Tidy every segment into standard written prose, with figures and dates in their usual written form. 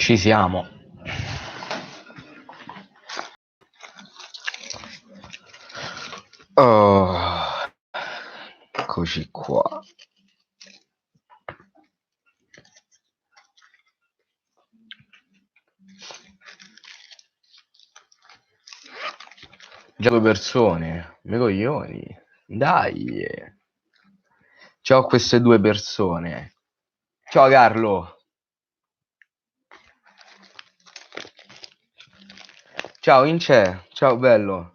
Ci siamo. Oh, eccoci qua. Già due persone, me coglioni. Dai. Ciao queste due persone. Ciao Carlo. Ciao Ince. Ciao bello.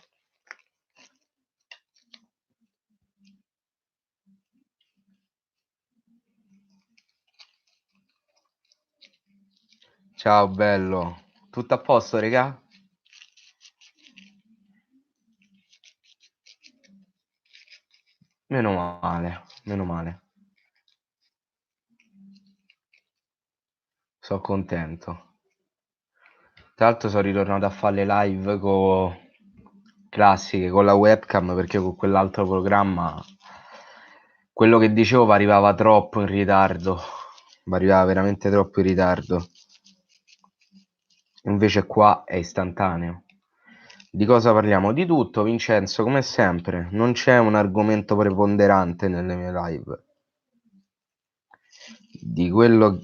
Ciao bello. Tutto a posto, regà? Meno male, meno male. Sono contento. Tra l'altro sono ritornato a fare le live classiche con la webcam perché con quell'altro programma quello che dicevo arrivava troppo in ritardo. Arrivava veramente troppo in ritardo. Invece qua è istantaneo. Di cosa parliamo? Di tutto, Vincenzo, come sempre. Non c'è un argomento preponderante nelle mie live. Di quello,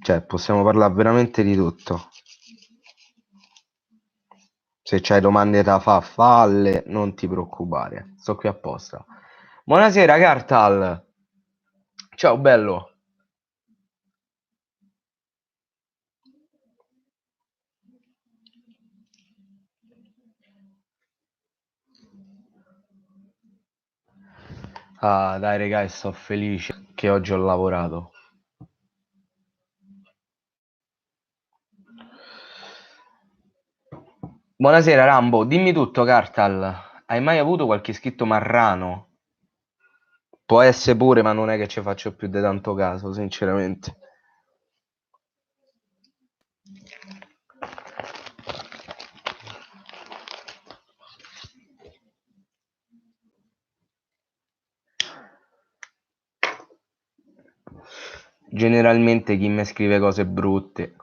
cioè, possiamo parlare veramente di tutto. Se c'hai domande da falle, non ti preoccupare, sto qui apposta. Buonasera, Cartal. Ciao, bello. Ah, dai, raga, sto felice che oggi ho lavorato. Buonasera, Rambo. Dimmi tutto, Cartal. Hai mai avuto qualche iscritto marrano? Può essere pure, ma non è che ci faccio più di tanto caso, sinceramente. Generalmente chi mi scrive cose brutte.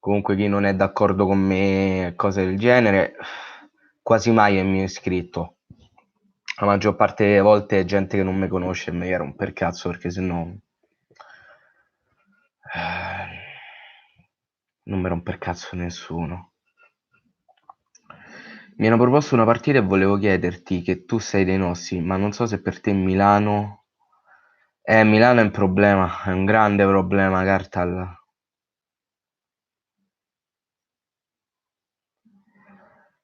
Comunque chi non è d'accordo con me, cose del genere, quasi mai è mio iscritto. La maggior parte delle volte è gente che non mi conosce e mi rompe il cazzo perché sennò non mi rompe il cazzo nessuno. Mi hanno proposto una partita e volevo chiederti che tu sei dei nostri, ma non so se per te Milano. Milano è un problema, è un grande problema, Cartal.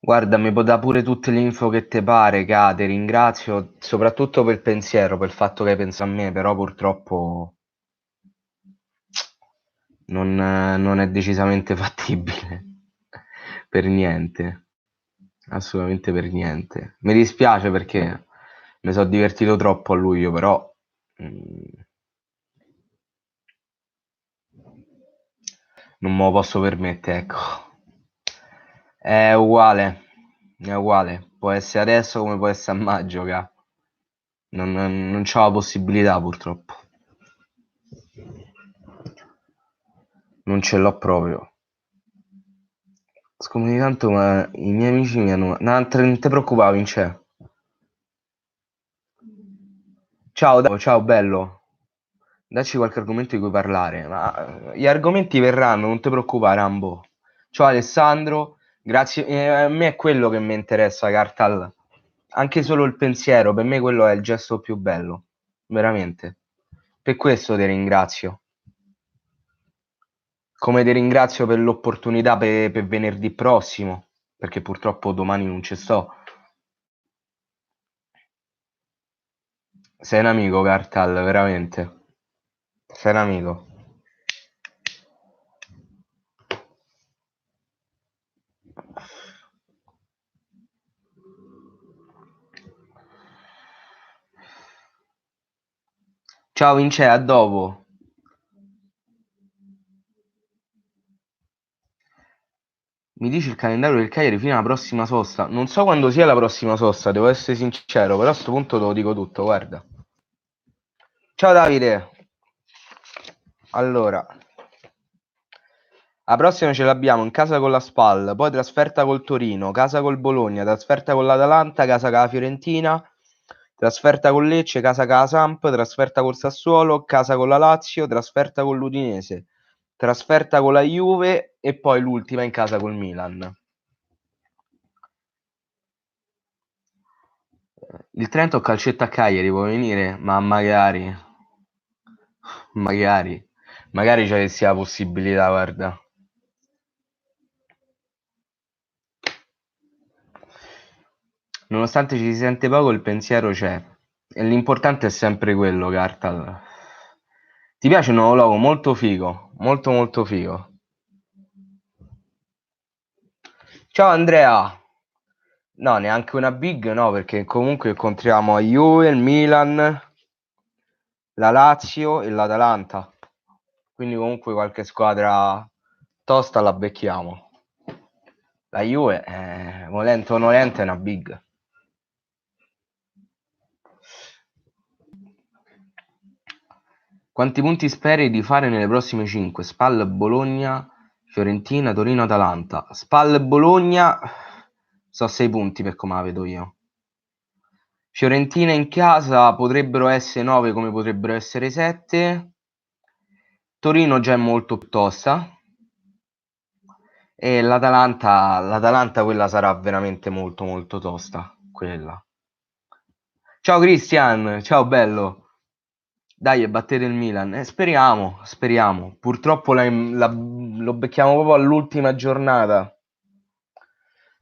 Guarda, mi può dare pure tutte le info che te pare, Ca, ti ringrazio, soprattutto per il pensiero, per il fatto che hai pensato a me, però purtroppo non è decisamente fattibile. Per niente, assolutamente per niente. Mi dispiace perché mi sono divertito troppo a luglio, però non me lo posso permettere, ecco. È uguale, è uguale. Può essere adesso come può essere a maggio, Ca. Non c'ho la possibilità, purtroppo. Non ce l'ho proprio. Scomodi tanto, ma i miei amici mi hanno. No, non ti preoccupare, Vince. Ciao, bello. Dacci qualche argomento di cui parlare. Ma gli argomenti verranno, non ti preoccupare, Rambo. Ciao Alessandro, grazie. A me è quello che mi interessa, Cartal. Anche solo il pensiero, per me quello è il gesto più bello. Veramente. Per questo ti ringrazio. Come ti ringrazio per l'opportunità per venerdì prossimo, perché purtroppo domani non ci sto. Sei un amico, Cartal, veramente. Sei un amico. Ciao Vince, a dopo. Mi dici il calendario del Cagliari fino alla prossima sosta? Non so quando sia la prossima sosta, devo essere sincero, però a sto punto te lo dico tutto, guarda. Ciao Davide. Allora, La prossima ce l'abbiamo in casa con la Spal, poi trasferta col Torino, casa col Bologna, trasferta con l'Atalanta, casa con la Fiorentina, trasferta con Lecce, casa con la Samp, trasferta col Sassuolo, casa con la Lazio, trasferta con l'Udinese, trasferta con la Juve e poi l'ultima in casa col Milan. Il Trento calcetta a Cagliari, può venire? Ma magari, magari c'è sia la possibilità, guarda. Nonostante ci si sente poco, il pensiero c'è. E l'importante è sempre quello, Cartal. Ti piace il nuovo logo? Molto figo, molto molto figo. Ciao Andrea! No, neanche una big, no, perché comunque incontriamo la Juve, il Milan, la Lazio e l'Atalanta. Quindi comunque qualche squadra tosta la becchiamo. La Juve, volente o nolente, è una big. Quanti punti speri di fare nelle prossime 5? Spal, Bologna, Fiorentina, Torino, Atalanta. Spal, Bologna, so 6 punti per come la vedo io. Fiorentina in casa potrebbero essere 9 come potrebbero essere 7. Torino già è molto più tosta. E l'Atalanta quella sarà veramente molto molto tosta. Quella. Ciao Christian, ciao bello. Dai, battete il Milan. Speriamo, speriamo. Purtroppo lo becchiamo proprio all'ultima giornata.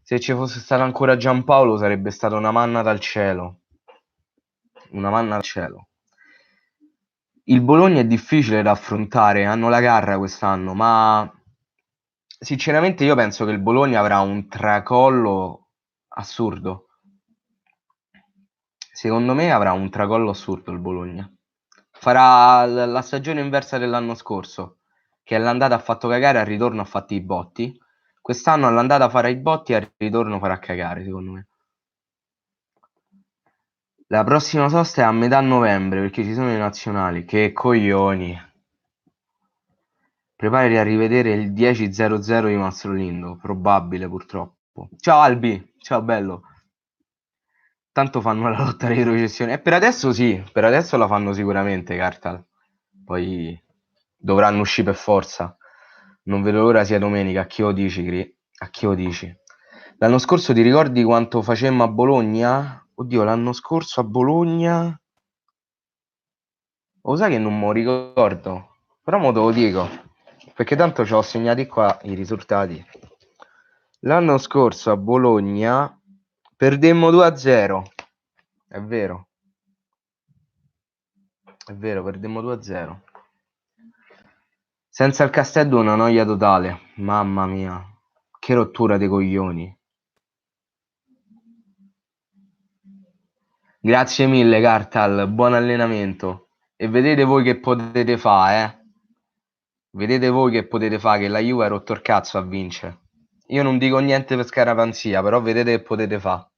Se ci fosse stato ancora Giampaolo sarebbe stata una manna dal cielo. Una manna dal cielo. Il Bologna è difficile da affrontare, hanno la garra quest'anno, ma sinceramente io penso che il Bologna avrà un tracollo assurdo. Secondo me avrà un tracollo assurdo il Bologna. Farà la stagione inversa dell'anno scorso, che all'andata ha fatto cagare, al ritorno ha fatto i botti. Quest'anno all'andata farà i botti e al ritorno farà cagare, secondo me. La prossima sosta è a metà novembre, perché ci sono i nazionali. Che coglioni. Preparati a rivedere il 10-0-0 di Mastrolindo, probabile purtroppo. Ciao Albi, ciao bello. Tanto fanno la lotta di retrocessione. E per adesso sì, per adesso la fanno sicuramente Cartal. Poi dovranno uscire per forza. Non vedo l'ora sia domenica. A chi lo dici, Cri? A chi lo dici? L'anno scorso ti ricordi quanto facemmo a Bologna? Oddio, l'anno scorso a Bologna... Lo sai che non me lo ricordo? Però mo te lo dico. Perché tanto ci ho segnati qua i risultati. L'anno scorso a Bologna perdemmo 2-0. È vero, perdemmo 2-0. Senza il Castello una noia totale. Mamma mia, che rottura dei coglioni. Grazie mille Cartal, buon allenamento. E vedete voi che potete fare, Vedete voi che potete fare, che la Juve ha rotto il cazzo a vincere. Io non dico niente per scarapanzia, però vedete che potete fare.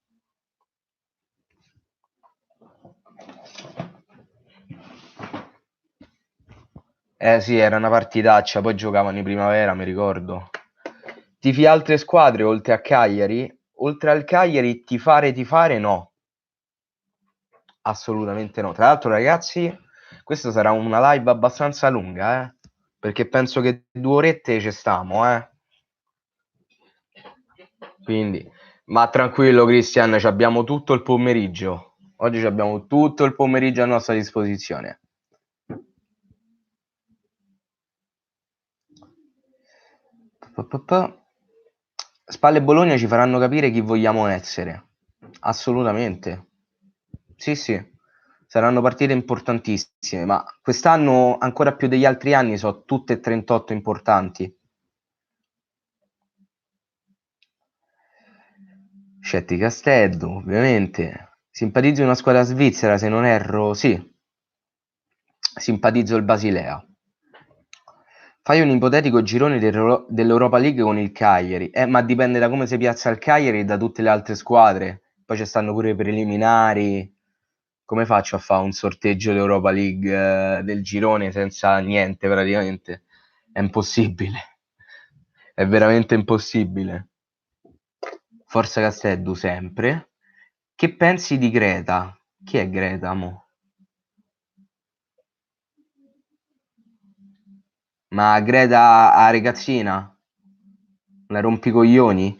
Eh sì, era una partitaccia, poi giocavano in primavera, mi ricordo. Tifi altre squadre oltre a Cagliari? Oltre al Cagliari, tifare no. Assolutamente no. Tra l'altro, ragazzi, questa sarà una live abbastanza lunga, perché penso che 2 orette ci stiamo, Quindi, ma tranquillo, Cristian, ci abbiamo tutto il pomeriggio. Oggi ci abbiamo tutto il pomeriggio a nostra disposizione. Spalle e Bologna ci faranno capire chi vogliamo essere. Assolutamente. Sì, sì. Saranno partite importantissime, ma quest'anno ancora più degli altri anni sono tutte e 38 importanti. Scetti Castello, ovviamente. Simpatizzo una squadra svizzera, se non erro, sì. Simpatizzo il Basilea. Fai un ipotetico girone dell'Europa League con il Cagliari, ma dipende da come si piazza il Cagliari e da tutte le altre squadre. Poi ci stanno pure i preliminari. Come faccio a fare un sorteggio d'Europa League del girone senza niente praticamente? È impossibile. È veramente impossibile. Forza Castello sempre. Che pensi di Greta? Chi è Greta, mo? Ma Greta a ragazzina? La rompicoglioni?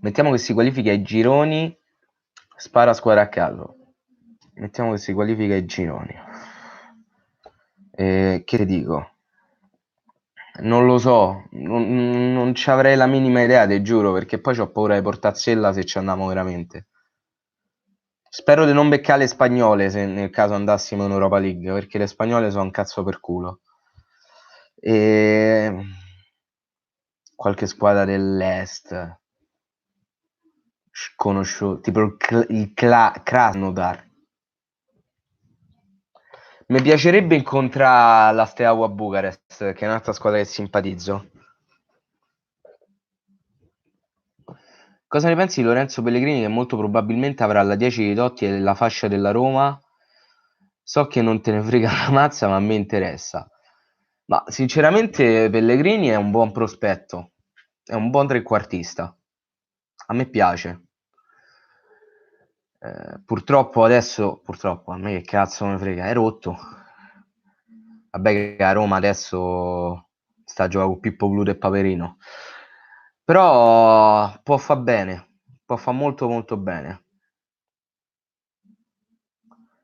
Mettiamo che si qualifica ai gironi, spara squadra a caso. Mettiamo che si qualifica ai gironi. Che ti dico? Non lo so, non ci avrei la minima idea, te giuro, perché poi ho paura di portarsela se ci andiamo veramente. Spero di non beccare le spagnole se nel caso andassimo in Europa League, perché le spagnole sono un cazzo per culo. E qualche squadra dell'est conosciuto, tipo il Krasnodar. Mi piacerebbe incontrare la Steaua Bucarest, che è un'altra squadra che simpatizzo. Cosa ne pensi di Lorenzo Pellegrini che molto probabilmente avrà la 10 di Totti e la fascia della Roma? So che non te ne frega una mazza, ma a me interessa. Ma sinceramente Pellegrini è un buon prospetto, è un buon trequartista. A me piace. Purtroppo adesso, purtroppo, a me che cazzo me frega, è rotto. Vabbè che a Roma adesso sta a giocare con Pippo Bluto e Paperino. Però può fa bene, può fa molto molto bene.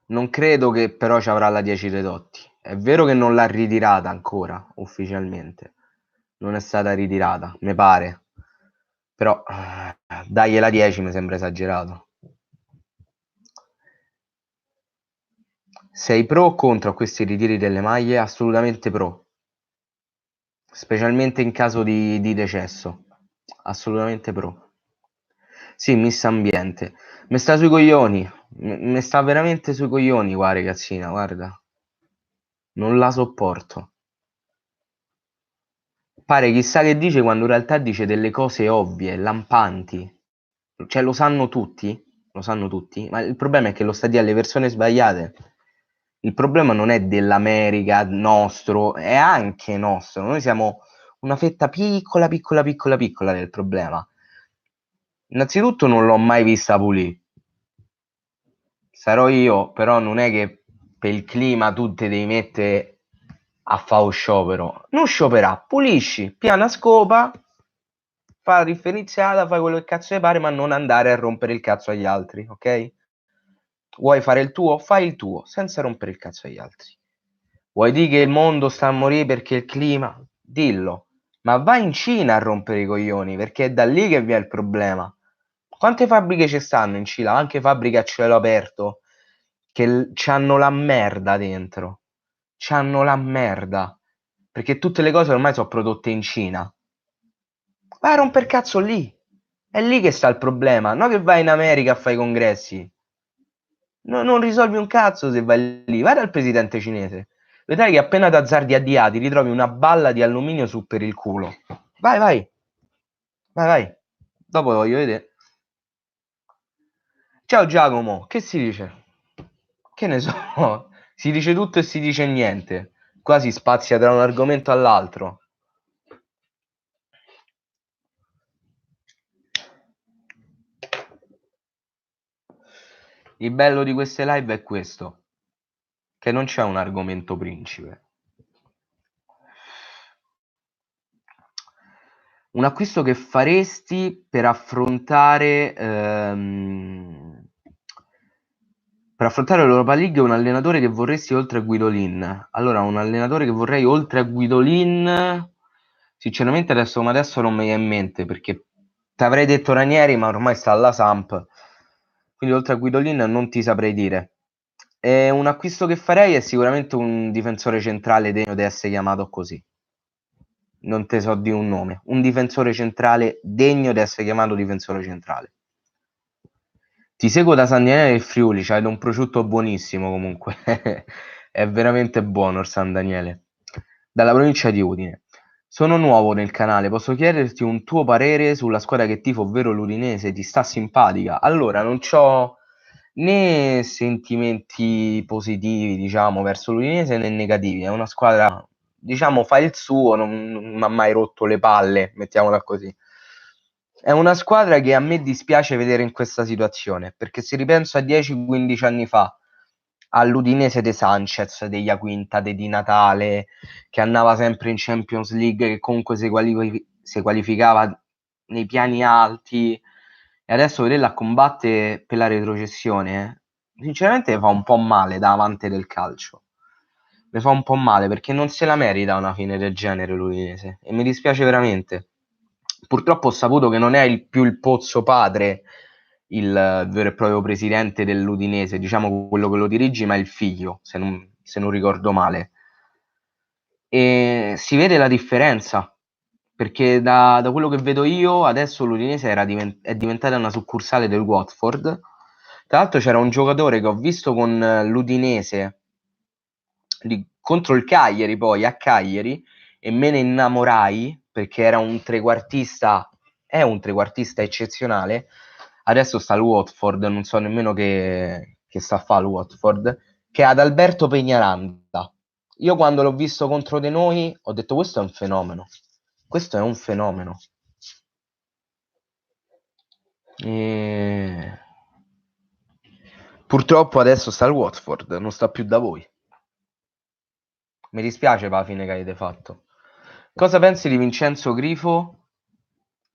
Non credo che però ci avrà la 10 dei Totti. È vero che non l'ha ritirata ancora ufficialmente. Non è stata ritirata, mi pare. Però dargli la 10 mi sembra esagerato. Sei pro o contro a questi ritiri delle maglie? Assolutamente pro. Specialmente in caso di decesso. Assolutamente pro. Sì, miss ambiente. Mi sta sui coglioni. Mi sta veramente sui coglioni qua, ragazzina, guarda. Non la sopporto. Pare chissà che dice quando in realtà dice delle cose ovvie, lampanti. Cioè lo sanno tutti, ma il problema è che lo sta a dire alle persone sbagliate. Il problema non è dell'America nostro, è anche nostro. Noi siamo una fetta piccola, piccola, piccola, piccola del problema. Innanzitutto non l'ho mai vista pulire. Sarò io, però non è che per il clima tu te devi mettere a fare lo sciopero. Non scioperà, pulisci, piana scopa, fa la differenziata, fai quello che cazzo ti pare, ma non andare a rompere il cazzo agli altri, ok? Vuoi fare il tuo? Fai il tuo, senza rompere il cazzo agli altri. Vuoi dire che il mondo sta a morire perché il clima? Dillo. Ma vai in Cina a rompere i coglioni, perché è da lì che viene il problema. Quante fabbriche ci stanno in Cina? Anche fabbriche a cielo aperto, che c'hanno la merda dentro. C'hanno la merda. Perché tutte le cose ormai sono prodotte in Cina. Vai a romper cazzo lì. È lì che sta il problema. No che vai in America a fare i congressi. Non risolvi un cazzo se vai lì. Vai dal presidente cinese. Vedrai che appena t'azzardi a dia ti ritrovi una balla di alluminio su per il culo. Vai, vai, vai, vai. Dopo lo voglio vedere. Ciao Giacomo, che si dice? Che ne so, si dice tutto e si dice niente. Qua si spazia tra un argomento all'altro. Il bello di queste live è questo, che non c'è un argomento principe. Un acquisto che faresti per affrontare l'Europa League, un allenatore che vorresti oltre a Guidolin. Allora, un allenatore che vorrei oltre a Guidolin, sinceramente adesso come adesso non mi viene in mente, perché ti avrei detto Ranieri, ma ormai sta alla Samp, quindi oltre a Guidolin non ti saprei dire. E un acquisto che farei è sicuramente un difensore centrale degno di essere chiamato così. Non te so di un nome. Un difensore centrale degno di essere chiamato difensore centrale. Ti seguo da San Daniele del Friuli, c'hai un prosciutto buonissimo comunque. È veramente buono il San Daniele. Dalla provincia di Udine. Sono nuovo nel canale, posso chiederti un tuo parere sulla squadra che tifo, ovvero l'Udinese? Ti sta simpatica? Allora, non c'ho né sentimenti positivi, diciamo, verso l'Udinese né negativi. È una squadra, diciamo, fa il suo, non mi ha mai rotto le palle, mettiamola così. È una squadra che a me dispiace vedere in questa situazione, perché se ripenso a 10-15 anni fa, all'Udinese de Sanchez, degli Iaquinta, de Di Natale, che andava sempre in Champions League, che comunque si qualificava nei piani alti, e adesso vederla combattere per la retrocessione, sinceramente mi fa un po' male da amante del calcio. Mi fa un po' male perché non se la merita una fine del genere l'Udinese e mi dispiace veramente. Purtroppo ho saputo che non è più il Pozzo padre il vero e proprio presidente dell'Udinese, diciamo quello che lo dirige, ma è il figlio, se non ricordo male. E si vede la differenza, perché da quello che vedo io, adesso l'Udinese è diventata una succursale del Watford. Tra l'altro c'era un giocatore che ho visto con l'Udinese contro il Cagliari, poi a Cagliari, e me ne innamorai perché era un trequartista, è un trequartista eccezionale. Adesso sta al Watford, non so nemmeno che sta a fare al Watford, che è Adalberto Peñaranda. Io quando l'ho visto contro di noi ho detto questo è un fenomeno. Questo è un fenomeno. E... Purtroppo adesso sta al Watford, non sta più da voi. Mi dispiace per la fine che avete fatto. Cosa pensi di Vincenzo Grifo?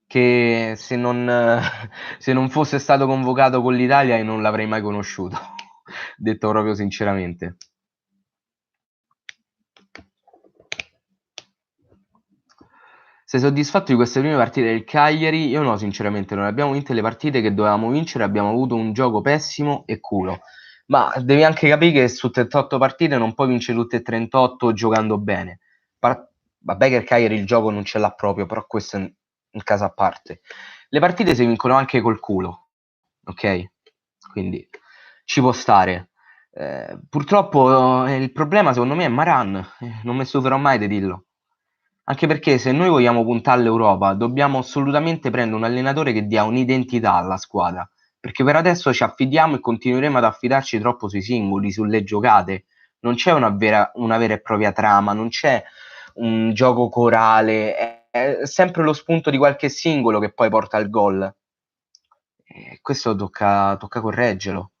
Che se non fosse stato convocato con l'Italia io non l'avrei mai conosciuto, detto proprio sinceramente. Sei soddisfatto di queste prime partite del Cagliari? Io no, sinceramente, non abbiamo vinto le partite che dovevamo vincere, abbiamo avuto un gioco pessimo e culo. Ma devi anche capire che su 38 partite non puoi vincere tutte e 38 giocando bene. Vabbè che il Cagliari il gioco non ce l'ha proprio, però questo è un caso a parte. Le partite si vincono anche col culo, ok? Quindi ci può stare. Purtroppo il problema secondo me è Maran, non mi stuferò mai di dirlo. Anche perché se noi vogliamo puntare all'Europa, dobbiamo assolutamente prendere un allenatore che dia un'identità alla squadra. Perché per adesso ci affidiamo e continueremo ad affidarci troppo sui singoli, sulle giocate. Non c'è una vera e propria trama, non c'è un gioco corale, è sempre lo spunto di qualche singolo che poi porta al gol. E questo tocca correggerlo.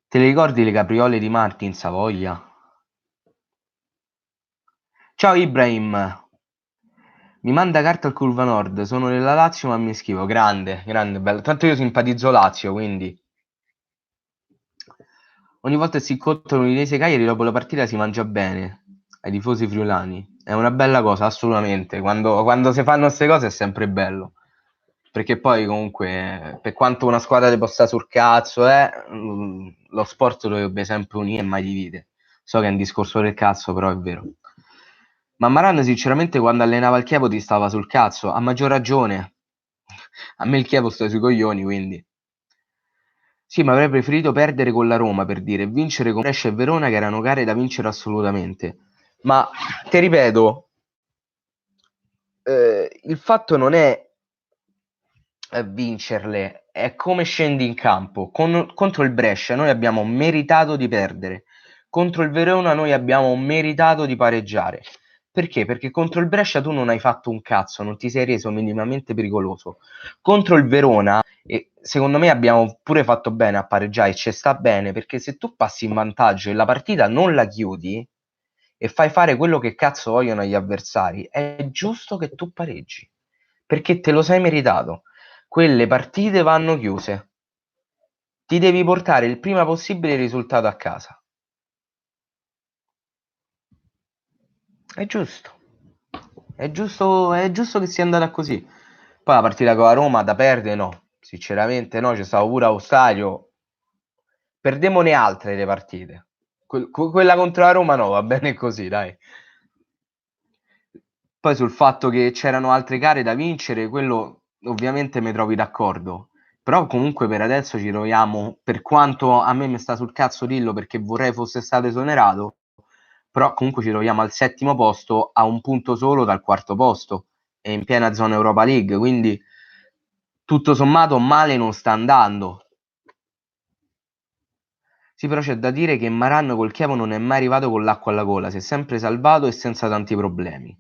Te le ricordi le capriole di Martins a voglia? Ciao Ibrahim, mi manda carta al Curva Nord, sono nella Lazio ma mi schifo, grande, grande, bello. Tanto io simpatizzo Lazio, quindi ogni volta che si incontrano l'Udinese e Cagliari dopo la partita si mangia bene ai tifosi friulani. È una bella cosa, assolutamente. Quando si fanno queste cose è sempre bello. Perché poi comunque, per quanto una squadra ti possa sul cazzo, lo sport dovrebbe sempre unire e mai divide. So che è un discorso del cazzo, però è vero. Ma Maran sinceramente quando allenava il Chievo ti stava sul cazzo, a maggior ragione. A me il Chievo sta sui coglioni, quindi. Sì, ma avrei preferito perdere con la Roma, per dire, e vincere con Brescia e Verona, che erano gare da vincere assolutamente. Ma, ti ripeto, il fatto non è vincerle, è come scendi in campo. Contro il Brescia noi abbiamo meritato di perdere, contro il Verona noi abbiamo meritato di pareggiare. Perché? Perché contro il Brescia tu non hai fatto un cazzo, non ti sei reso minimamente pericoloso. Contro il Verona, e secondo me abbiamo pure fatto bene a pareggiare e ci sta bene, perché se tu passi in vantaggio e la partita non la chiudi e fai fare quello che cazzo vogliono gli avversari, è giusto che tu pareggi, perché te lo sei meritato. Quelle partite vanno chiuse. Ti devi portare il prima possibile il risultato a casa. È giusto. È giusto che sia andata così. Poi la partita con la Roma da perdere no. Sinceramente no, c'è stato pure allo stadio. Perdemone altre le partite. Quella contro la Roma no, va bene così, dai. Poi sul fatto che c'erano altre gare da vincere, quello ovviamente mi trovi d'accordo. Però comunque per adesso ci troviamo, per quanto a me mi sta sul cazzo dirlo perché vorrei fosse stato esonerato, però comunque ci troviamo al 7° posto, a un punto solo dal 4° posto e in piena zona Europa League, quindi tutto sommato male non sta andando. Sì, però c'è da dire che Maran col Chievo non è mai arrivato con l'acqua alla gola, si è sempre salvato e senza tanti problemi.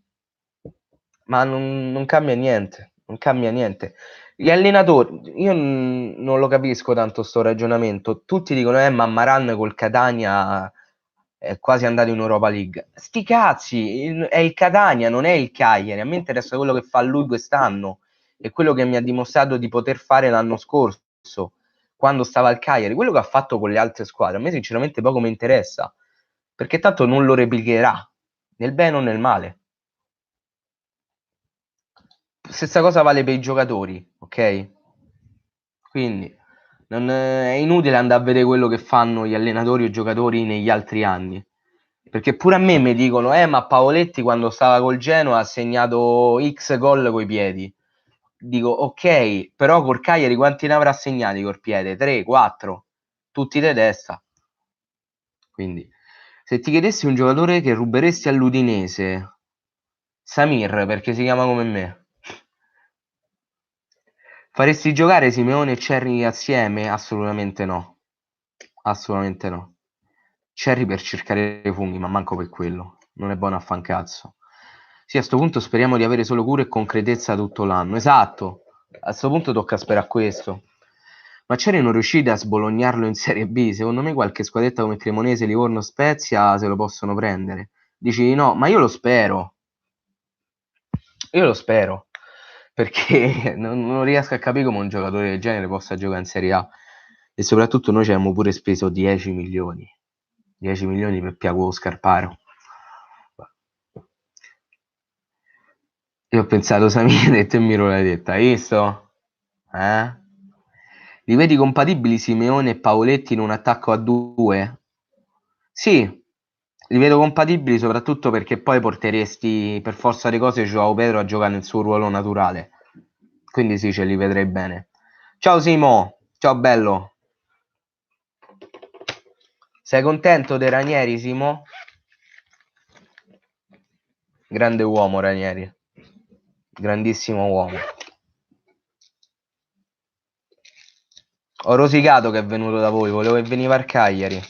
Ma non cambia niente, non cambia niente. Gli allenatori, io non lo capisco tanto sto ragionamento. Tutti dicono, ma Maran col Catania è quasi andato in Europa League. Sti cazzi, è il Catania, non è il Cagliari. A me interessa quello che fa lui quest'anno e quello che mi ha dimostrato di poter fare l'anno scorso, quando stava al Cagliari. Quello che ha fatto con le altre squadre, a me sinceramente poco mi interessa, perché tanto non lo replicherà, nel bene o nel male. Stessa cosa vale per i giocatori, ok? Quindi è inutile andare a vedere quello che fanno gli allenatori o i giocatori negli altri anni. Perché pure a me mi dicono, ma Paoletti quando stava col Genoa ha segnato X gol coi piedi. Dico, ok, però col Cagliari quanti ne avrà segnati col piede? 3, 4, tutti di testa. Quindi, se ti chiedessi un giocatore che ruberesti all'Udinese, Samir, perché si chiama come me. Faresti giocare Simeone e Cherry assieme? Assolutamente no. Assolutamente no. Cherry per cercare i funghi, ma manco per quello. Non è buono a fan cazzo. Sì, a sto punto speriamo di avere solo cura e concretezza tutto l'anno. Esatto. A sto punto tocca sperare a questo. Ma Cherry non riuscite a sbolognarlo in Serie B? Secondo me qualche squadretta come Cremonese, Livorno, Spezia se lo possono prendere. Dici di no, ma io lo spero. Io lo spero. Perché non riesco a capire come un giocatore del genere possa giocare in Serie A. E soprattutto noi ci abbiamo pure speso 10 milioni. 10 milioni per Thiago Scarparo. Io ho pensato, Samir, e te mi l'hai detta, hai visto? Eh? Li vedi compatibili Simeone e Paoletti in un attacco a due? Sì, li vedo compatibili soprattutto perché poi porteresti per forza di cose Joao Pedro a giocare nel suo ruolo naturale. Quindi sì, ce li vedrei bene. Ciao Simo, ciao bello. Sei contento dei Ranieri, Simo? Grande uomo Ranieri. Grandissimo uomo. Ho rosicato che è venuto da voi, volevo che veniva al Cagliari.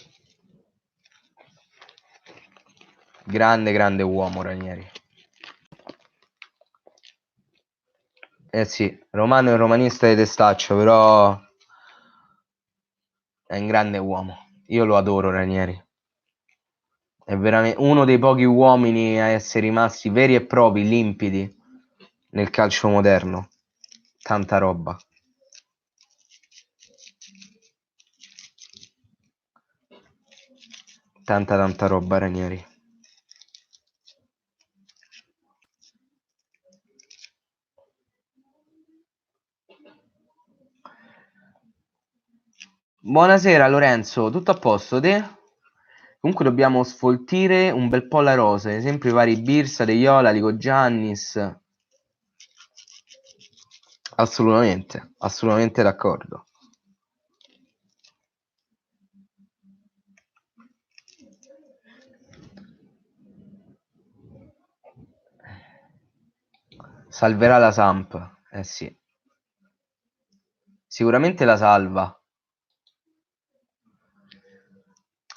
Grande, grande uomo Ranieri. Eh sì, romano e romanista di testaccio, però è un grande uomo. Io lo adoro Ranieri. È veramente uno dei pochi uomini a essere rimasti veri e propri, limpidi nel calcio moderno. Tanta roba. Tanta roba Ranieri. Buonasera Lorenzo, tutto a posto te? Comunque dobbiamo sfoltire un bel po' la rosa, ad esempio i vari Birsa, De Iola, Lico Giannis. Assolutamente, assolutamente d'accordo. Salverà la Samp, eh sì. Sicuramente la salva.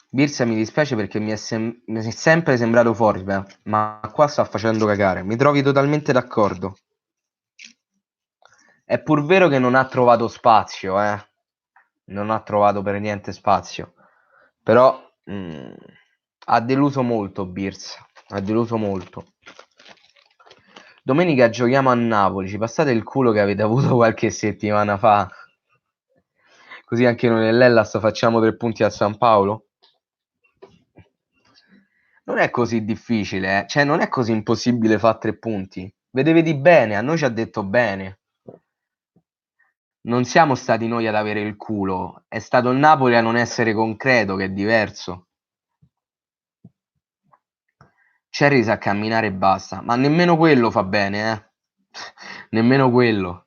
Birsa mi dispiace perché mi è sempre sembrato forte, ma qua sta facendo cagare. Mi trovi totalmente d'accordo. È pur vero che non ha trovato spazio, non ha trovato per niente spazio. Però ha deluso molto Birsa, ha deluso molto. Domenica giochiamo a Napoli, ci passate il culo che avete avuto qualche settimana fa. Così anche noi nell'Hellas facciamo 3 punti a San Paolo. Non è così difficile, cioè non è così impossibile fare 3 punti. Vedevi bene, a noi ci ha detto bene. Non siamo stati noi ad avere il culo, è stato il Napoli a non essere concreto, che è diverso. Cherry sa camminare e basta, ma nemmeno quello fa bene, nemmeno quello.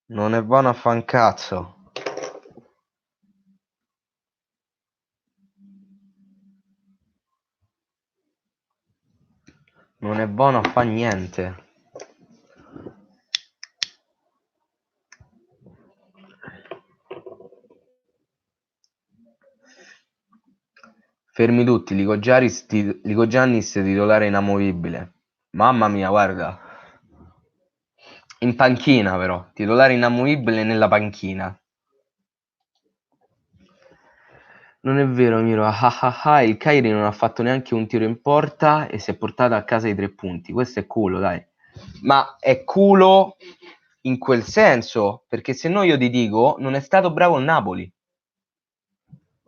Non è buono a fan cazzo. è buono a fa niente. Fermi tutti, Lico Giannis titolare inamovibile. Mamma mia, guarda. In panchina però, titolare inamovibile nella panchina. Non è vero, Miro. Il Cagliari non ha fatto neanche un tiro in porta e si è portato a casa i 3 punti. Questo è culo, dai. Ma è culo in quel senso, perché se no io ti dico, non è stato bravo il Napoli.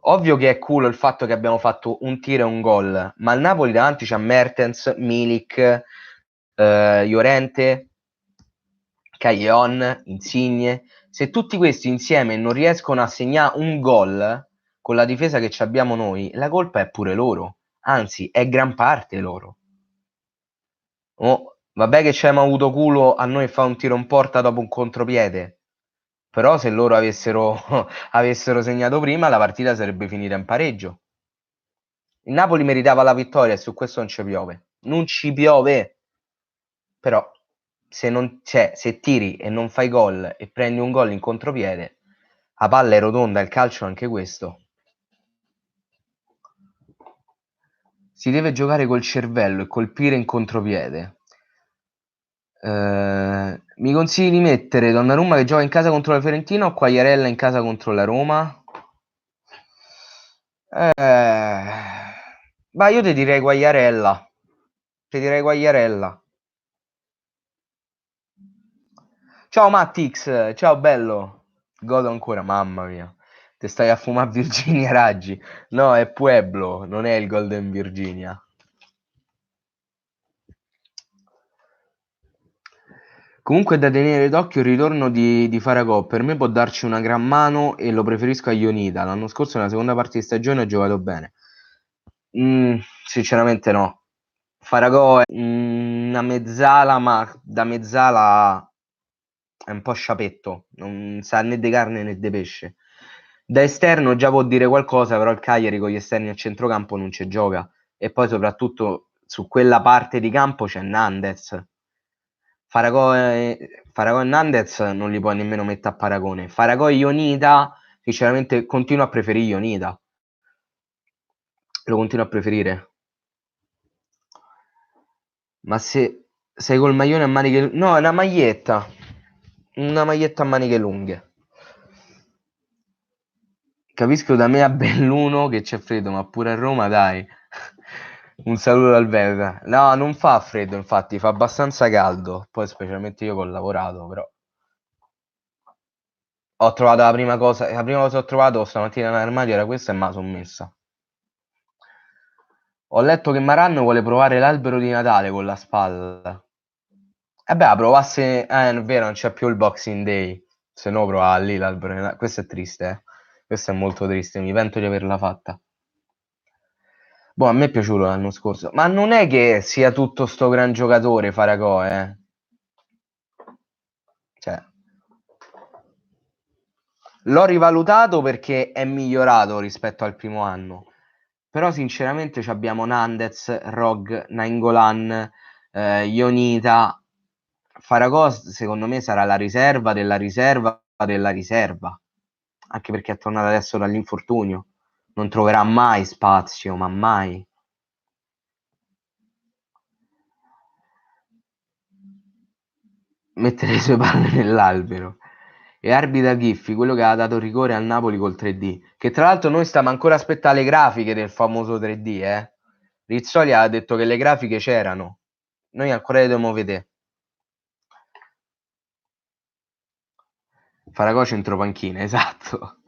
Ovvio che è culo il fatto che abbiamo fatto un tiro e un gol, ma il Napoli davanti c'ha Mertens, Milik, Llorente, Caglion, Insigne. Se tutti questi insieme non riescono a segnare un gol con la difesa che abbiamo noi, la colpa è pure loro. Anzi, è gran parte loro. Oh, vabbè che ci abbiamo avuto culo a noi fa un tiro in porta dopo un contropiede. Però se loro avessero segnato prima, la partita sarebbe finita in pareggio. Il Napoli meritava la vittoria e su questo non ci piove. Non ci piove. Però se tiri e non fai gol e prendi un gol in contropiede, la palla è rotonda, il calcio è anche questo. Si deve giocare col cervello e colpire in contropiede. Mi consigli di mettere Donnarumma che gioca in casa contro la Fiorentina o Quagliarella in casa contro la Roma? Ma io ti direi Quagliarella. Ti direi Quagliarella. Ciao Mattix, ciao bello. Godo ancora, mamma mia. Te stai a fumare Virginia Raggi. No, è Pueblo, non è il Golden Virginia. Comunque è da tenere d'occhio il ritorno di Faragò. Per me può darci una gran mano e lo preferisco a Ionita. L'anno scorso nella seconda parte di stagione ha giocato bene. Sinceramente no. Faragò è una mezzala, ma da mezzala è un po' sciapetto, non sa né di carne né di pesce. Da esterno già può dire qualcosa, però il Cagliari con gli esterni a centrocampo non ci gioca. E poi soprattutto su quella parte di campo c'è Nandez. Faragò e Nandez non li puoi nemmeno mettere a paragone. Faragò e Ionita, sinceramente continuo a preferire Ionita. Lo continuo a preferire. Ma se sei col maglione a maniche. No, è una maglietta. Una maglietta a maniche lunghe. Capisco da me a Belluno che c'è freddo, ma pure a Roma, dai. Un saluto dal Veneto. No, non fa freddo, infatti, fa abbastanza caldo. Poi, specialmente io che ho lavorato, però. Ho trovato la prima cosa che ho trovato stamattina nell'armadio era questa e me la sono messa. Ho letto che Maran vuole provare l'albero di Natale con la spalla. E beh, la provasse. È vero, non c'è più il Boxing Day. Se no, prova lì l'albero di Natale. Questo è triste, eh. Questo è molto triste. Mi pento di averla fatta. Boh, a me è piaciuto l'anno scorso. Ma non è che sia tutto sto gran giocatore Faragò, eh. Cioè, l'ho rivalutato perché è migliorato rispetto al primo anno. Però sinceramente abbiamo Nandez, Rog, Nainggolan, Ionita. Faragò secondo me sarà la riserva della riserva della riserva. Anche perché è tornato adesso dall'infortunio. Non troverà mai spazio, ma mai. Mettere le sue palle nell'albero. E arbitra Giffi, quello che ha dato rigore al Napoli col 3D. Che tra l'altro noi stiamo ancora a aspettare le grafiche del famoso 3D, eh. Rizzoli ha detto che le grafiche c'erano. Noi ancora le dobbiamo vedere. Faragò centropanchina, esatto.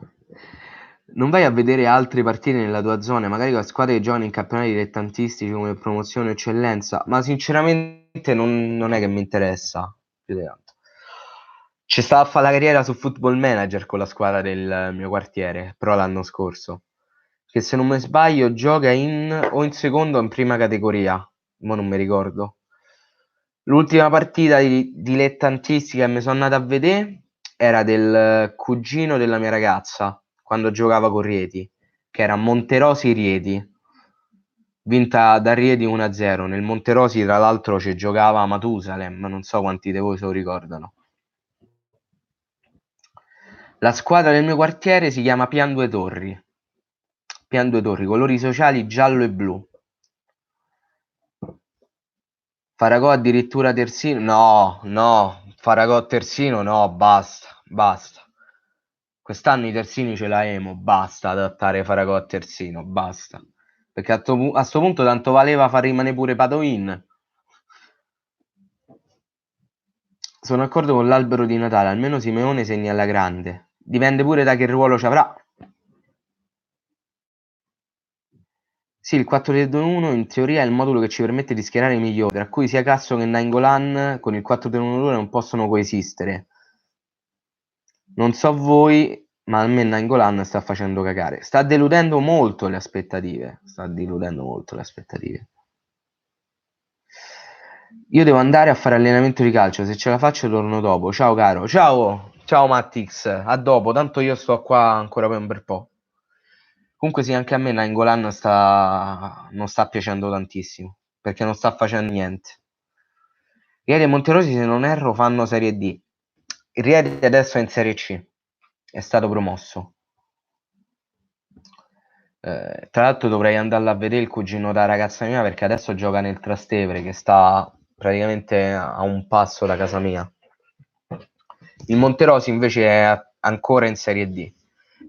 Non vai a vedere altre partite nella tua zona, magari con squadre che giocano in campionati dilettantistici come promozione o eccellenza, ma sinceramente non è che mi interessa più di tanto. C'è stata a fare la carriera su Football Manager con la squadra del mio quartiere, però l'anno scorso. Che se non mi sbaglio gioca o in seconda o in prima categoria, ma non mi ricordo. L'ultima partita dilettantistica che mi sono andata a vedere era del cugino della mia ragazza, quando giocava con Rieti, che era Monterosi Rieti. vinta da Rieti 1-0. Nel Monterosi, tra l'altro, ci giocava Matusalem, non so quanti di voi se lo ricordano. La squadra del mio quartiere si chiama Pian Due Torri. Pian Due Torri, colori sociali giallo e blu. Faragò addirittura terzino? No, no, Faragò terzino no, basta, basta. Quest'anno i terzini ce la emo, basta adattare Faragò a terzino, basta. Perché a sto punto tanto valeva far rimanere pure Padoin. Sono d'accordo con l'albero di Natale, almeno Simeone segna alla grande. Dipende pure da che ruolo ci avrà. Sì, il 4-3-2-1 in teoria è il modulo che ci permette di schierare i migliori, tra cui sia Casso che Nainggolan con il 4-3-1-2 non possono coesistere. Non so voi, ma a me Nainggolan sta facendo cagare. Sta deludendo molto le aspettative. Sta deludendo molto le aspettative. Io devo andare a fare allenamento di calcio, se ce la faccio torno dopo. Ciao caro, ciao, ciao Mattix, a dopo, tanto io sto qua ancora per un bel po'. Comunque sì, anche a me Nainggolan non sta piacendo tantissimo, perché non sta facendo niente. Rieti e Monterosi, se non erro, fanno Serie D. Il Rieti adesso è in Serie C, è stato promosso. Tra l'altro dovrei andarla a vedere il cugino da ragazza mia perché adesso gioca nel Trastevere che sta praticamente a un passo da casa mia. Il Monterosi invece è ancora in Serie D.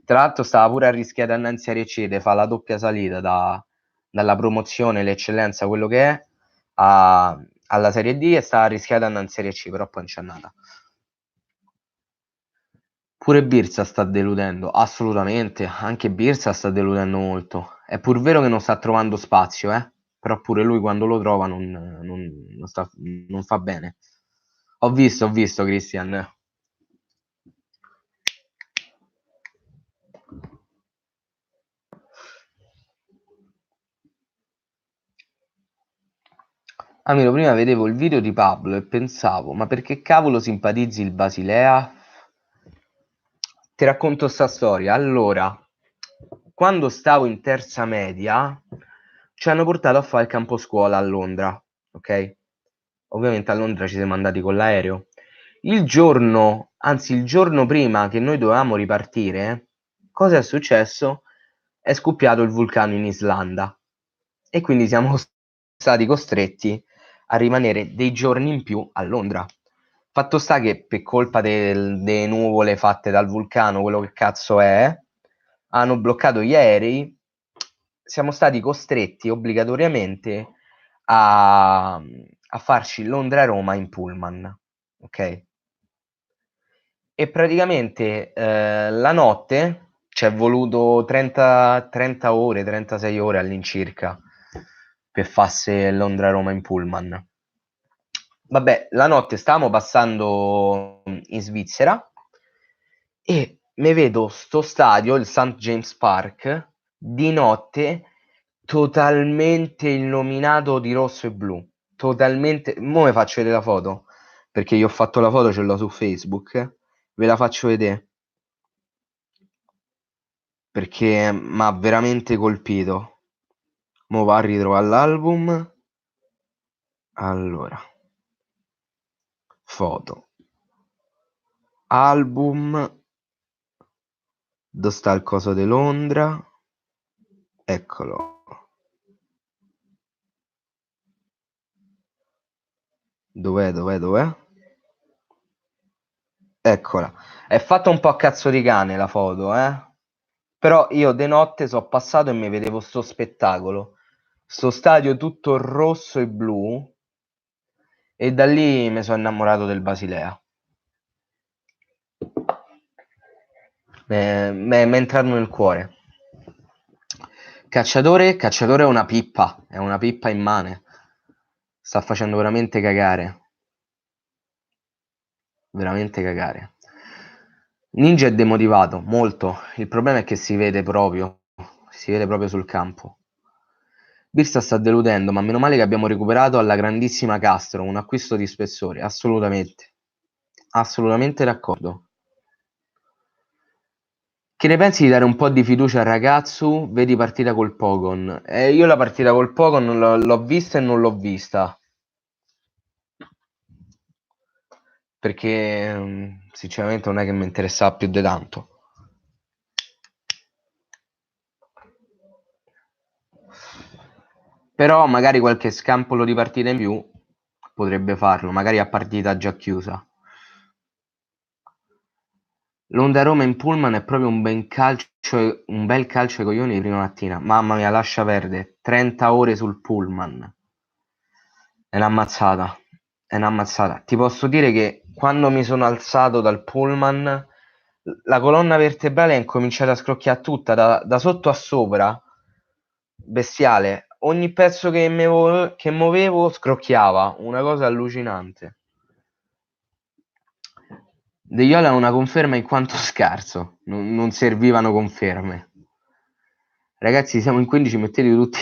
Tra l'altro stava pure a rischiare di andare in Serie C, de fa la doppia salita dalla promozione, l'eccellenza, quello che è, alla Serie D e stava a rischiare di andare in Serie C, però poi non c'è andata. Pure Birsa sta deludendo, assolutamente, anche Birsa sta deludendo molto. È pur vero che non sta trovando spazio, però pure lui quando lo trova non fa bene. Ho visto Christian. Amico, prima vedevo il video di Pablo e pensavo, ma perché cavolo simpatizzi il Basilea? Ti racconto sta storia. Allora, quando stavo in terza media, ci hanno portato a fare il campo scuola a Londra, ok? Ovviamente a Londra ci siamo andati con l'aereo. Il giorno prima che noi dovevamo ripartire, cosa è successo? È scoppiato il vulcano in Islanda e quindi siamo stati costretti a rimanere dei giorni in più a Londra. Fatto sta che per colpa delle nuvole fatte dal vulcano, quello che cazzo è, hanno bloccato gli aerei, siamo stati costretti obbligatoriamente a farci Londra-Roma in pullman, ok? E praticamente la notte ci è voluto 30 ore, 36 ore all'incirca per farsi Londra-Roma in pullman. Vabbè, la notte stavamo passando in Svizzera e mi vedo sto stadio, il St. James Park, di notte totalmente illuminato di rosso e blu. Totalmente. Mo' vi faccio vedere la foto, perché io ho fatto la foto, ce l'ho su Facebook. Ve la faccio vedere, perché mi ha veramente colpito. Mo' va a ritrovare l'album. Allora, foto. Album. Dove sta il coso di Londra? Eccolo. Dov'è? Eccola. È fatta un po' a cazzo di cane la foto, eh? Però io de notte so passato e mi vedevo sto spettacolo. Sto stadio tutto rosso e blu e da lì mi sono innamorato del Basilea. Mi è entrato nel cuore. Cacciatore è una pippa immane. Sta facendo veramente cagare. Ninja è demotivato, molto. Il problema è che si vede proprio sul campo. Birsa sta deludendo, ma meno male che abbiamo recuperato alla grandissima Castro, un acquisto di spessore, assolutamente. Assolutamente d'accordo. Che ne pensi di dare un po' di fiducia al ragazzo? Vedi partita col Pogon. Io la partita col Pogon l'ho vista e non l'ho vista. Perché sinceramente non è che mi interessava più di tanto. Però magari qualche scampolo di partita in più potrebbe farlo, magari a partita già chiusa. L'Onda Roma in pullman è proprio un bel calcio ai coglioni di prima mattina. Mamma mia, lascia perdere. 30 ore sul pullman. È un'ammazzata. È un'ammazzata. Ti posso dire che quando mi sono alzato dal pullman, la colonna vertebrale è incominciata a scrocchiare tutta, da sotto a sopra. Bestiale. Ogni pezzo che muovevo scrocchiava. Una cosa allucinante. De Jong è una conferma in quanto scarso, non servivano conferme. Ragazzi, siamo in 15, mettete tutti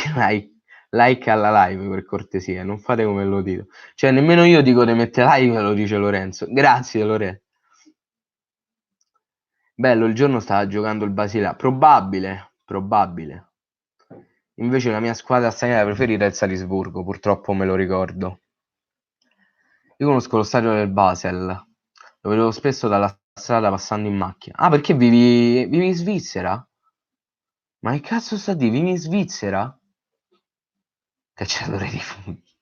like alla live per cortesia, non fate come lo dico. Cioè, nemmeno io dico di mettere like, lo dice Lorenzo. Grazie, Lore. Bello, il giorno stava giocando il Basilea. Probabile, probabile. Invece la mia squadra straniera preferita è il Salisburgo, purtroppo me lo ricordo. Io conosco lo stadio del Basel, lo vedevo spesso dalla strada passando in macchina. Ah, perché vivi in Svizzera? Ma che cazzo sta di? Vivi in Svizzera? Cacciatore di funghi.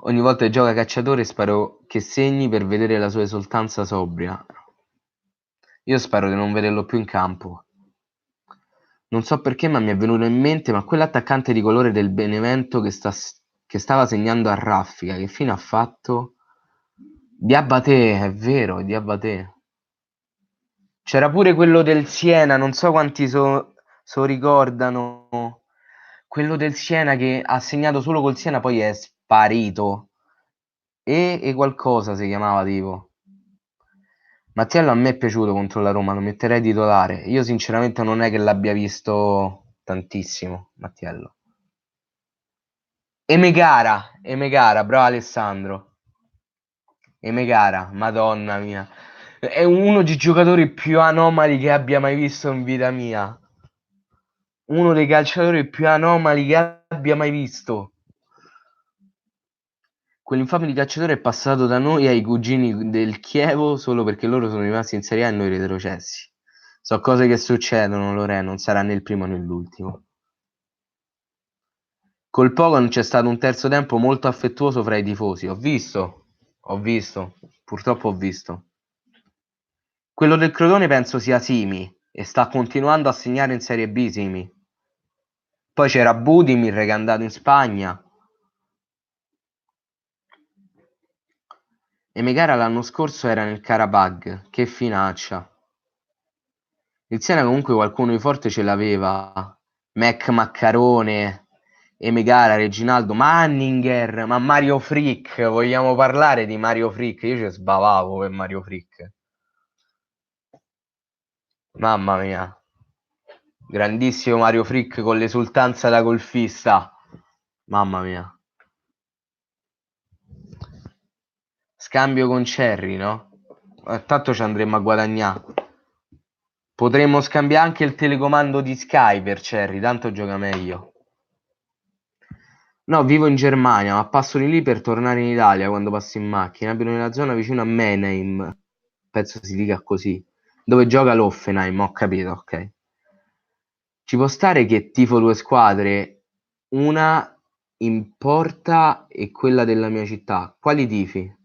Ogni volta che gioca a cacciatore spero che segni per vedere la sua esultanza sobria. Io spero di non vederlo più in campo. Non so perché, ma mi è venuto in mente, ma quell'attaccante di colore del Benevento che stava segnando a raffica, che fine ha fatto? Diabate, è vero, Diabate. C'era pure quello del Siena, non so quanti ricordano. Quello del Siena che ha segnato solo col Siena, poi è sparito. E qualcosa si chiamava tipo. Mattiello a me è piaciuto contro la Roma, lo metterei titolare. Io sinceramente non è che l'abbia visto tantissimo, Mattiello. E Megara, bravo Alessandro. E Megara, madonna mia. È uno dei giocatori più anomali che abbia mai visto in vita mia. Uno dei calciatori più anomali che abbia mai visto. Quell'infame di calciatore è passato da noi ai cugini del Chievo solo perché loro sono rimasti in Serie A e noi retrocessi. So cose che succedono, Lore, non sarà né il primo né l'ultimo. Col Pogon c'è stato un terzo tempo molto affettuoso fra i tifosi. Ho visto, purtroppo ho visto. Quello del Crotone penso sia Simi e sta continuando a segnare in Serie B Simi. Poi c'era Budimir che è andato in Spagna. E Megara l'anno scorso era nel Karabag. Che finaccia. Il Siena comunque qualcuno di forte ce l'aveva. Maccarone, e Megara, Reginaldo, Manninger, ma Mario Frick. Vogliamo parlare di Mario Frick? Io ci sbavavo per Mario Frick. Mamma mia. Grandissimo Mario Frick con l'esultanza da golfista. Mamma mia. Scambio con Cherry, no? Tanto ci andremo a guadagnare. Potremmo scambiare anche il telecomando di Sky per Cherry, tanto gioca meglio. No, vivo in Germania, ma passo di lì per tornare in Italia quando passo in macchina. Abito nella zona vicino a Mannheim, penso si dica così, dove gioca l'Hoffenheim, ho capito, ok. Ci può stare che tifo due squadre, una in porta e quella della mia città. Quali tifi?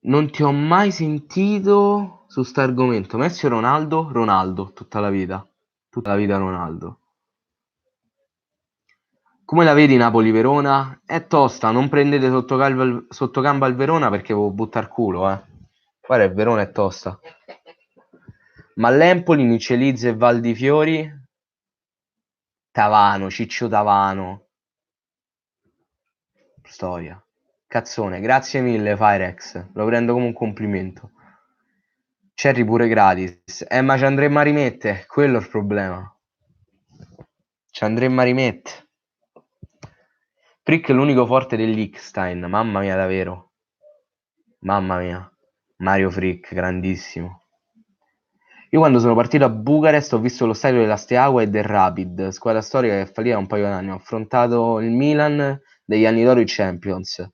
Non ti ho mai sentito su sto argomento. Messi o Ronaldo? Ronaldo, tutta la vita. Tutta la vita Ronaldo. Come la vedi Napoli-Verona? È tosta, non prendete sotto gamba il Verona perché vi buttar culo, eh. Guarda, il Verona è tosta. Ma l'Empoli, Michelizze e Val di Fiori? Tavano, Ciccio Tavano. Storia. Cazzone, grazie mille Firex. Lo prendo come un complimento. Cherry pure gratis. Ma ci andremmo a rimettere, quello è il problema. Ci andremmo a rimettere. Frick è l'unico forte dell'Ickstein, mamma mia davvero. Mamma mia, Mario Frick, grandissimo. Io quando sono partito a Bucarest ho visto lo stadio della Steaua e del Rapid, squadra storica che fallì da un paio d'anni. Ho affrontato il Milan degli anni d'oro, i Champions.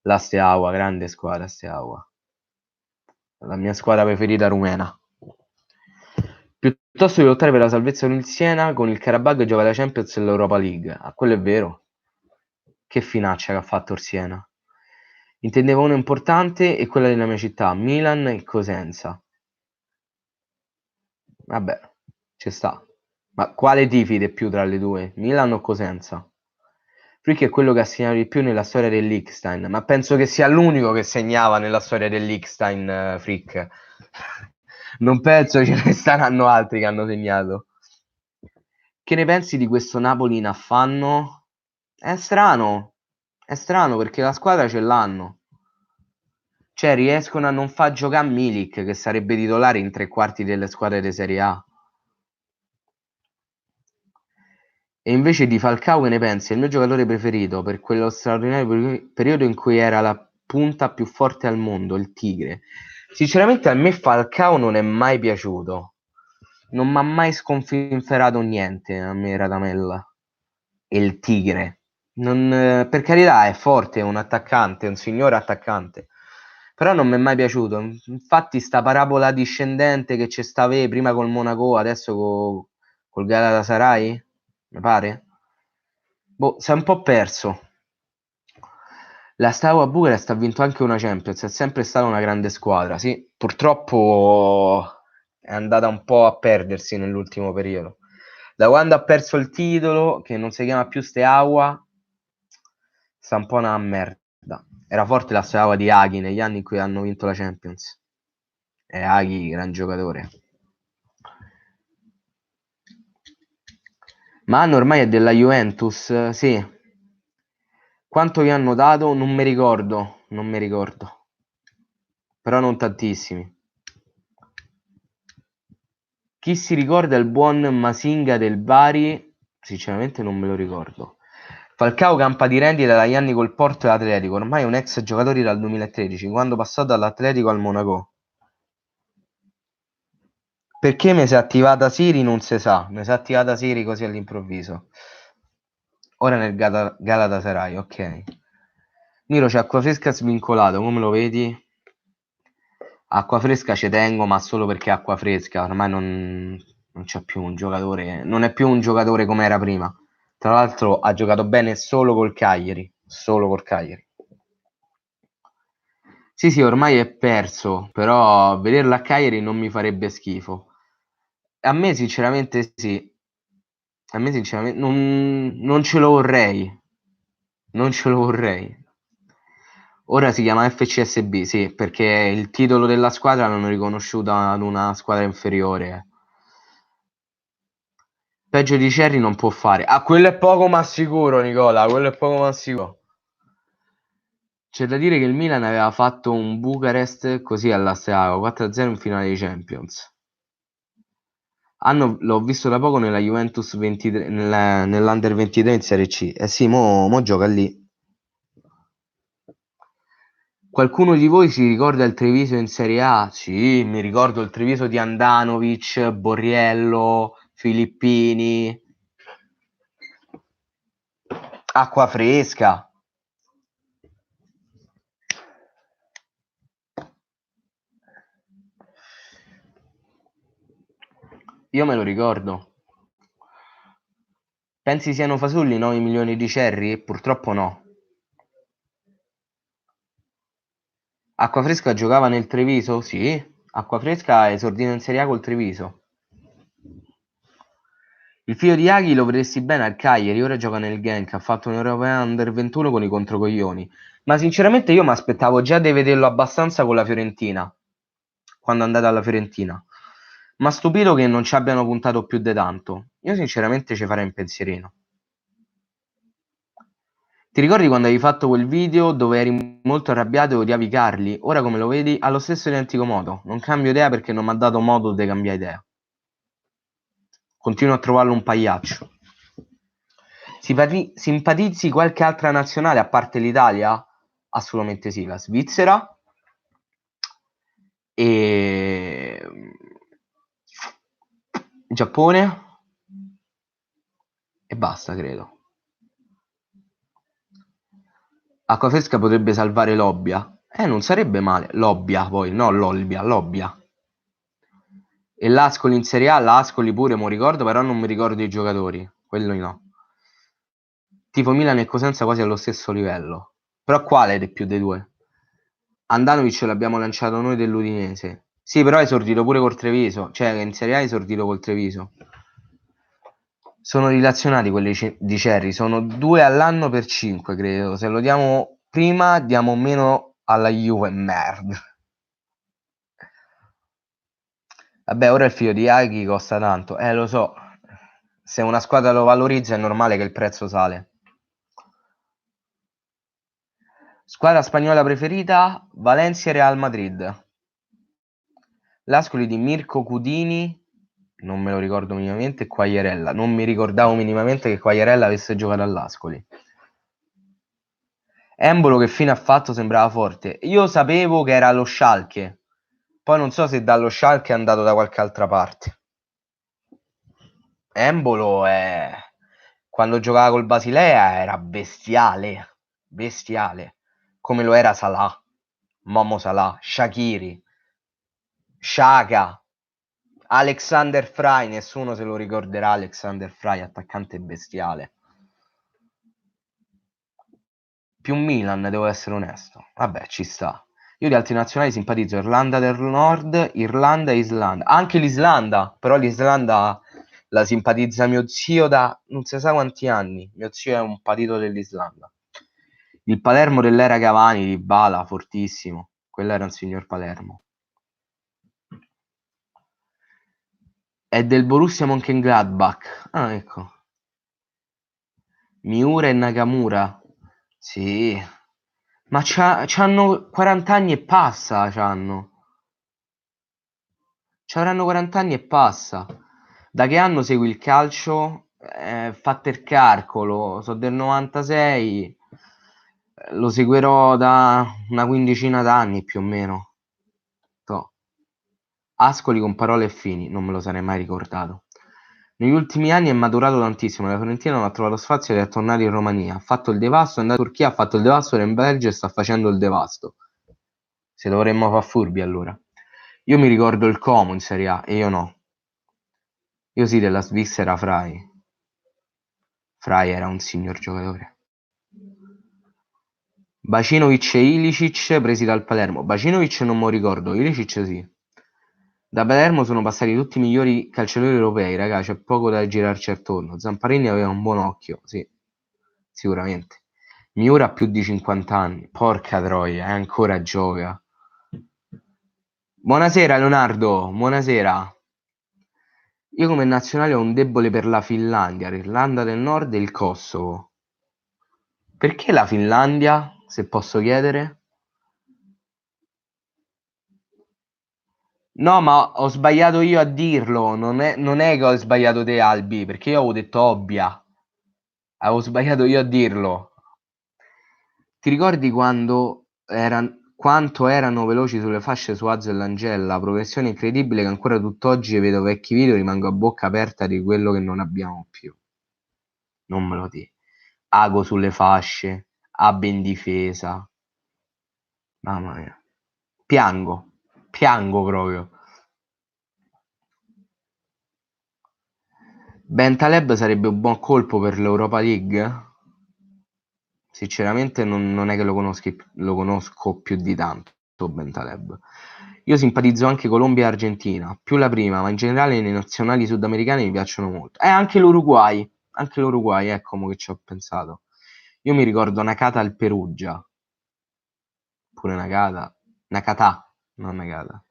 La Steaua, grande squadra Steaua. La mia squadra preferita rumena. Piuttosto che lottare per la salvezza con il Siena, con il Karabag gioca la Champions e l'Europa League. Ah, quello è vero. Che finaccia che ha fatto il Siena. Intendevo uno importante e quella della mia città, Milan e Cosenza. Vabbè, ci sta. Ma quale tifi di più tra le due? Milan o Cosenza? Frick è quello che ha segnato di più nella storia dell'Ickstein, ma penso che sia l'unico che segnava nella storia dell'Ickstein, Frick. Non penso ce ne saranno altri che hanno segnato. Che ne pensi di questo Napoli in affanno? È strano perché la squadra ce l'hanno. Cioè riescono a non far giocare Milik, che sarebbe titolare in tre quarti delle squadre di Serie A. E invece di Falcao che ne pensi? È il mio giocatore preferito per quello straordinario periodo in cui era la punta più forte al mondo, il Tigre. Sinceramente a me Falcao non è mai piaciuto. Non mi ha mai sconfinferato niente a me Radamel e il Tigre. Per carità è forte, è un attaccante, è un signore attaccante. Però non mi è mai piaciuto. Infatti sta parabola discendente che c'è stava prima col Monaco, adesso col Galatasaray, mi pare. Boh, si è un po' perso. La Steaua Bucarest ha vinto anche una Champions, è sempre stata una grande squadra, sì. Purtroppo è andata un po' a perdersi nell'ultimo periodo. Da quando ha perso il titolo, che non si chiama più Steaua, sta un po' una merda. Era forte la Steaua di Aghi negli anni in cui hanno vinto la Champions. E Aghi, gran giocatore. Ma Hanno ormai è della Juventus, sì. Quanto vi hanno dato? Non mi ricordo, non mi ricordo. Però non tantissimi. Chi si ricorda il buon Masinga del Bari? Sinceramente non me lo ricordo. Falcao campa di rendita dagli anni col Porto e l'Atletico, ormai è un ex giocatore dal 2013, quando passò dall'Atletico al Monaco. Perché mi si è attivata Siri non si sa, mi si è attivata Siri così all'improvviso. Ora nel Galatasaray, ok. Miro c'è acqua fresca svincolato, come lo vedi? Acqua fresca ci tengo, ma solo perché è acqua fresca, ormai non c'è più un giocatore, non è più un giocatore come era prima. Tra l'altro ha giocato bene solo col Cagliari, solo col Cagliari. Sì, sì, ormai è perso, però vederlo a Cagliari non mi farebbe schifo. A me sinceramente sì, a me sinceramente non ce lo vorrei, non ce lo vorrei. Ora si chiama FCSB, sì, perché il titolo della squadra l'hanno riconosciuto ad una squadra inferiore. Peggio di Cerri non può fare. Ah, quello è poco ma sicuro, Nicola, quello è poco ma sicuro. C'è da dire che il Milan aveva fatto un Bucarest così all'Asteago 4-0 in finale di Champions. L'ho visto da poco nella Juventus 23, nell'Under 23 in Serie C. Eh sì, mo gioca lì. Qualcuno di voi si ricorda il Treviso in Serie A? Sì, mi ricordo il Treviso di Andanovic, Borriello, Filippini, acqua fresca. Io me lo ricordo. Pensi siano fasulli 9 milioni di cerri? Purtroppo no. Acquafresca giocava nel Treviso? Sì. Acquafresca esordito in Serie A col Treviso. Il figlio di Aghi lo vedresti bene al Cagliari, ora gioca nel Genk, ha fatto un Europeo Under 21 con i controcoglioni. Ma sinceramente io mi aspettavo già di vederlo abbastanza con la Fiorentina, quando è andato alla Fiorentina. Ma stupito che non ci abbiano puntato più di tanto. Io sinceramente ci farei un pensierino. Ti ricordi quando avevi fatto quel video dove eri molto arrabbiato e odiavi Carli? Ora come lo vedi? Allo stesso identico modo. Non cambio idea perché non mi ha dato modo di cambiare idea. Continuo a trovarlo un pagliaccio. Simpatizzi qualche altra nazionale a parte l'Italia? Assolutamente sì. La Svizzera, E Giappone e basta, credo. Acqua fresca potrebbe salvare l'Obbia. Non sarebbe male. L'Obbia, poi, no l'Olbia, l'Obbia. E l'Ascoli in Serie A, l'Ascoli pure, mo ricordo, però non mi ricordo i giocatori. Quello no. Tifo Milan e Cosenza quasi allo stesso livello. Però quale dei più dei due? Andanovic l'abbiamo lanciato noi dell'Udinese. Sì, però ha esordito pure col Treviso. Cioè, in Serie A ha esordito col Treviso. Sono relazionati quelli di Cerri. Sono 2 all'anno per 5, credo. Se lo diamo prima, diamo meno alla Juve. Merda. Vabbè, ora il figlio di Aghi costa tanto. Lo so. Se una squadra lo valorizza è normale che il prezzo sale. Squadra spagnola preferita? Valencia e Real Madrid. L'Ascoli di Mirko Cudini, non me lo ricordo minimamente, e Quagliarella. Non mi ricordavo minimamente che Quagliarella avesse giocato all'Ascoli. Embolo che fine ha fatto? Sembrava forte. Io sapevo che era allo Schalke. Poi non so se dallo Schalke è andato da qualche altra parte. Embolo è... quando giocava col Basilea era bestiale. Bestiale. Come lo era Salah. Momo Salah. Shaqiri. Xhaka. Alexander Frey, nessuno se lo ricorderà. Alexander Frey, attaccante bestiale. Più Milan, devo essere onesto. Vabbè, ci sta. Io di altri nazionali simpatizzo Irlanda del Nord, Irlanda e Islanda. Anche l'Islanda, però l'Islanda la simpatizza mio zio da non si sa quanti anni. Mio zio è un patito dell'Islanda. Il Palermo dell'era Cavani, di Bala, fortissimo. Quello era un signor Palermo. È del Borussia Mönchengladbach. Ah, ecco. Miura e Nakamura. Sì. Ma c'hanno 40 anni e passa, c'hanno. C'avranno 40 anni e passa. Da che anno segui il calcio? Fate il calcolo, sono del 96, lo seguirò da una quindicina d'anni più o meno. Toh. Ascoli con parole e fini, non me lo sarei mai ricordato. Negli ultimi anni è maturato tantissimo, la Fiorentina non ha trovato spazio ed è tornato in Romania, ha fatto il devasto, è andato in Turchia, ha fatto il devasto, ora in Belgio e sta facendo il devasto. Se dovremmo far furbi allora. Io mi ricordo il Como in Serie A e io no. Io sì, della Svizzera Frey. Frey era un signor giocatore. Bacinovic e Ilicic presi dal Palermo. Bacinovic non me lo ricordo, Ilicic sì. Da Palermo sono passati tutti i migliori calciatori europei, raga, c'è poco da girarci attorno. Zamparini aveva un buon occhio, sì, sicuramente. Miura ha più di 50 anni, porca troia, ancora gioca. Buonasera Leonardo, buonasera. Io come nazionale ho un debole per la Finlandia, l'Irlanda del Nord e il Kosovo. Perché la Finlandia, se posso chiedere? No, ma ho sbagliato io a dirlo, non è che ho sbagliato te Albi, perché io avevo detto Obbia. Avevo sbagliato io a dirlo. Ti ricordi quanto erano veloci sulle fasce Suazo e Langella? Progressione incredibile che ancora tutt'oggi vedo vecchi video e rimango a bocca aperta di quello che non abbiamo più. Non me lo di. Ago sulle fasce, Abbe in difesa. Mamma mia. Piango proprio. Bentaleb sarebbe un buon colpo per l'Europa League? Sinceramente non è che lo conosco più di tanto, Bentaleb. Io simpatizzo anche Colombia e Argentina, più la prima, ma in generale le nazionali sudamericane mi piacciono molto. Anche l'Uruguay, ecco mo che ci ho pensato. Io mi ricordo Nakata al Perugia, pure Nakata, non Nakata.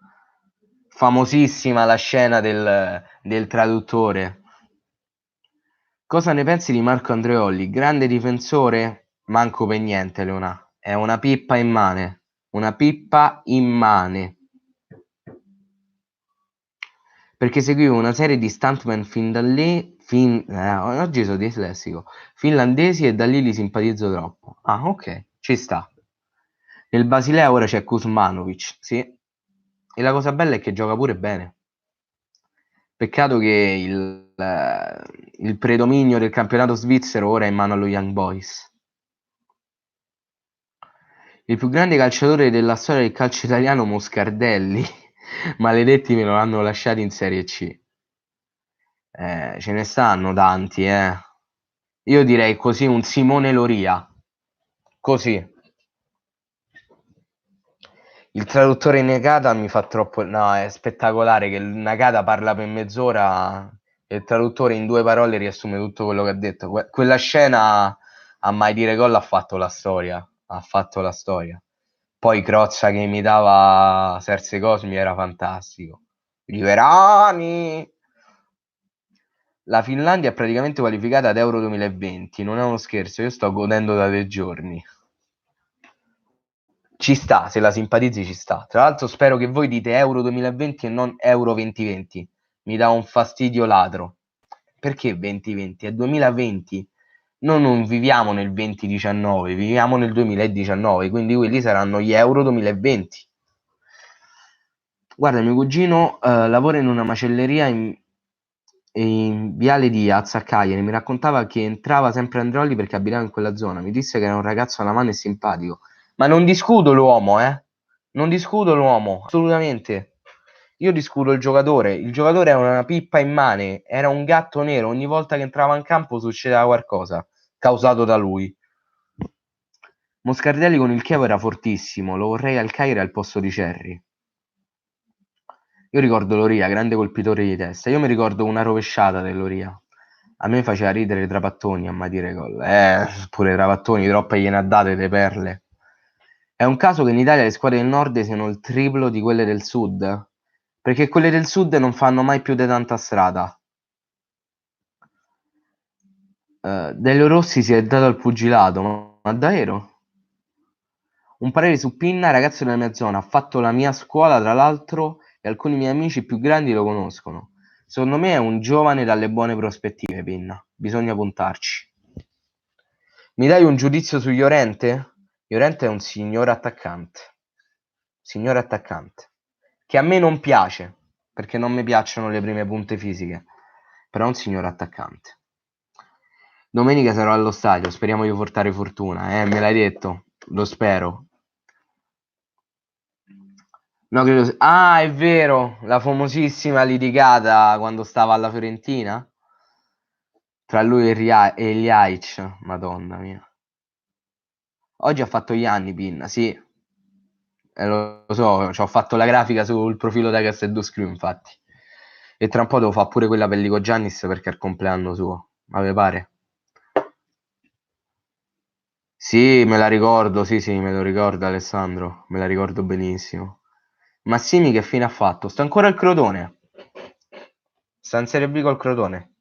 Famosissima la scena del traduttore. Cosa ne pensi di Marco Andreolli? Grande difensore? Manco per niente, Leona. È una pippa immane. Una pippa immane. Perché seguivo una serie di stuntman oggi sono dislessico. Finlandesi e da lì li simpatizzo troppo. Ah, ok, ci sta. Nel Basilea ora c'è Kuzmanovic, sì. E la cosa bella è che gioca pure bene. Peccato che il predominio del campionato svizzero ora è in mano allo Young Boys. Il più grande calciatore della storia del calcio italiano, Moscardelli. Maledetti me lo hanno lasciato in Serie C. Ce ne stanno tanti, eh. Io direi così un Simone Loria. Così. Il traduttore Nakata mi fa troppo. No, è spettacolare che il Nakata parla per mezz'ora e il traduttore in 2 parole riassume tutto quello che ha detto. Quella scena a mai dire gol ha fatto la storia. Ha fatto la storia. Poi Crozza che imitava Serse Cosmi era fantastico. Riverani! La Finlandia è praticamente qualificata ad Euro 2020, non è uno scherzo, io sto godendo da 3 giorni. Ci sta, se la simpatizzi ci sta. Tra l'altro spero che voi dite Euro 2020 e non Euro 2020. Mi dà un fastidio ladro. Perché 2020? È 2020. Noi non viviamo nel 2019, viviamo nel 2019, quindi quelli saranno gli Euro 2020. Guarda, mio cugino lavora in una macelleria in Viale Diaz a Cagliari. Mi raccontava che entrava sempre Androlli perché abitava in quella zona. Mi disse che era un ragazzo alla mano e simpatico. Ma non discuto l'uomo, non discuto l'uomo, assolutamente. Io discuto il giocatore. Il giocatore è una pippa immane, era un gatto nero. Ogni volta che entrava in campo succedeva qualcosa, causato da lui. Moscardelli con il Chievo era fortissimo, lo vorrei al Cagliari al posto di Cerri. Io ricordo Loria, grande colpitore di testa. Io mi ricordo una rovesciata dell'Loria. A me faceva ridere Trapattoni a mai dire gol. Pure Trapattoni, troppe gliene ha date le perle. È un caso che in Italia le squadre del nord siano il triplo di quelle del sud? Perché quelle del sud non fanno mai più di tanta strada. Delio Rossi si è dato al pugilato, ma davvero? Un parere su Pinna, ragazzo della mia zona, ha fatto la mia scuola tra l'altro e alcuni miei amici più grandi lo conoscono. Secondo me è un giovane dalle buone prospettive, Pinna. Bisogna puntarci. Mi dai un giudizio su Llorente? Llorente è un signor attaccante. Signor attaccante. Che a me non piace, perché non mi piacciono le prime punte fisiche. Però è un signor attaccante. Domenica sarò allo stadio, speriamo di portare fortuna, me l'hai detto, lo spero. No, credo. Ah, è vero, la famosissima litigata quando stava alla Fiorentina tra lui e Ljajic, madonna mia. Oggi ha fatto gli anni Pinna, sì, lo so, ci ho fatto la grafica sul profilo da Casteldo Screw, infatti. E tra un po' devo fare pure quella per Lico Giannis perché è il compleanno suo, ma vi pare? Sì, me la ricordo, sì, sì, me lo ricordo Alessandro, me la ricordo benissimo. Massimi che fine ha fatto? Sta ancora il Crotone? Sta in Serie B col Crotone?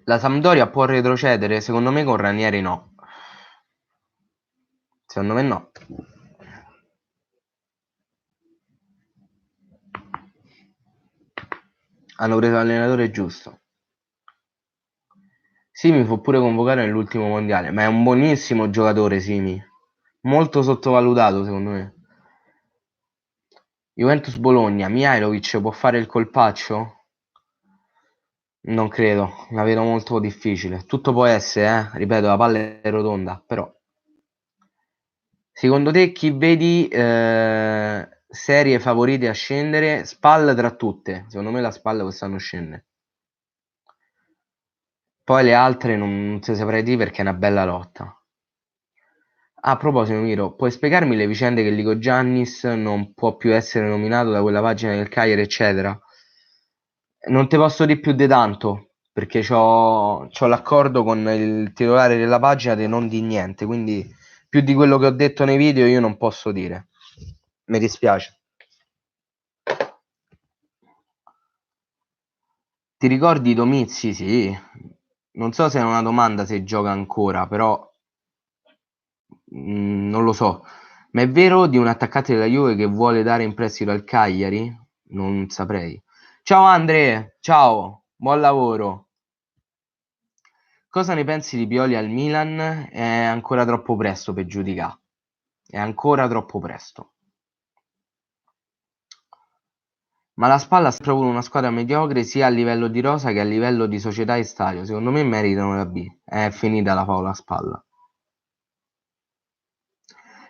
La Sampdoria può retrocedere? Secondo me con Ranieri no. Secondo me no. Hanno preso l'allenatore giusto. Simi fu pure convocato nell'ultimo mondiale, ma è un buonissimo giocatore Simi. Molto sottovalutato secondo me. Juventus Bologna, Mihajlovic può fare il colpaccio? Non credo, la vedo molto difficile. Tutto può essere, ripeto, la palla è rotonda, però. Secondo te chi vedi serie favorite a scendere? Spal tra tutte. Secondo me la Spal quest'anno scende. Poi le altre non te saprei dire perché è una bella lotta. A proposito, Miro, puoi spiegarmi le vicende che Lico Giannis non può più essere nominato da quella pagina del Cagliari, eccetera? Non te posso dire più di tanto, perché c'ho l'accordo con il titolare della pagina di non di niente, quindi più di quello che ho detto nei video io non posso dire. Mi dispiace. Ti ricordi Domizzi? Sì. Non so se è una domanda se gioca ancora, però non lo so. Ma è vero di un attaccante della Juve che vuole dare in prestito al Cagliari? Non saprei. Ciao Andre, ciao, buon lavoro. Cosa ne pensi di Pioli al Milan? È ancora troppo presto per giudicare. È ancora troppo presto. Ma la Spalla ha sempre avuto una squadra mediocre sia a livello di rosa che a livello di società e stadio. Secondo me meritano la B. È finita la Paola Spalla.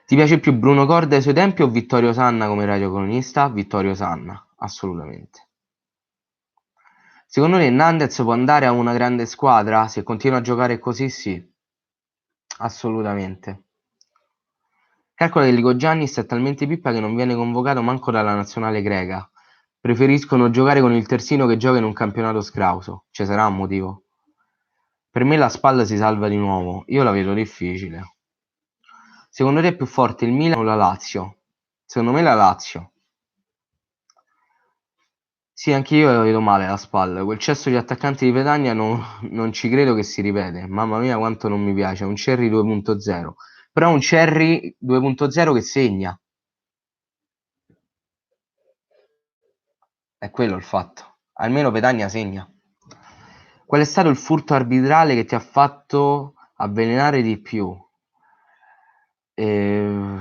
Ti piace più Bruno Corda ai suoi tempi o Vittorio Sanna come radiocronista? Vittorio Sanna, assolutamente. Secondo te Nandez può andare a una grande squadra? Se continua a giocare così, sì. Assolutamente. Calcola che Lico Giannis è talmente pippa che non viene convocato manco dalla nazionale greca. Preferiscono giocare con il terzino che gioca in un campionato scrauso. Ci sarà un motivo. Per me la Spalla si salva di nuovo. Io la vedo difficile. Secondo te è più forte il Milan o la Lazio? Secondo me la Lazio. Sì, anche io la vedo male la Spalla. Quel cesso di attaccanti di Petagna non ci credo che si ripete. Mamma mia quanto non mi piace. Un Cherry 2.0. Però un Cherry 2.0 che segna. È quello il fatto. Almeno Petagna segna. Qual è stato il furto arbitrale che ti ha fatto avvelenare di più? Eh,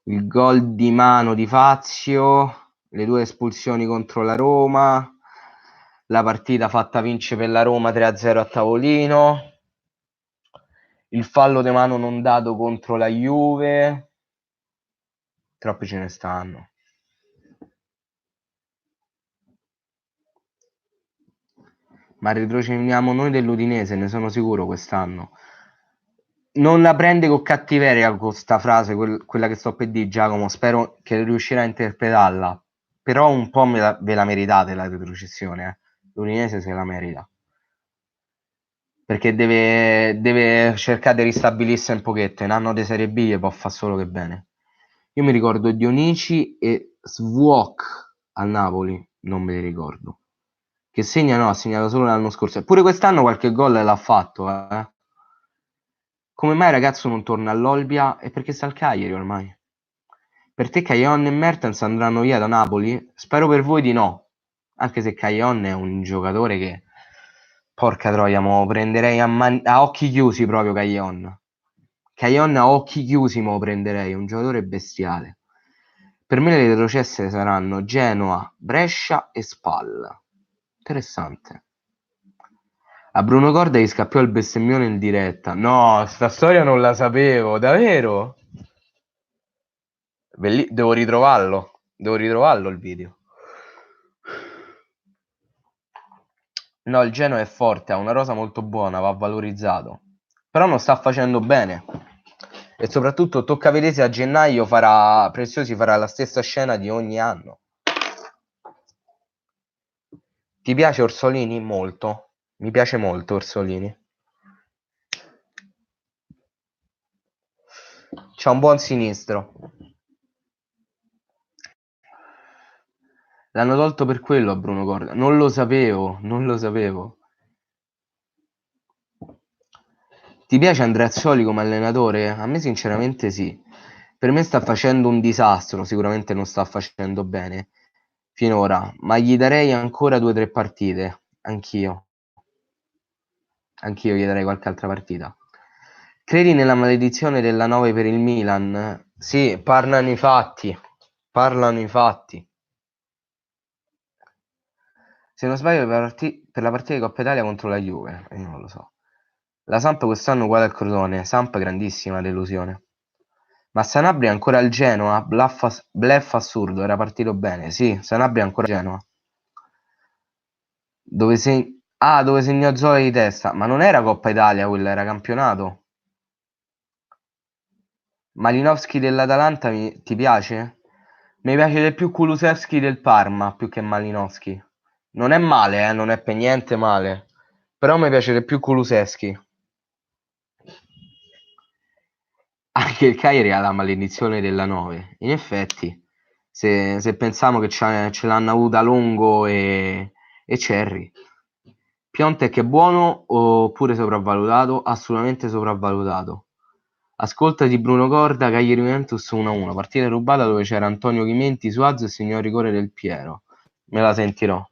il gol di mano di Fazio, le 2 espulsioni contro la Roma, la partita fatta vincere per la Roma 3-0 a tavolino, il fallo di mano non dato contro la Juve. Troppi ce ne stanno. Ma retrocediamo noi dell'Udinese, ne sono sicuro quest'anno. Non la prende con cattiveria questa frase, quella che sto per dire, Giacomo. Spero che riuscirà a interpretarla. Però un po' ve la meritate la retrocessione. L'Udinese se la merita. Perché deve cercare di ristabilirsi un pochetto. In anno di Serie B gli può fare solo che bene. Io mi ricordo Dionici e Svuok al Napoli. Non me li ricordo. Che segna no, ha segnato solo l'anno scorso. Eppure quest'anno qualche gol l'ha fatto, eh. Come mai ragazzo non torna all'Olbia? E perché sta al Cagliari ormai. Per te Caglion e Mertens andranno via da Napoli? Spero per voi di no. Anche se Caglion è un giocatore che... Porca troia, mo prenderei a occhi chiusi proprio Caglion. Caglion a occhi chiusi mo prenderei, un giocatore bestiale. Per me le retrocesse saranno Genoa, Brescia e Spal. Interessante. A Bruno Corda gli scappiò il bestemmione in diretta. No, sta storia non la sapevo, davvero? Devo ritrovarlo il video. No, il Genoa è forte, ha una rosa molto buona, va valorizzato. Però non sta facendo bene. E soprattutto tocca vedere se a gennaio Preziosi farà la stessa scena di ogni anno. Ti piace Orsolini? Molto. Mi piace molto Orsolini. C'ha un buon sinistro. L'hanno tolto per quello a Bruno Corda. Non lo sapevo. Ti piace Andreazzoli come allenatore? A me sinceramente sì. Per me sta facendo un disastro, sicuramente non sta facendo bene finora, ma gli darei ancora 2 o 3 partite. Anch'io gli darei qualche altra partita. Credi nella maledizione della 9 per il Milan? Sì, parlano i fatti. Se non sbaglio per la partita di Coppa Italia contro la Juve, io non lo so. La Samp quest'anno uguale al Crotone, Samp grandissima delusione. Ma Sanabria è ancora al Genoa? Bluff assurdo, era partito bene. Sì, Sanabria è ancora al Genoa. Dove segnò Zola di testa. Ma non era Coppa Italia quella, era campionato. Malinowski dell'Atalanta ti piace? Mi piace di più Kulusevski del Parma più che Malinowski. Non è male, non è per niente male. Però mi piace di più Kulusevski. Anche il Cagliari ha la maledizione della 9. In effetti, se pensiamo che ce l'hanno avuta Longo e Cerri. Piontek è buono oppure sopravvalutato? Assolutamente sopravvalutato. Ascoltati Bruno Corda, Cagliari Juventus 1-1. Partita rubata dove c'era Antonio Chimenti, Suazo e segnò il rigore del Piero. Me la sentirò.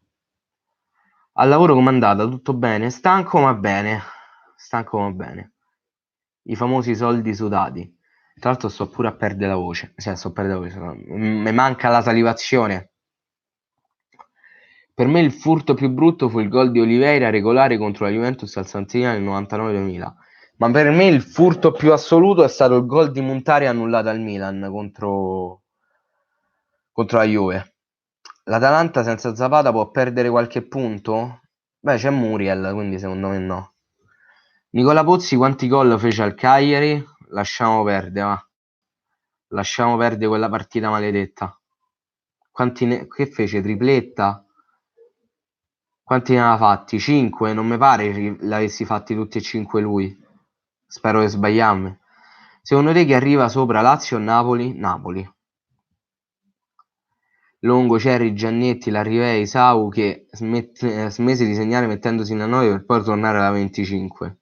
Al lavoro com'è andata? Tutto bene? Stanco ma bene. Stanco ma bene. I famosi soldi sudati. Tra l'altro sto pure a perdere la voce. Cioè, sto a perdere la voce. Mi manca la salivazione. Per me il furto più brutto fu il gol di Oliveira regolare contro la Juventus al San Siro nel 99-2000. Ma per me il furto più assoluto è stato il gol di Montari annullato al Milan contro la Juve. L'Atalanta senza Zapata può perdere qualche punto? Beh, c'è Muriel, quindi secondo me no. Nicola Pozzi quanti gol fece al Cagliari? Lasciamo perdere, va. Lasciamo perdere quella partita maledetta. Che fece? Tripletta? Quanti ne aveva fatti? 5? Non mi pare che l'avessi fatti tutti e 5 lui. Spero di sbagliarmi. Secondo te chi arriva sopra Lazio o Napoli? Napoli. Longo, Cerri, Giannetti, Larrivei, Sau che smese di segnare mettendosi in a 9 per poi tornare alla 25.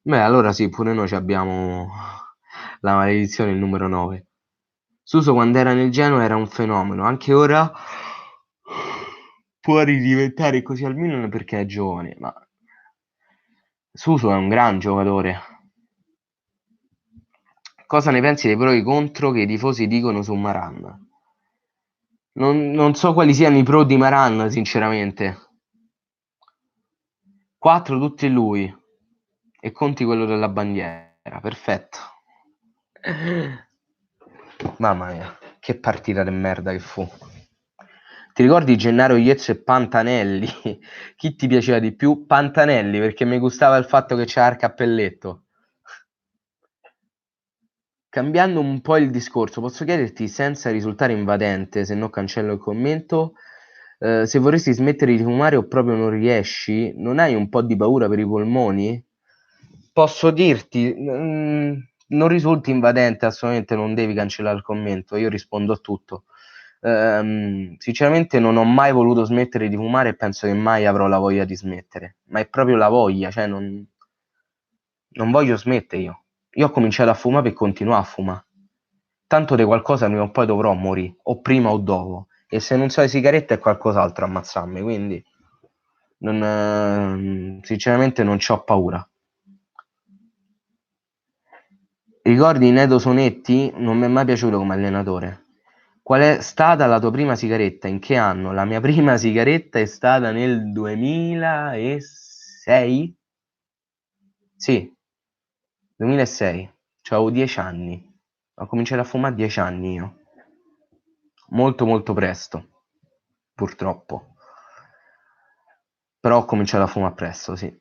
Beh, allora sì, pure noi abbiamo la maledizione, il numero 9. Suso quando era nel Genoa era un fenomeno, anche ora può ridiventare così al Milan perché è giovane, ma Suso è un gran giocatore. Cosa ne pensi dei pro e i contro che i tifosi dicono su Maran? Non so quali siano i pro di Maran, sinceramente. 4 tutti lui e conti quello della bandiera, perfetto. Mamma mia, che partita di merda che fu. Ti ricordi Gennaro Iezzo e Pantanelli? Chi ti piaceva di più? Pantanelli, perché mi gustava il fatto che c'era il cappelletto. Cambiando un po' il discorso, posso chiederti senza risultare invadente, se no cancello il commento, se vorresti smettere di fumare o proprio non riesci, non hai un po' di paura per i polmoni? Posso dirti, non risulti invadente, assolutamente non devi cancellare il commento, io rispondo a tutto. Sinceramente non ho mai voluto smettere di fumare e penso che mai avrò la voglia di smettere, ma è proprio la voglia, cioè non voglio smettere io. Io ho cominciato a fumare per continuare a fumare. Tanto di qualcosa prima o poi dovrò morire, o prima o dopo. E se non so le sigarette è qualcos'altro ammazzarmi, quindi sinceramente non c'ho paura. Ricordi Nedo Sonetti? Non mi è mai piaciuto come allenatore. Qual è stata la tua prima sigaretta? In che anno? La mia prima sigaretta è stata nel 2006? Sì, 2006. Avevo 10 anni. Ho cominciato a fumare a 10 anni io. Molto molto presto, purtroppo. Però ho cominciato a fumare presto, sì.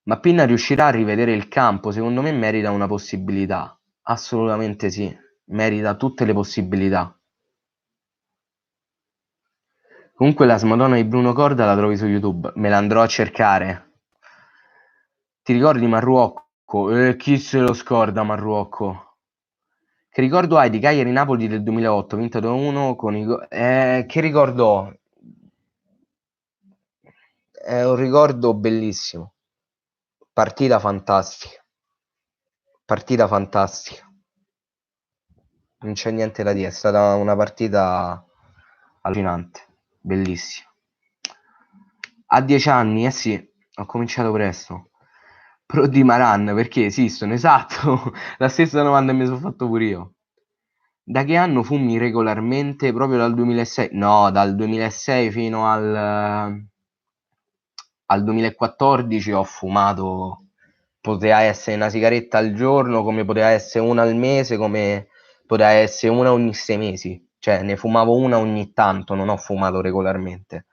Ma Pinna riuscirà a rivedere il campo? Secondo me merita una possibilità. Assolutamente sì. Merita tutte le possibilità. Comunque la Smadonna di Bruno Corda la trovi su YouTube. Me la andrò a cercare. Ti ricordi Marruocco? Chi se lo scorda Marruocco? Che ricordo hai di Cagliari-Napoli del 2008? Vinta 2-1 con i che ricordo ho? È un ricordo bellissimo. Partita fantastica. Partita fantastica. Non c'è niente da dire, è stata una partita allucinante, bellissima. A 10 anni, eh sì, ho cominciato presto. Pro di Maran, perché esistono, esatto, la stessa domanda mi sono fatto pure io. Da che anno fumi regolarmente? Proprio dal 2006? No, dal 2006 fino al 2014 ho fumato, poteva essere una sigaretta al giorno, come poteva essere una al mese, come poteva essere una ogni 6 mesi. Cioè, ne fumavo una ogni tanto, non ho fumato regolarmente.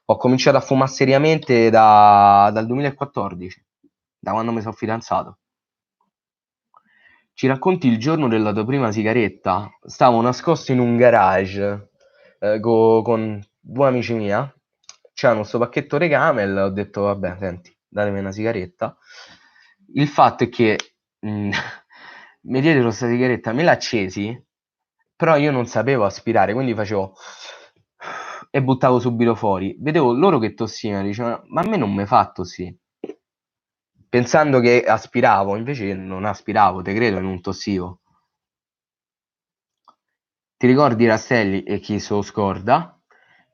Ho cominciato a fumare seriamente dal 2014, da quando mi sono fidanzato. Ci racconti il giorno della tua prima sigaretta? Stavo nascosto in un garage con due amici miei. C'erano sto pacchetto di Camel, ho detto vabbè, senti, datemi una sigaretta. Il fatto è che mi diedero questa sigaretta, me l'accesi, però io non sapevo aspirare, quindi facevo e buttavo subito fuori. Vedevo loro che tossivano, dicevano ma a me non mi fa tossire. Pensando che aspiravo, invece non aspiravo, te credo, non tossivo. Ti ricordi Rastelli e chi se lo scorda?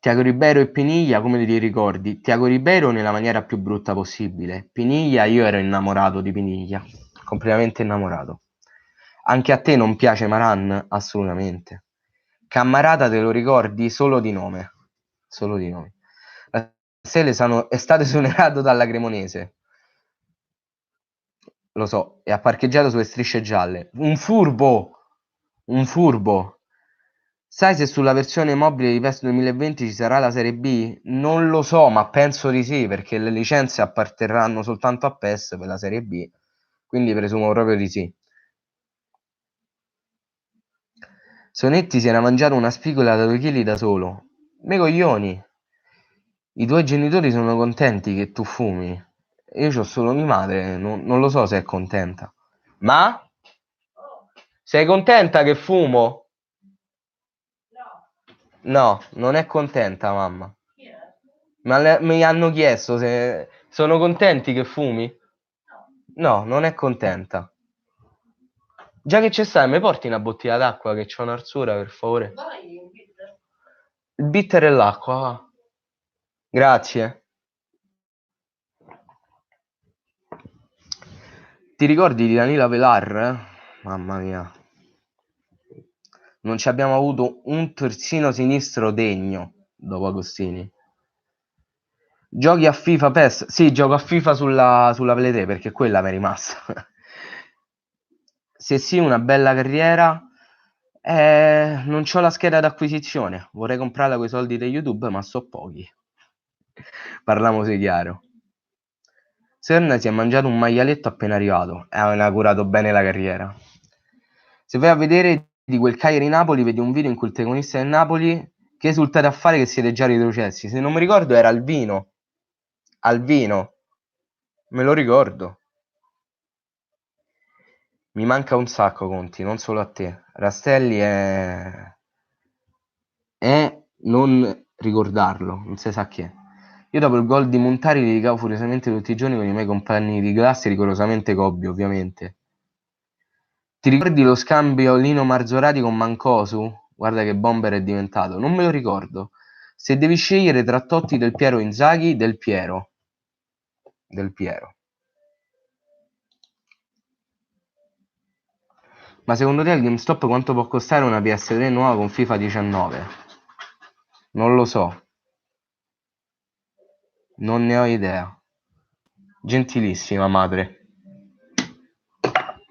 Thiago Ribeiro e Piniglia, come li ricordi? Thiago Ribeiro nella maniera più brutta possibile. Piniglia, io ero innamorato di Piniglia, completamente innamorato. Anche a te non piace Maran? Assolutamente. Cammarata te lo ricordi solo di nome. Solo di nome. La Stelle è stato esonerato dalla Cremonese. Lo so, e ha parcheggiato sulle strisce gialle. Un furbo! Un furbo! Sai se sulla versione mobile di PES 2020 ci sarà la Serie B? Non lo so, ma penso di sì, perché le licenze apparterranno soltanto a PES per la Serie B, quindi presumo proprio di sì. Sonetti si era mangiato una spigola da 2 kg da solo. Me coglioni! I tuoi genitori sono contenti che tu fumi. Io c'ho solo mia madre, non lo so se è contenta. Ma? Sei contenta che fumo? No, non è contenta, mamma. Ma mi hanno chiesto se sono contenti che fumi? No, non è contenta. Già che ci stai, mi porti una bottiglia d'acqua che c'ho un'arsura, per favore? Il bitter e l'acqua, va. Grazie. Ti ricordi di Danilo Velar? Mamma mia. Non ci abbiamo avuto un terzino sinistro degno dopo Agostini. Giochi a FIFA PES? Sì, gioco a FIFA sulla Play 3 perché quella mi è rimasta. Se sì, una bella carriera. Non c'ho la scheda d'acquisizione. Vorrei comprarla con i soldi di YouTube, ma so pochi. Parliamoci chiaro. Serna si è mangiato un maialetto appena arrivato e ha inaugurato bene la carriera. Se vai a vedere di quel Cagliari-Napoli, vedi un video in cui il telecronista del Napoli che esultate a fare che siete già retrocessi. Se non mi ricordo era Alvino. Alvino. Me lo ricordo. Mi manca un sacco, Conti, non solo a te. Rastelli è non ricordarlo, non si sa chi è. Io dopo il gol di Montari litigavo furiosamente tutti i giorni con i miei compagni di classe, rigorosamente Gobbi, ovviamente. Ti ricordi lo scambio Lino Marzorati con Mancosu? Guarda che bomber è diventato. Non me lo ricordo. Se devi scegliere tra Totti, Del Piero e Inzaghi, Del Piero. Del Piero. Ma secondo te al GameStop quanto può costare una PS3 nuova con FIFA 19? Non lo so. Non ne ho idea. Gentilissima madre.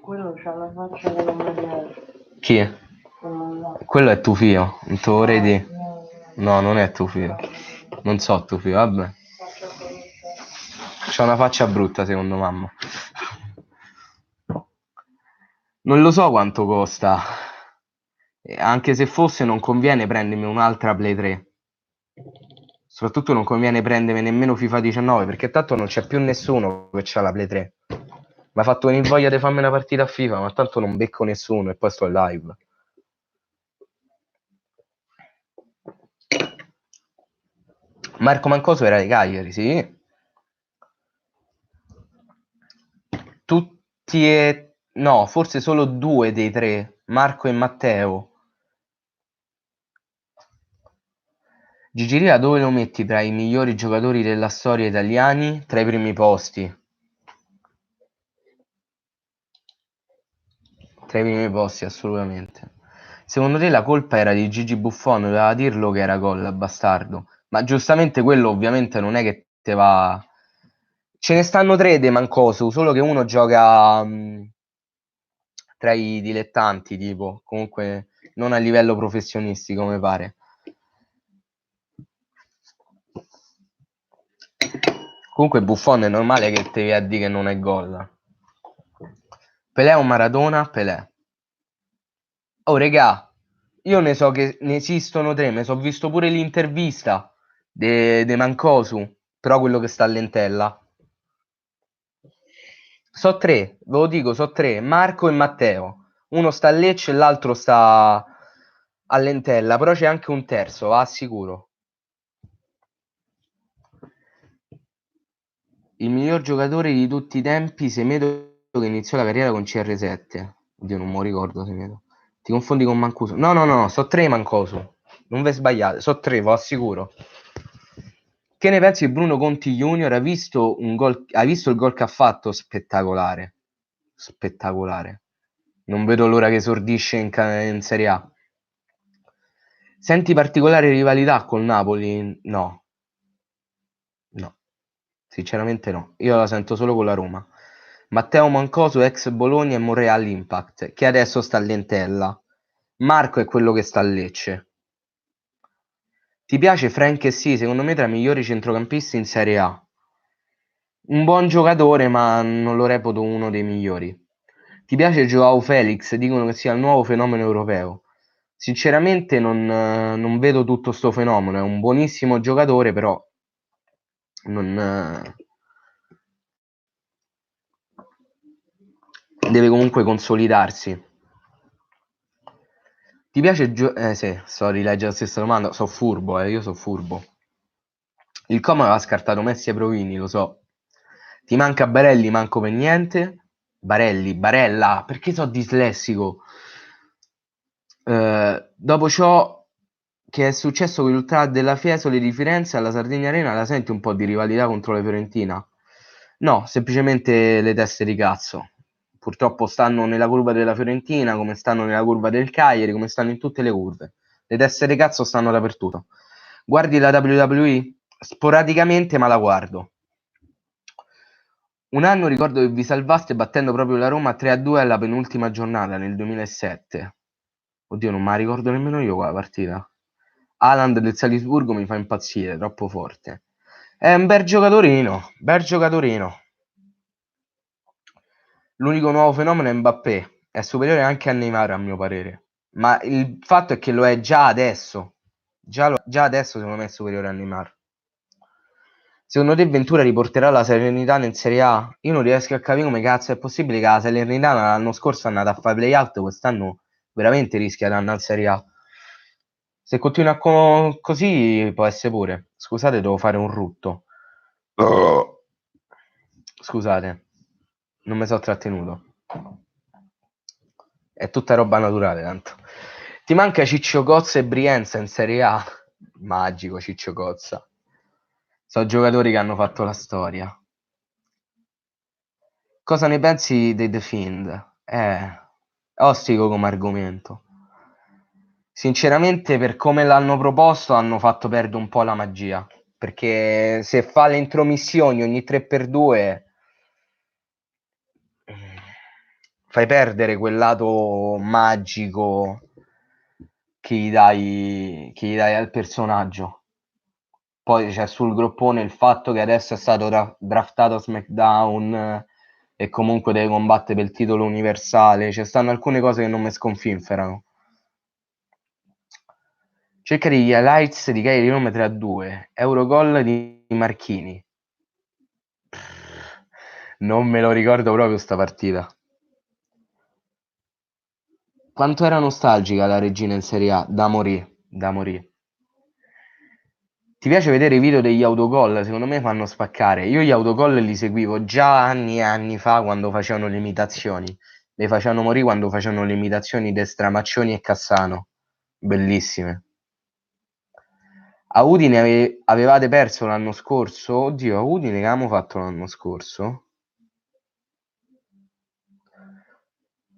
Quello c'ha la faccia della maniera. Chi è? Quello è tuo figlio, non te lo vedi? No, non è tuo figlio. Non so tuo figlio, vabbè. C'ha una faccia brutta secondo mamma. Non lo so quanto costa. Anche se fosse non conviene prendermi un'altra Play 3. Soprattutto non conviene prendermi nemmeno FIFA 19 perché tanto non c'è più nessuno che c'ha la Play 3. Mi ha fatto venire voglia di farmi una partita a FIFA, ma tanto non becco nessuno e poi sto live. Marco Mancoso era di Cagliari, sì. Tutti e... no, forse solo 2 dei 3, Marco e Matteo. Gigi Riva dove lo metti tra i migliori giocatori della storia italiani? Tra i primi posti. Tra i primi posti, assolutamente. Secondo te la colpa era di Gigi Buffon? Doveva dirlo che era gol, bastardo. Ma giustamente quello ovviamente non è che te va... Ce ne stanno 3 De Mancosu, solo che uno gioca tra i dilettanti, tipo, comunque non a livello professionistico, come pare. Comunque Buffon è normale che te a dire che non è gol. Pelé o Maradona? Pelé. Oh regà, io ne so che ne esistono 3, mi sono visto pure l'intervista de Mancosu, però quello che sta a Lentella. So 3, ve lo dico, so 3, Marco e Matteo. Uno sta a Lecce e l'altro sta a Lentella, però c'è anche un terzo, va sicuro. Il miglior giocatore di tutti i tempi, Semedo, che iniziò la carriera con CR7. Oddio, non me lo ricordo Semedo. Ti confondi con Mancuso? No, so 3 Mancosu. Non ve sbagliate, so 3, vi assicuro. Che ne pensi di Bruno Conti Junior? Hai visto il gol che ha fatto? Spettacolare. Spettacolare. Non vedo l'ora che esordisce in Serie A. Senti particolare rivalità col Napoli? No. No. Sinceramente no. Io la sento solo con la Roma. Matteo Mancosu, ex Bologna e Monreal Impact, che adesso sta all'Entella. Marco è quello che sta a Lecce. Ti piace Frank? Sì, secondo me tra i migliori centrocampisti in Serie A. Un buon giocatore, ma non lo reputo uno dei migliori. Ti piace Joao Felix? Dicono che sia il nuovo fenomeno europeo. Sinceramente non vedo tutto sto fenomeno, è un buonissimo giocatore, però non deve comunque consolidarsi. Ti piace sì, sto rileggendo la stessa domanda, so furbo, io so furbo. Il Como aveva scartato Messi e Provini, lo so. Ti manca Barelli, manco per niente. Barella, perché so dislessico? Dopo ciò che è successo con l'ultra della Fiesole di Firenze alla Sardegna Arena, la senti un po' di rivalità contro la Fiorentina? No, semplicemente le teste di cazzo. Purtroppo stanno nella curva della Fiorentina, come stanno nella curva del Cagliari, come stanno in tutte le curve. Le teste di cazzo stanno dappertutto. Guardi la WWE? Sporadicamente, ma la guardo. Un anno ricordo che vi salvaste battendo proprio la Roma 3-2 alla penultima giornata nel 2007. Oddio, non me la ricordo nemmeno io quella partita. Haaland del Salisburgo mi fa impazzire, troppo forte. È un bel giocatorino, bel giocatorino. L'unico nuovo fenomeno è Mbappé, è superiore anche a Neymar a mio parere. Ma il fatto è che lo è già adesso. Già adesso secondo me è superiore a Neymar. Secondo te Ventura riporterà la Salernitana in Serie A? Io non riesco a capire come cazzo è possibile che la Salernitana l'anno scorso è andata a fare play-out, quest'anno veramente rischia di andare in Serie A. Se continua così può essere pure. Scusate, devo fare un rutto. Scusate, non mi sono trattenuto. È tutta roba naturale, tanto. Ti manca Ciccio Cozza e Brienza in Serie A? Magico Ciccio Cozza. Sono giocatori che hanno fatto la storia. Cosa ne pensi dei The Fiend? Ostico come argomento. Sinceramente, per come l'hanno proposto, hanno fatto perdere un po' la magia. Perché se fa le intromissioni ogni 3x2, fai perdere quel lato magico che gli dai al personaggio. Poi c'è sul groppone il fatto che adesso è stato draftato a SmackDown e comunque deve combattere per il titolo universale. Ci stanno alcune cose che non mi sconfinferano. Cerca gli highlights di Cagliari Roma 3-2. Eurogol di Marchini. Non me lo ricordo proprio sta partita. Quanto era nostalgica la Regina in Serie A? Da morì, da morì. Ti piace vedere i video degli autogol? Secondo me fanno spaccare. Io gli autogol li seguivo già anni e anni fa quando facevano le imitazioni. Le facevano morire quando facevano le imitazioni di Stramaccioni e Cassano. Bellissime. A Udine avevate perso l'anno scorso? Oddio, a Udine che avevamo fatto l'anno scorso?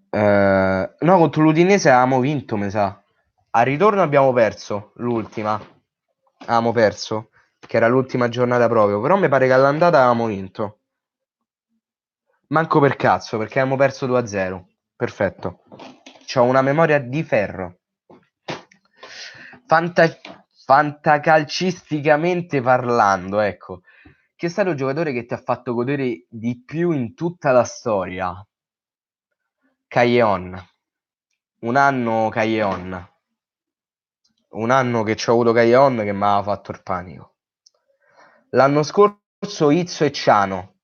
No, contro l'Udinese avevamo vinto, mi sa. Al ritorno abbiamo perso l'ultima. Avevamo perso, che era l'ultima giornata proprio. Però mi pare che all'andata avevamo vinto. Manco per cazzo, perché abbiamo perso 2-0. Perfetto. C'ho una memoria di ferro. Fantacalcisticamente parlando, ecco. Chi è stato il giocatore che ti ha fatto godere di più in tutta la storia? Callejon. Un anno Callejon. Un anno che ci ho avuto Callejon che mi aveva fatto il panico. L'anno scorso Izzo e Ciano.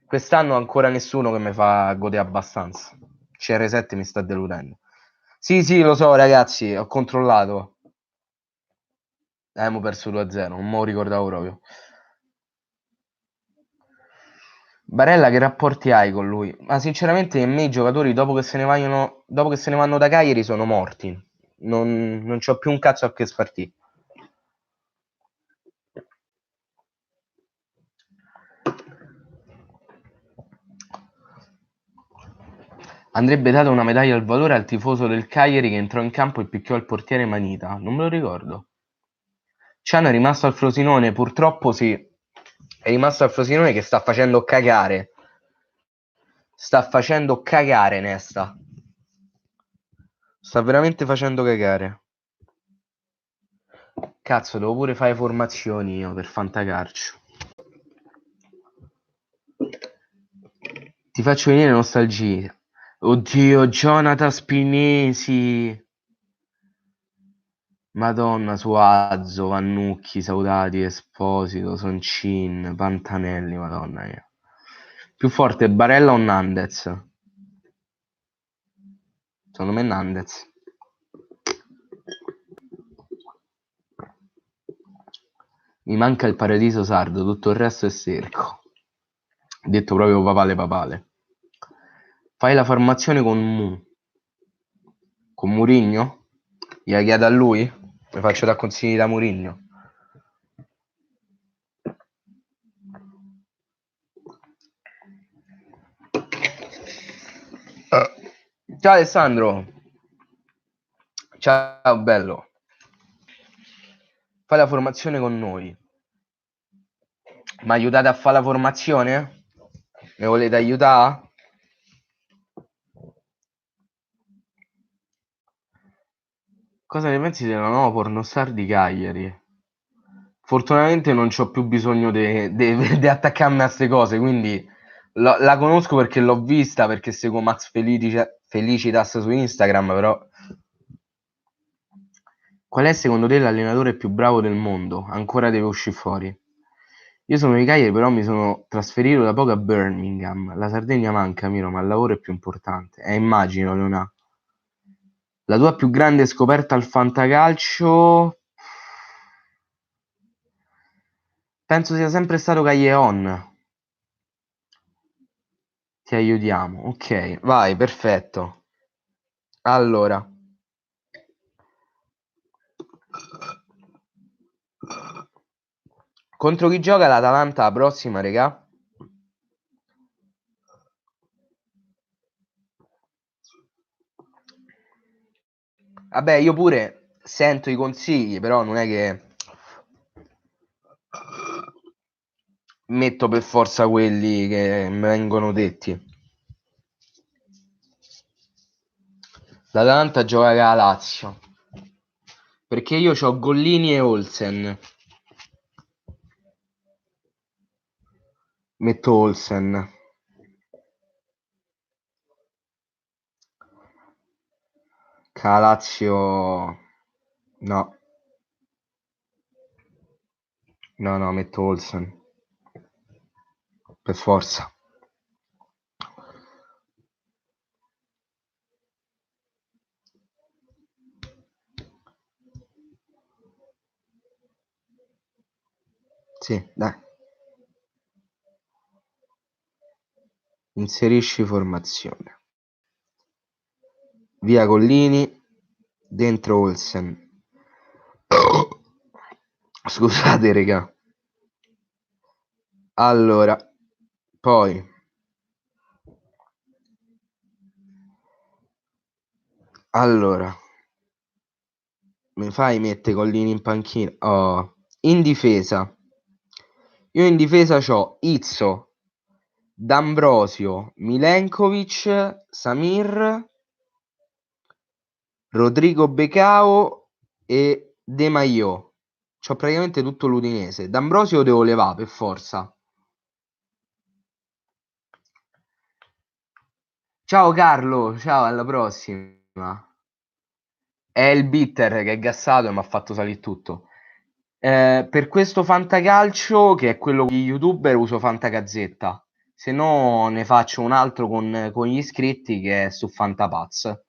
Quest'anno ancora nessuno che mi fa godere abbastanza. CR7 mi sta deludendo. Sì, lo so, ragazzi, ho controllato. Abbiamo perso 2-0, non me lo ricordavo proprio. Barella, che rapporti hai con lui? Ma sinceramente a me i giocatori dopo che se ne vanno da Cagliari sono morti. non c'ho più un cazzo a che spartire. Andrebbe data una medaglia al valore al tifoso del Cagliari che entrò in campo e picchiò il portiere Manita. Non me lo ricordo. Ciano è rimasto al Frosinone, purtroppo sì. È rimasto al Frosinone che sta facendo cagare. Sta facendo cagare, Nesta. Sta veramente facendo cagare. Cazzo, devo pure fare formazioni io per Fantacalcio. Ti faccio venire nostalgia. Oddio, Jonathan Spinesi. Madonna, Suazzo, Vannucchi, Saudati, Esposito, Soncin, Pantanelli, Madonna mia. Più forte Barella o Nandez? Secondo me Nandez. Mi manca il paradiso sardo, tutto il resto è serco. Detto proprio papale papale. Fai la formazione con Murigno? Gliela chiedo a lui? Mi faccio da consigli da Murigno. Ciao Alessandro. Ciao bello. Fai la formazione con noi. Mi aiutate a fare la formazione? Mi volete aiutare? Cosa ne pensi della nuova pornostar di Cagliari? Fortunatamente non c'ho più bisogno di attaccarmi a queste cose, quindi la conosco perché l'ho vista, perché seguo Max Felicitas su Instagram, però... Qual è secondo te l'allenatore più bravo del mondo? Ancora deve uscire fuori. Io sono di Cagliari, però mi sono trasferito da poco a Birmingham. La Sardegna manca, Miro, ma il lavoro è più importante. Immagino, Leonà. La tua più grande scoperta al fantacalcio? Penso sia sempre stato Callejon. Ti aiutiamo. Ok, vai, perfetto. Allora. Contro chi gioca l'Atalanta la prossima, regà? Vabbè, io pure sento i consigli, però non è che metto per forza quelli che mi vengono detti. L'Atalanta gioca con la Lazio. Perché io ho Gollini e Olsen. Metto Olsen. Con la Lazio... No. No, metto Olsen. Per forza. Sì, dai. Inserisci formazione. Via Gollini, dentro Olsen. Scusate, raga. Allora, poi mi fai mettere Gollini in panchina? Oh, in difesa. Io in difesa c'ho Izzo, D'Ambrosio, Milenkovic, Samir, Rodrigo Becao e De Maio. C'ho praticamente tutto l'Udinese. D'Ambrosio devo levare per forza. Ciao Carlo, ciao, alla prossima. È il bitter che è gassato e mi ha fatto salire tutto. Per questo fantacalcio, che è quello con gli youtuber, uso Fantacazzetta. Se no ne faccio un altro con gli iscritti che è su Fantapaz.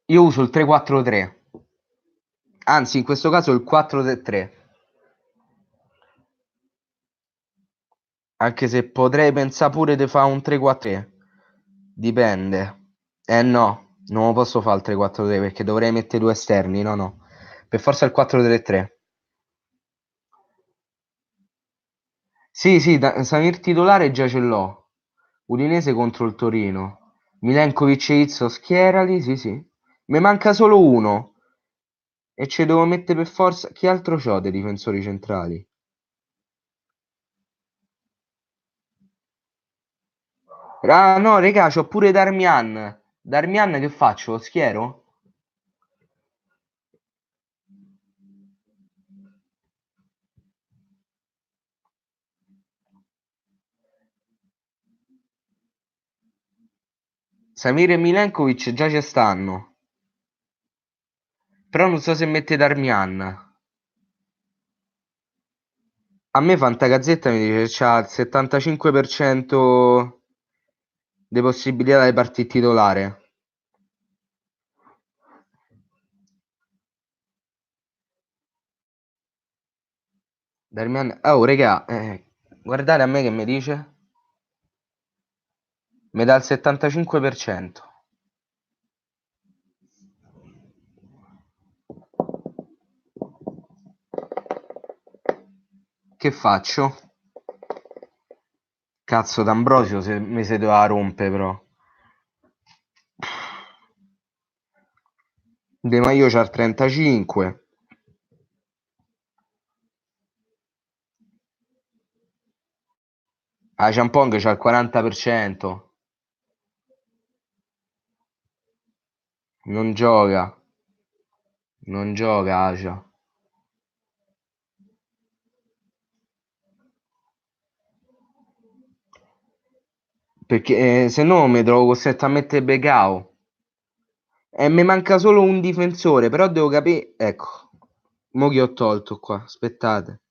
Io uso il 3-4-3. Anzi, in questo caso il 4-3-3. Anche se potrei pensare pure di fare un 3-4-3. Dipende. No, non lo posso fare il 3-4-3 perché dovrei mettere due esterni. No, no. Per forza il 4-3-3. Sì, sì, Samir titolare già ce l'ho. Udinese contro il Torino. Milenkovic e Izzo schierali, sì, sì. Mi manca solo uno. E ci devo mettere per forza. Chi altro c'ho dei difensori centrali? Ah, no, regà, c'ho pure Darmian. Darmian che faccio? Lo schiero? Samir e Milenkovic già ci stanno. Però non so se mette Darmian. A me Fantagazzetta mi dice che c'ha il 75% di possibilità di partire titolare. Darmian... Oh, regà, guardate a me che mi dice. Mi dà il 75%. Che faccio? Cazzo, D'Ambrosio se mi si doveva rompere però. De Maio c'ha il 35. A Ciampong c'ha il 40%. Non gioca. Non gioca Acia. Perché se no mi trovo costretto a mettere Becao. E mi manca solo un difensore, però devo capire... Ecco. Mo che ho tolto qua. Aspettate.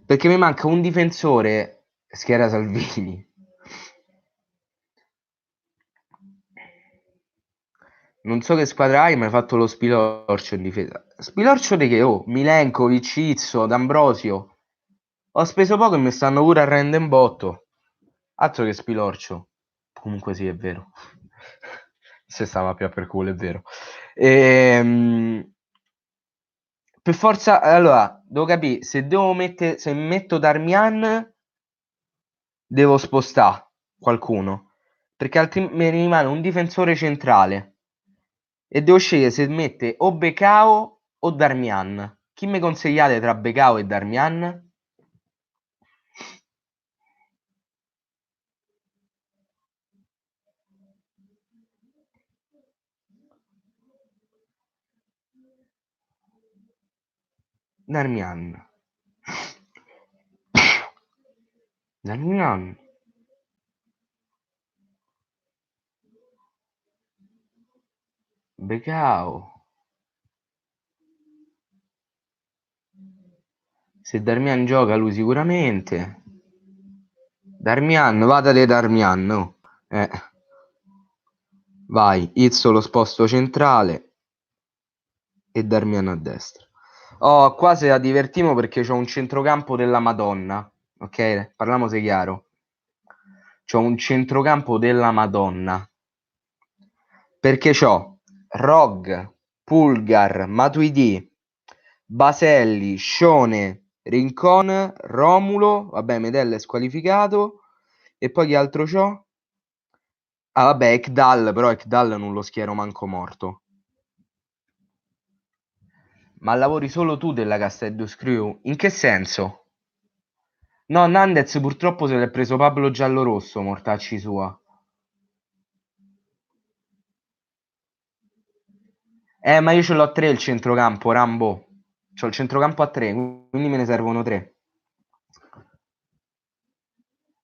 Perché mi manca un difensore. Schiera Salvini. Non so che squadra hai, ma hai fatto lo Spilorcio in difesa. Spilorcio di che? Oh, Milenkovic, Izzo, D'Ambrosio. Ho speso poco e mi stanno pure a rendere in botto. Altro che Spilorcio. Comunque sì, è vero. Se stava più per culo, è vero. Per forza, allora, devo capire, se devo mettere, se metto Darmian, devo spostare qualcuno. Perché altrimenti mi rimane un difensore centrale. E devo scegliere se mette o Becao o Darmian. Chi mi consigliate tra Becao e Darmian? Darmian. Darmian. Becao. Se Darmian gioca lui sicuramente. Darmian, vadale Darmian. No. Eh. Vai, Izzo lo sposto centrale e Darmian a destra. Oh, qua se la divertimo perché c'ho un centrocampo della Madonna. Ok? Parliamo se chiaro. C'ho un centrocampo della Madonna. Perché c'ho Rog, Pulgar, Matuidi, Baselli, Scione, Rincon, Romulo, vabbè, Medella è squalificato. E poi chi altro c'ho? Ah, vabbè, Ekdal, però Ekdal non lo schiero manco morto. Ma lavori solo tu della Castello Screw? In che senso? No, Nandez purtroppo se l'è preso Pablo Giallorosso, mortacci sua. Ma io ce l'ho a tre il centrocampo, Rambo. C'ho il centrocampo a tre, quindi me ne servono tre.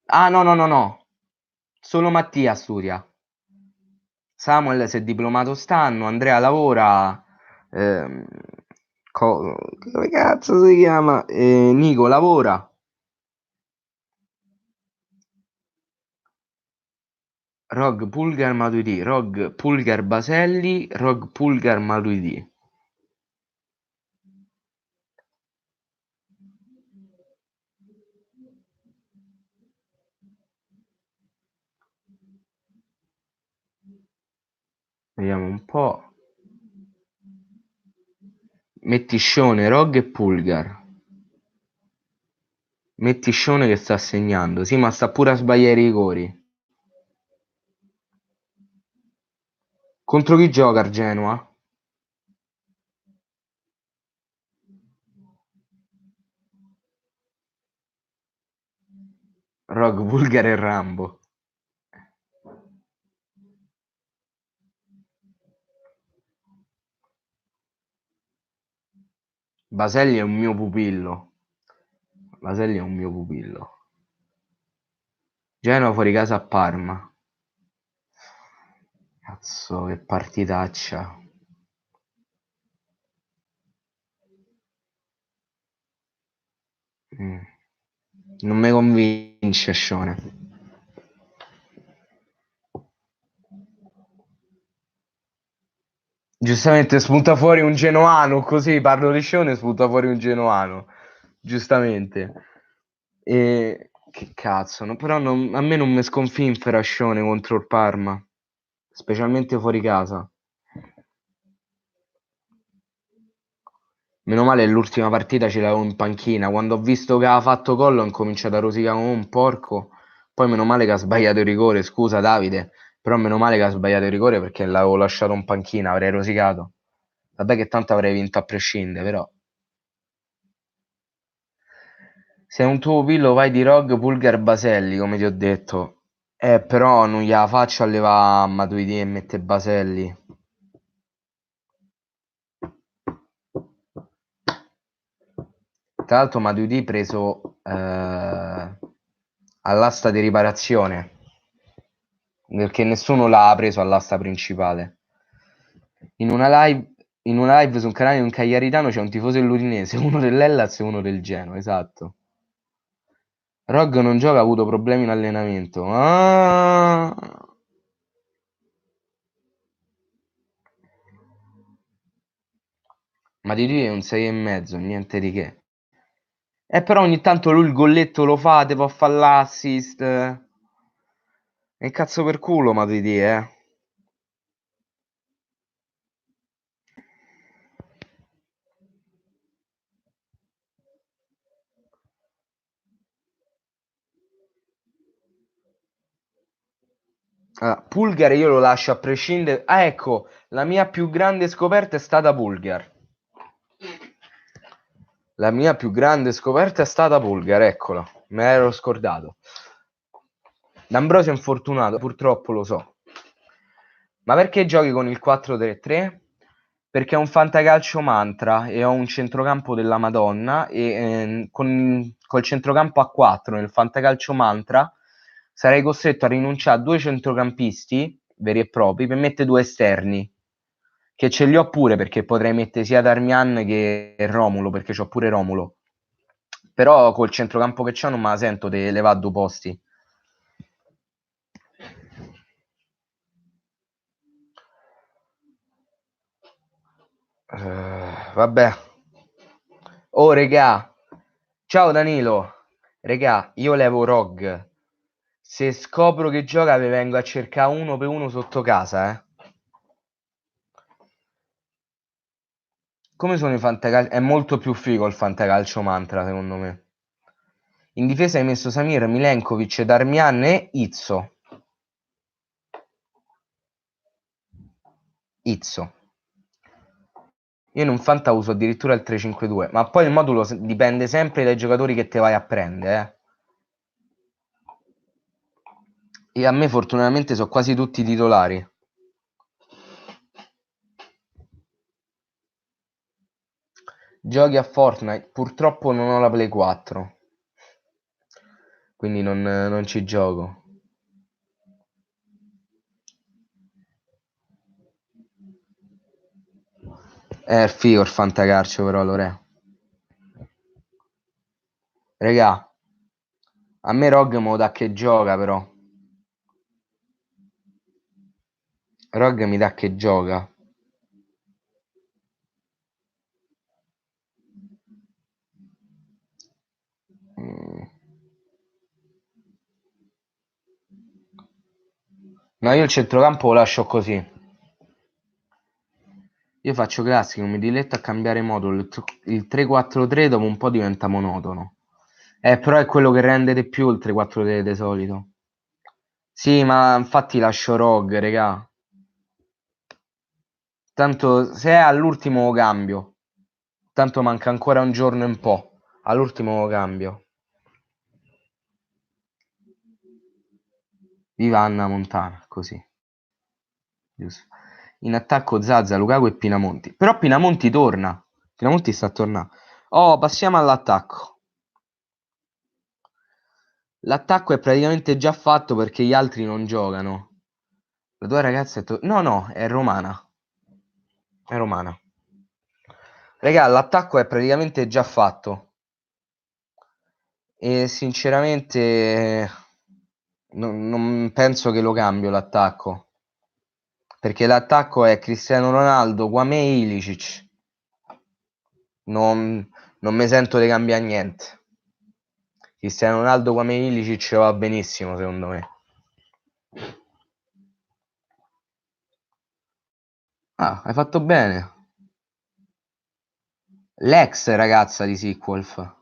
Ah, no, no, no, no. Solo Mattia studia. Samuel si è diplomato stanno, Andrea lavora. ehm, come cazzo si chiama? Nico lavora. Rog Pulgar Matuidi, Rog Pulgar Baselli, Rog Pulgar Matuidi. Vediamo un po'. Metti Scione, Rog e Pulgar. Metti Scione che sta segnando. Sì, ma sta pure a sbagliare i rigori. Contro chi gioca il Genoa? Rog, Pulgar e Rambo. Baselli è un mio pupillo. Baselli è un mio pupillo. Genoa fuori casa a Parma. Cazzo, che partitaccia. Mm. Non mi convince Scione. Giustamente spunta fuori un genoano, così parlo di Scione, spunta fuori un genoano. Giustamente. E che cazzo, però a me non mi sconfinfera Scione contro il Parma, specialmente fuori casa. Meno male l'ultima partita ce l'avevo in panchina. Quando ho visto che aveva fatto gol ho incominciato a rosicare come un porco. Poi meno male che ha sbagliato il rigore. Scusa Davide, però meno male che ha sbagliato il rigore perché l'avevo lasciato in panchina, avrei rosicato. Vabbè che tanto avrei vinto a prescindere, però. Se è un tuo pillo vai di Rog, Pulgar, Baselli, come ti ho detto. Però non gliela faccio a levare Matuidi e mette Baselli. Tra l'altro Matuidi preso all'asta di riparazione, perché nessuno l'ha preso all'asta principale. In una live su un canale di un cagliaritano c'è un tifoso dell'Udinese, uno dell'Hellas e uno del Genoa, esatto. Rog non gioca, ha avuto problemi in allenamento. Ah! Matuidi è un 6,5, niente di che. Però ogni tanto lui il golletto lo fa, te può fare l'assist. E cazzo per culo, Matuidi, eh. Allora, Pulgar io lo lascio a prescindere. Ah, ecco, la mia più grande scoperta è stata Pulgar. La mia più grande scoperta è stata Pulgar, eccola. Me l'ero scordato. D'Ambrosio è infortunato, purtroppo lo so. Ma perché giochi con il 4-3-3? Perché è un fantacalcio mantra e ho un centrocampo della Madonna e col centrocampo a 4 nel fantacalcio mantra sarei costretto a rinunciare a due centrocampisti veri e propri per mettere due esterni, che ce li ho pure perché potrei mettere sia Darmian che Romulo, perché c'ho pure Romulo. Però col centrocampo che c'ho non me la sento di levare due posti. Vabbè. Oh, regà. Ciao Danilo. Regà, io levo Rog. Se scopro che gioca, vi vengo a cercare uno per uno sotto casa, eh. Come sono i fantacalci? È molto più figo il fantacalcio mantra, secondo me. In difesa hai messo Samir, Milenkovic, Darmian e Izzo. Izzo. Io in un fanta uso addirittura il 3-5-2, ma poi il modulo dipende sempre dai giocatori che te vai a prendere, eh. E a me fortunatamente sono quasi tutti titolari. Giochi a Fortnite? Purtroppo non ho la Play 4, quindi non ci gioco. È figo il fantacalcio però, Lore. Regà, a me Rog mo da che gioca però. Rog mi dà che gioca. Mm. No, io il centrocampo lo lascio così. Io faccio classico, mi diletto a cambiare modulo. Il 3-4-3 dopo un po' diventa monotono. Però è quello che rende di più il 3-4-3 di solito. Sì, ma infatti lascio Rogue, regà. Tanto se è all'ultimo cambio. Tanto manca ancora un giorno e un po'. All'ultimo cambio. Viva Anna Montana, così. Giusto. In attacco Zaza, Lukaku e Pinamonti. Però Pinamonti torna. Pinamonti sta tornando. Oh, passiamo all'attacco. L'attacco è praticamente già fatto perché gli altri non giocano. La tua ragazza è... no, è romana. È romana. Raga, l'attacco è praticamente già fatto. E sinceramente non penso che lo cambio l'attacco. Perché l'attacco è Cristiano Ronaldo, Guamè e Ilicic. Non mi sento di cambiare niente. Cristiano Ronaldo, Guamè e Ilicic va benissimo secondo me. Ah, hai fatto bene. L'ex ragazza di Sequolf.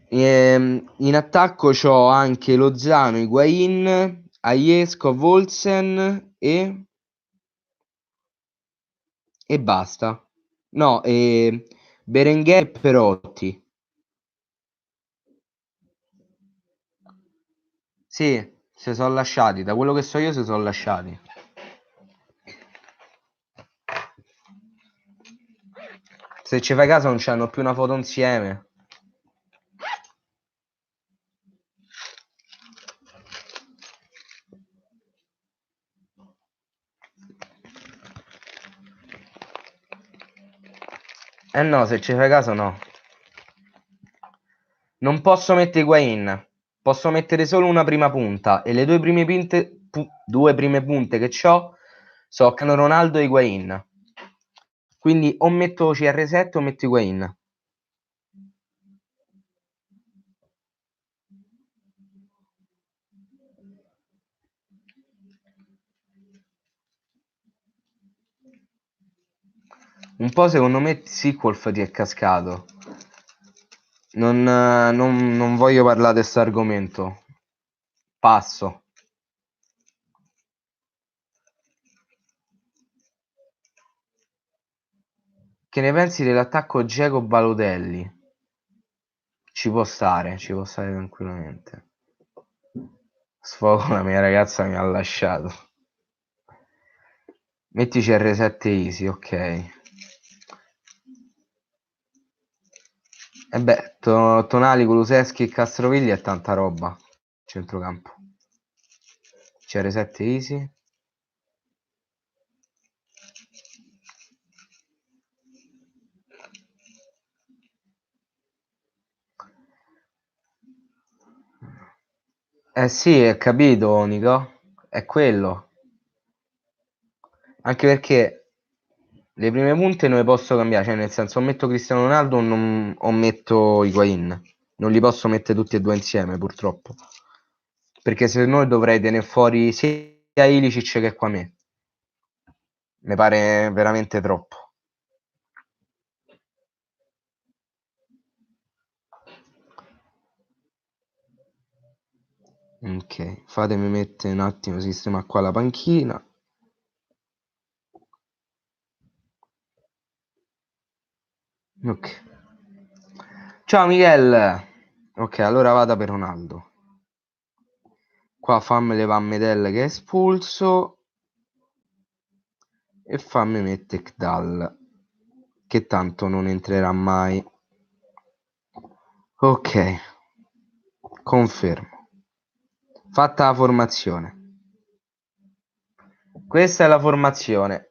In attacco c'ho anche Lozano, Higuain, Aiesco, Olsen e basta. No, Berenguer e Perotti. Sì, si sono lasciati. Da quello che so io si sono lasciati. Se ci fai caso non c'hanno più una foto insieme. Eh no, se ci fai caso no. Non posso mettere Higuain. Posso mettere solo una prima punta. E le due prime punte che ho sono Cristiano Ronaldo e Higuain. Quindi o metto CR7 o metto Higuain. Un po' secondo me Sequolf ti è cascato. Non voglio parlare di questo argomento. Passo. Che ne pensi dell'attacco Dzeko Balotelli? Ci può stare tranquillamente. Sfogo, la mia ragazza mi ha lasciato. Metti CR7 Easy, ok. E beh, Tonali, Kulusevski e Castrovilli è tanta roba. Centrocampo. CR7 Easy. Eh sì, è capito, Nico. È quello. Anche perché le prime punte non le posso cambiare. Cioè, nel senso, o metto Cristiano Ronaldo o metto Higuain. Non li posso mettere tutti e due insieme, purtroppo. Perché se no dovrei tenere fuori sia Ilicic che qua me. Mi pare veramente troppo. Ok, fatemi mettere un attimo sistema qua la panchina. Ok. Ciao Miguel. Ok, allora vada per Ronaldo. Qua fammi le Medel che è espulso. E fammi mettere Kdal, che tanto non entrerà mai. Ok, confermo. Fatta la formazione. Questa è la formazione.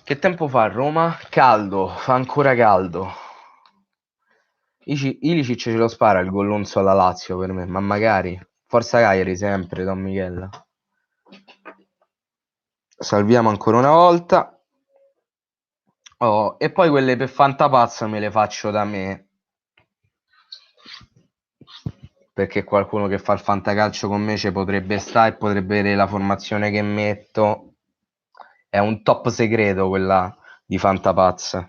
Che tempo fa a Roma? Caldo, fa ancora caldo. Ilicic ce lo spara il gollonzo alla Lazio per me, ma magari. Forza Cagliari sempre, Don Michele. Salviamo ancora una volta. Oh, e poi quelle per Fantapazza me le faccio da me. Perché qualcuno che fa il fantacalcio con me ci potrebbe stare e potrebbe vedere la formazione che metto. È un top segreto quella di Fantapazza.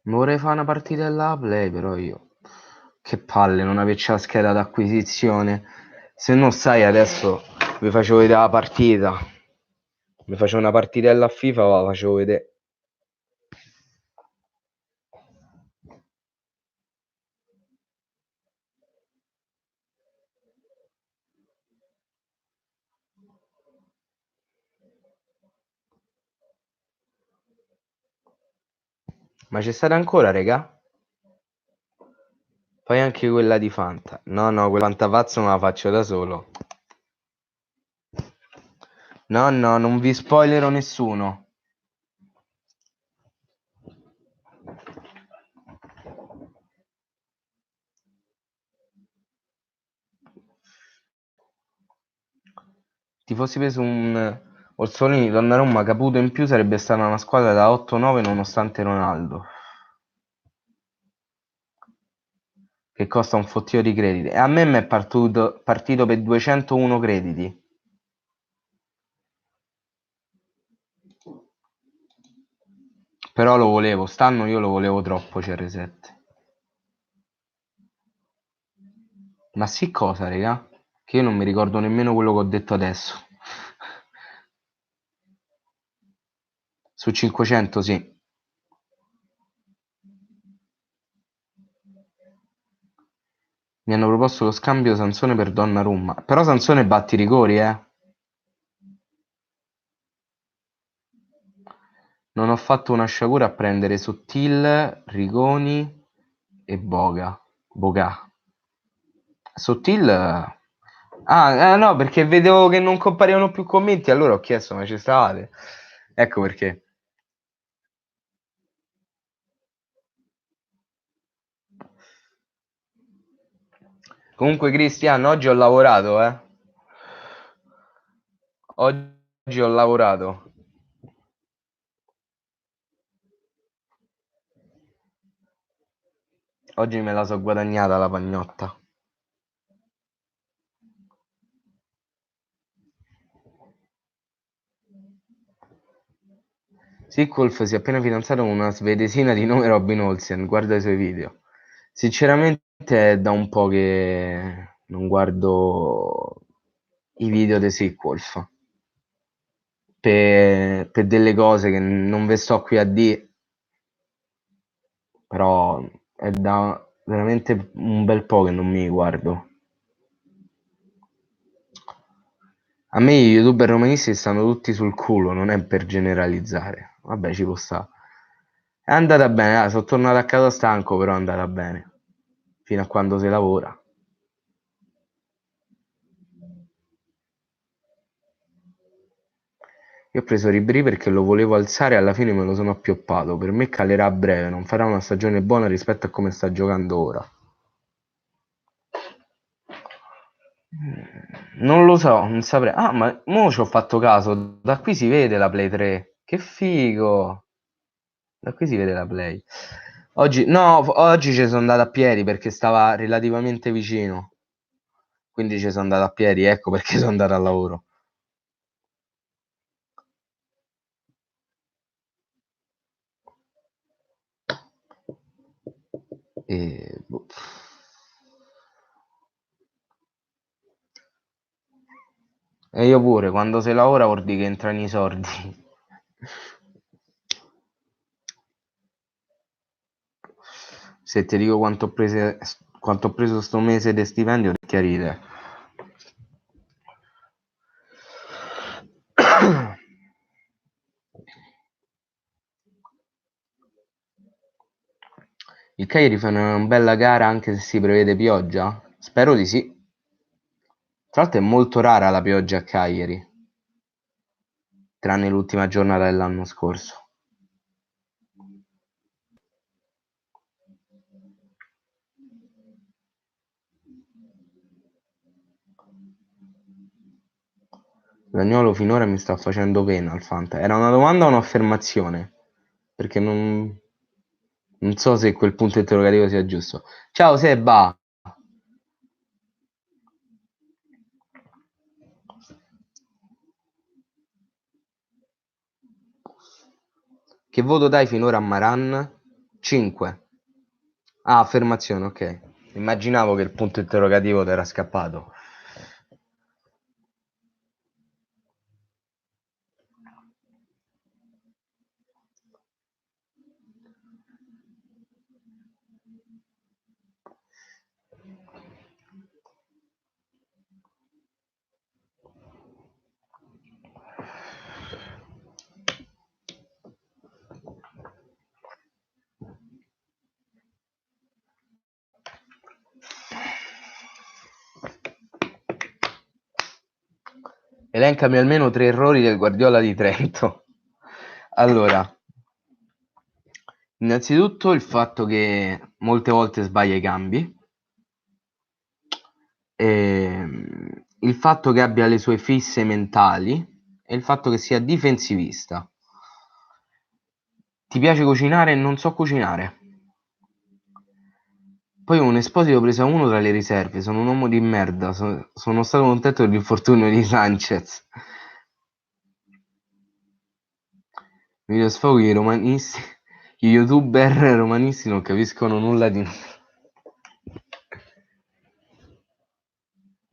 Mi vorrei fare una partitella a play, però io. Che palle non averci la scheda d'acquisizione. Se non sai adesso vi facevo vedere la partita. Mi facevo una partitella a FIFA, la facevo vedere. Ma c'è stata ancora, regà? Fai anche quella di Fanta. No, no, quella Fantapazzo me la faccio da solo. No, no, non vi spoilerò nessuno. Ti fossi preso un Orsolini, Donnarumma, Caputo in più sarebbe stata una squadra da 8-9 nonostante Ronaldo. Che costa un fottio di crediti. E a me mi è partito per 201 crediti. Però lo volevo, stanno io lo volevo troppo CR7. Ma sì cosa, raga? Che io non mi ricordo nemmeno quello che ho detto adesso. Su 500 sì. Mi hanno proposto lo scambio Sansone per Donnarumma. Però Sansone batti i rigori, eh. Non ho fatto una sciagura a prendere Sottil, Rigoni e Boga. Sottil. Ah, no, perché vedevo che non comparivano più commenti, allora ho chiesto, ma ci stavate? Ecco perché. Comunque, Cristian, oggi ho lavorato, eh. Oggi ho lavorato. Oggi me la so guadagnata la pagnotta. Sequolf si è appena fidanzato con una svedesina di nome Robin Olsen, guarda i suoi video. Sinceramente è da un po' che non guardo i video di Sequolf per delle cose che non ve sto qui a dire, però è da veramente un bel po' che non mi guardo. A me gli youtuber romanisti stanno tutti sul culo, non è per generalizzare. Vabbè, ci può sta. È andata bene, sono tornato a casa stanco, però è andata bene. Fino a quando si lavora. Io ho preso Ribéry perché lo volevo alzare e alla fine me lo sono appioppato. Per me calerà a breve, non farà una stagione buona rispetto a come sta giocando ora. Non lo so, non saprei. Ah, ma mo ci ho fatto caso. Da qui si vede la Play 3. Che figo. Da qui si vede la Play. Oggi, no, oggi ci sono andato a piedi perché stava relativamente vicino. Quindi ci sono andato a piedi, ecco perché sono andato al lavoro. E, boh. E io pure, quando si lavora vuol dire che entrano i soldi. Se ti dico quanto ho preso sto mese di stipendio, ti chiarire. Il Cagliari fa una bella gara anche se si prevede pioggia? Spero di sì. Tra l'altro è molto rara la pioggia a Cagliari. tranne l'ultima giornata dell'anno scorso. Zaniolo finora mi sta facendo pena al Fanta. Era una domanda o un'affermazione? Perché non so se quel punto interrogativo sia giusto. Ciao Seba! Che voto dai finora a Maran? 5. Ah, affermazione, ok. Immaginavo che il punto interrogativo ti era scappato. Elencami almeno 3 errori del Guardiola di Trento. Allora, innanzitutto il fatto che molte volte sbaglia i cambi, il fatto che abbia le sue fisse mentali e il fatto che sia difensivista. Ti piace cucinare? Non so cucinare. Poi un Esposito preso a 1 tra le riserve, sono un uomo di merda, sono stato contento dell'infortunio di Sanchez. Video sfogo, i romanisti, gli youtuber romanisti non capiscono nulla di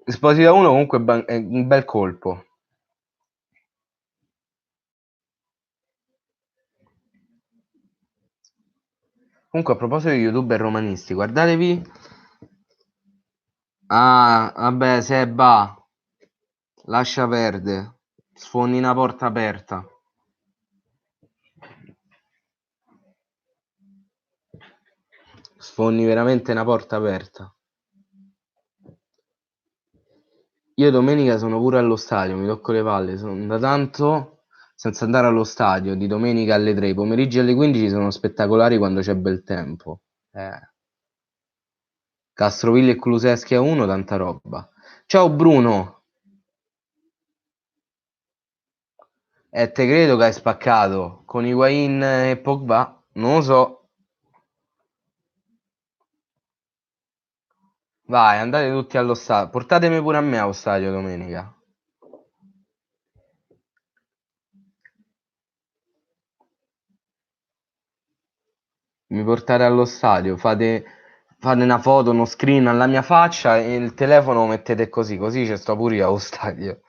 Esposito a 1 comunque è un bel colpo. Comunque a proposito di youtuber romanisti, guardatevi. Ah, vabbè, Seba, lascia perdere. Sfondi una porta aperta. Sfondi veramente una porta aperta. Io domenica sono pure allo stadio, mi tocco le palle, sono da tanto senza andare allo stadio, di domenica alle 3, i pomeriggi alle 15 sono spettacolari quando c'è bel tempo. Castrovilli e Kulusevski a 1, tanta roba. Ciao Bruno! Te credo che hai spaccato con Higuain e Pogba? Non lo so. Vai, andate tutti allo stadio. Portatemi pure a me allo stadio domenica. Mi portate allo stadio, fate una foto, uno screen alla mia faccia e il telefono lo mettete così, così ci sto pure io allo stadio.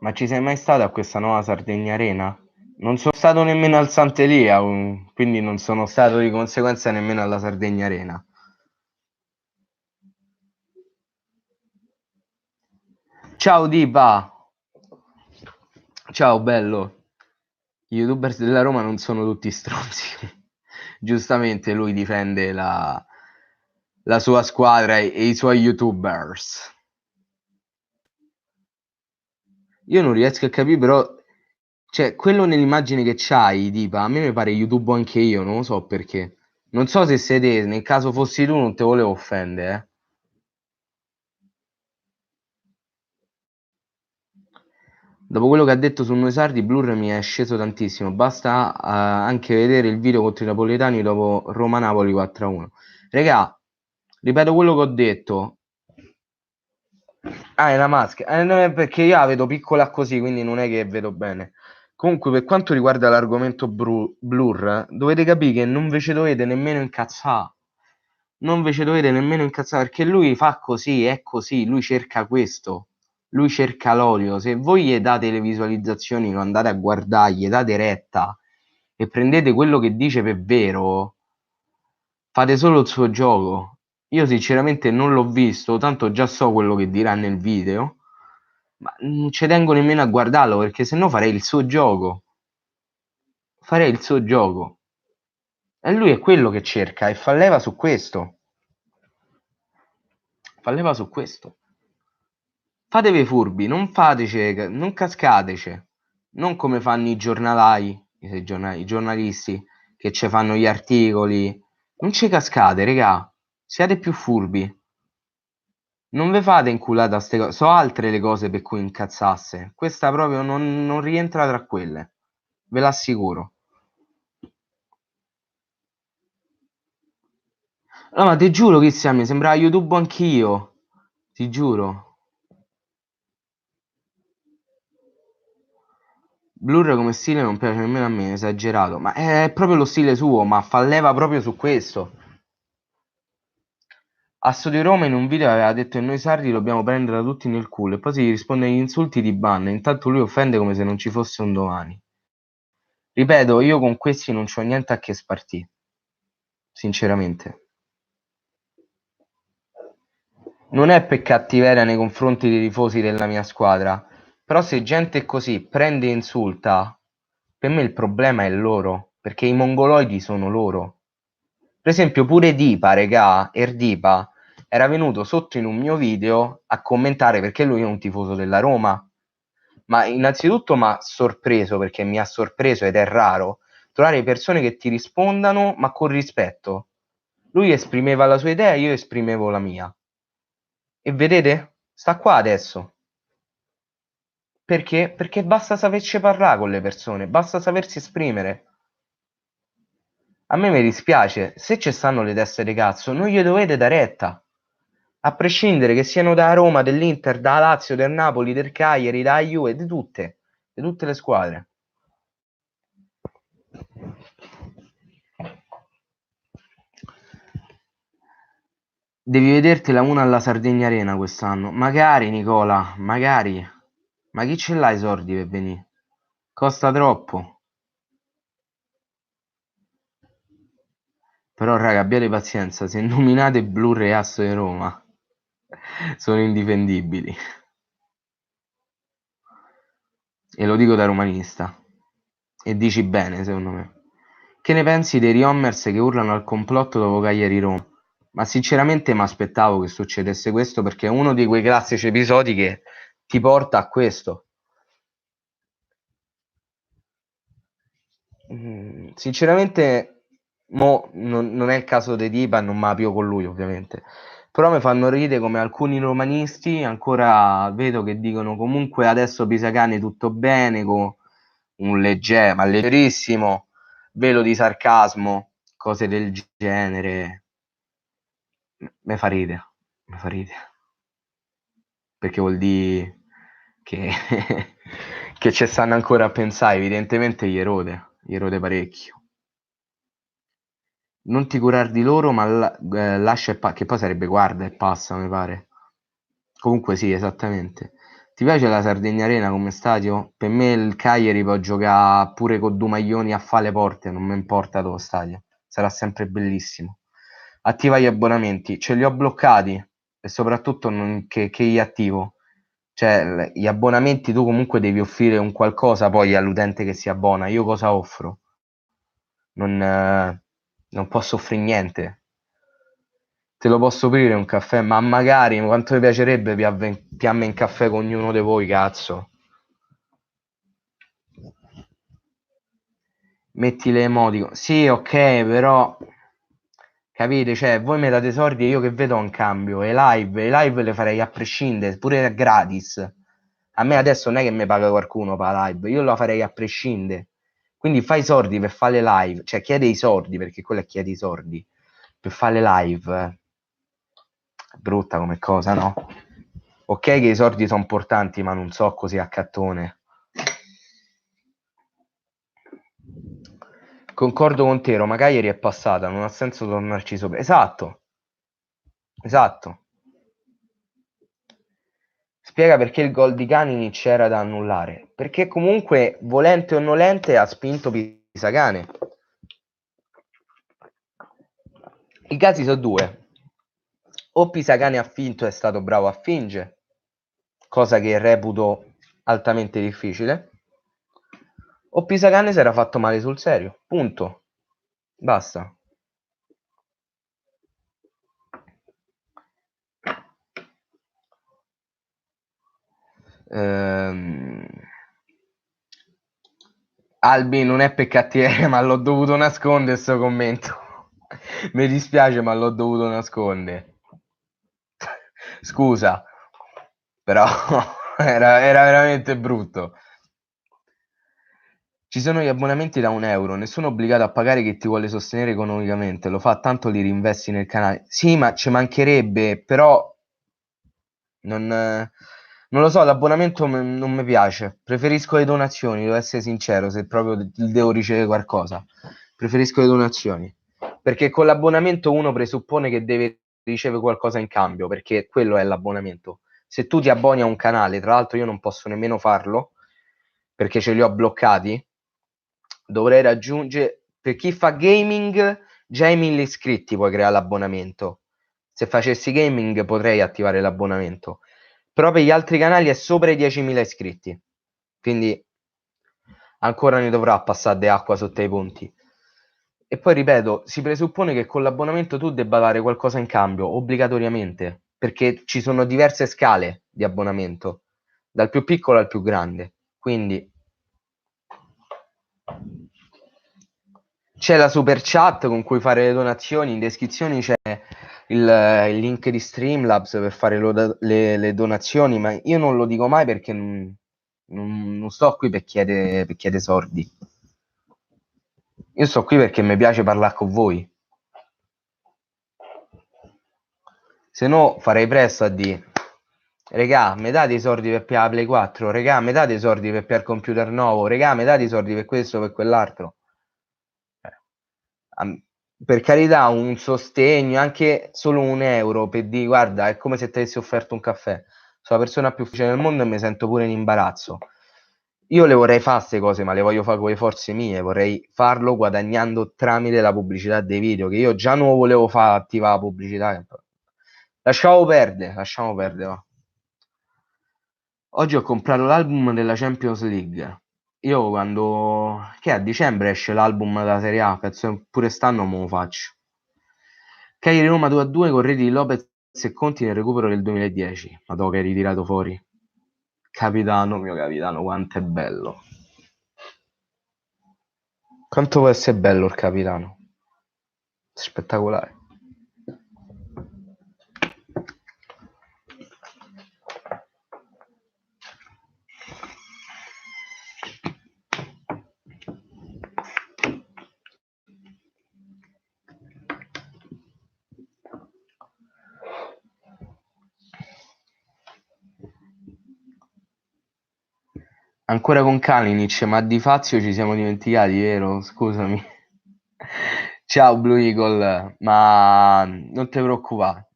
Ma ci sei mai stato a questa nuova Sardegna Arena? Non sono stato nemmeno al Sant'Elia, quindi non sono stato di conseguenza nemmeno alla Sardegna Arena. Ciao Dipa! Ciao bello! Gli youtubers della Roma non sono tutti stronzi. Giustamente lui difende la sua squadra e i suoi youtubers. Io non riesco a capire però, cioè, quello nell'immagine che c'hai, Dipa, a me mi pare YouTube anche io, non lo so perché. Non so se sei te, nel caso fossi tu non te volevo offendere, eh. Dopo quello che ha detto su Noi Sardi, Blur mi è sceso tantissimo. Basta anche vedere il video contro i napoletani dopo Roma-Napoli 4-1. Regà, ripeto quello che ho detto. Ah, è la maschera. No, è perché io la vedo piccola così, quindi non è che vedo bene. Comunque, per quanto riguarda l'argomento Blur, dovete capire che non ve ci dovete nemmeno incazzare. Non ve ci dovete nemmeno incazzare perché lui fa così, è così, lui cerca questo. Lui cerca l'olio. Se voi gli date le visualizzazioni, lo andate a guardare, gli date retta e prendete quello che dice per vero, Fate solo il suo gioco. Io sinceramente non l'ho visto, tanto già so quello che dirà nel video, ma non ci tengo nemmeno a guardarlo perché sennò farei il suo gioco. Farei il suo gioco. E lui è quello che cerca e fa leva su questo. Fa leva su questo. Fatevi i furbi, non fateci, non cascateci. Non come fanno i giornalai, i giornalisti che ci fanno gli articoli. Non ci cascate, regà. Siate più furbi. Non ve fate inculate a ste cose. So altre le cose per cui incazzasse. Questa proprio non rientra tra quelle. Ve l'assicuro. No, ma ti giuro, Cristian, mi sembrava YouTube anch'io. Ti giuro. Blur come stile non piace nemmeno a me, è esagerato. Ma è proprio lo stile suo, ma fa leva proprio su questo. A Studio Roma in un video aveva detto che noi sardi dobbiamo prenderla tutti nel culo e poi si risponde agli insulti di ban. Intanto lui offende come se non ci fosse un domani. Ripeto, io con questi non c'ho niente a che spartire. Sinceramente. Non è per cattiveria nei confronti dei tifosi della mia squadra, però se gente così prende e insulta, per me il problema è loro, perché i mongoloidi sono loro. Per esempio pure Dipa, regà, Erdipa, era venuto sotto in un mio video a commentare perché lui è un tifoso della Roma. Ma innanzitutto mi ha sorpreso, perché mi ha sorpreso ed è raro, trovare persone che ti rispondano ma con rispetto. Lui esprimeva la sua idea, io esprimevo la mia. E vedete? Sta qua adesso. Perché? Perché basta saperci parlare con le persone, basta sapersi esprimere. A me mi dispiace, se ci stanno le teste di cazzo, non gli dovete dare retta. A prescindere che siano da Roma, dell'Inter, da Lazio, del Napoli, del Cagliari, da Juve, di tutte le squadre. Devi vedertela una alla Sardegna Arena quest'anno. Magari, Nicola, magari. Ma chi ce l'ha i soldi per venire? Costa troppo. Però, raga, abbiate pazienza. Se nominate Blur e Asso di Roma, sono indifendibili. E lo dico da romanista. E dici bene, secondo me. Che ne pensi dei Riommers che urlano al complotto dopo Cagliari Roma? Ma sinceramente mi aspettavo che succedesse questo perché è uno di quei classici episodi che ti porta a questo. Sinceramente, non è il caso di Dipa, non me la pio con lui, ovviamente. Però mi fanno ridere come alcuni romanisti ancora vedo che dicono comunque adesso Pisacane tutto bene, con un leggero, ma leggerissimo velo di sarcasmo, cose del genere. Me fa ridere, me fa ridere. Perché vuol dire che, che ci stanno ancora a pensare, evidentemente gli erode parecchio. Non ti curar di loro, ma lascia che poi sarebbe guarda e passa, mi pare. Comunque sì, esattamente. Ti piace la Sardegna Arena come stadio? Per me il Cagliari può giocare pure con due maglioni a fare le porte, non mi importa dove stadio. Sarà sempre bellissimo. Attiva gli abbonamenti, ce li ho bloccati e soprattutto che li attivo. Cioè, gli abbonamenti tu comunque devi offrire un qualcosa poi all'utente che si abbona. Io cosa offro? Non posso offrire niente. Te lo posso aprire un caffè, ma magari quanto mi piacerebbe piamme in caffè con ognuno di voi, cazzo. Metti le emoticon. Sì, ok, però capite, cioè voi mi date soldi e io che vedo un cambio. Le live le farei a prescindere, pure gratis. A me adesso non è che mi paga qualcuno per la live, io la farei a prescindere. Quindi fai i soldi per fare le live, cioè chiede i soldi, perché quello è chiede i soldi, per fare le live. È brutta come cosa, no? Ok che i soldi sono importanti, ma non so così a cattone. Concordo con te, Roma Cagliari è passata, non ha senso tornarci sopra. Esatto, esatto. Spiega perché il gol di Caninic c'era da annullare. Perché comunque, volente o nolente, ha spinto Pisacane. I casi sono due. O Pisacane ha finto, è stato bravo a fingere, cosa che reputo altamente difficile, o Pisacane si era fatto male sul serio, punto, basta. Albi non è per cattiveria, ma l'ho dovuto nascondere sto commento. Mi dispiace, ma l'ho dovuto nascondere. Scusa, però era veramente brutto. Ci sono gli abbonamenti da €1, nessuno è obbligato a pagare chi ti vuole sostenere economicamente, lo fa tanto li reinvesti nel canale. Sì, ma ci mancherebbe, però non lo so, l'abbonamento non mi piace. Preferisco le donazioni, devo essere sincero, se proprio devo ricevere qualcosa. Preferisco le donazioni. Perché con l'abbonamento uno presuppone che deve ricevere qualcosa in cambio, perché quello è l'abbonamento. Se tu ti abboni a un canale, tra l'altro io non posso nemmeno farlo, perché ce li ho bloccati, dovrei raggiungere... Per chi fa gaming, già ai 1000 iscritti puoi creare l'abbonamento. Se facessi gaming potrei attivare l'abbonamento. Però per gli altri canali è sopra i 10.000 iscritti. Quindi ancora ne dovrà passare acqua sotto i ponti. E poi ripeto, si presuppone che con l'abbonamento tu debba dare qualcosa in cambio, obbligatoriamente, perché ci sono diverse scale di abbonamento, dal più piccolo al più grande. Quindi c'è la super chat con cui fare le donazioni, in descrizione c'è il link di Streamlabs per fare le donazioni, ma io non lo dico mai perché non sto qui per chiedere soldi. Io sto qui perché mi piace parlare con voi. Se no farei presto a dire, regà, mi date i soldi per piare la Play 4, regà, mi date i soldi per piare il computer nuovo, regà, mi date i soldi per questo, per quell'altro. Per carità, un sostegno, anche solo €1 per dire, guarda, è come se ti avessi offerto un caffè. Sono la persona più felice del mondo e mi sento pure in imbarazzo. Io le vorrei fare queste cose, ma le voglio fare con le forze mie, vorrei farlo guadagnando tramite la pubblicità dei video, che io già non volevo fare attivare la pubblicità. Lasciamo perdere, va. Oggi ho comprato l'album della Champions League. Io quando... che a dicembre esce l'album della Serie A, penso pure stanno me lo faccio. Cagliari Roma 2-2 con reti di Lopez e Conti nel recupero del 2010. Madò che hai ritirato fuori. Capitano, mio capitano, quanto è bello. Quanto può essere bello il capitano. Spettacolare. Ancora con Kalinic, ma di Fazio ci siamo dimenticati, vero? Scusami. Ciao Blue Eagle, ma non ti preoccupare.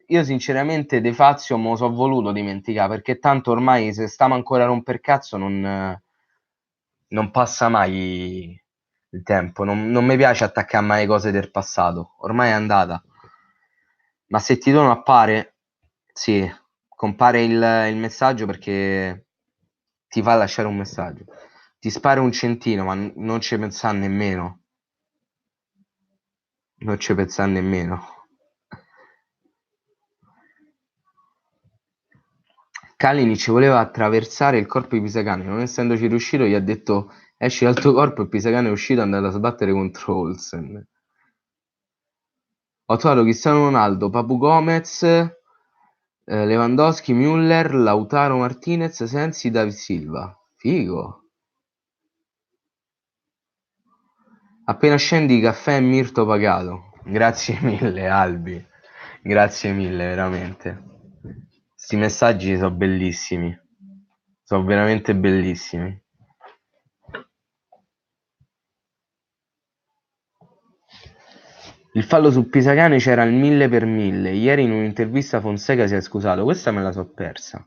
Io sinceramente De Fazio me lo so voluto dimenticare, perché tanto ormai se stiamo ancora a romper cazzo non passa mai il tempo. Non mi piace attaccare mai cose del passato, ormai è andata. Ma se ti do un appare, sì, compare il messaggio perché ti fa lasciare un messaggio. Ti spara un centino, ma non ci pensa nemmeno. Non ci pensa nemmeno. Kalinic voleva attraversare il corpo di Pisacane, non essendoci riuscito gli ha detto esci dal tuo corpo e Pisacane è uscito e è andato a sbattere contro Olsen. Ho trovato Cristiano Ronaldo, Papu Gomez, Lewandowski, Müller, Lautaro Martinez, Sensi, David Silva. Figo. Appena scendi caffè e mirto pagato. Grazie mille Albi. Grazie mille veramente. Questi messaggi sono bellissimi. Sono veramente bellissimi. Il fallo su Pisacane c'era il 1000 per 1000. Ieri in un'intervista Fonseca si è scusato. Questa me la so persa.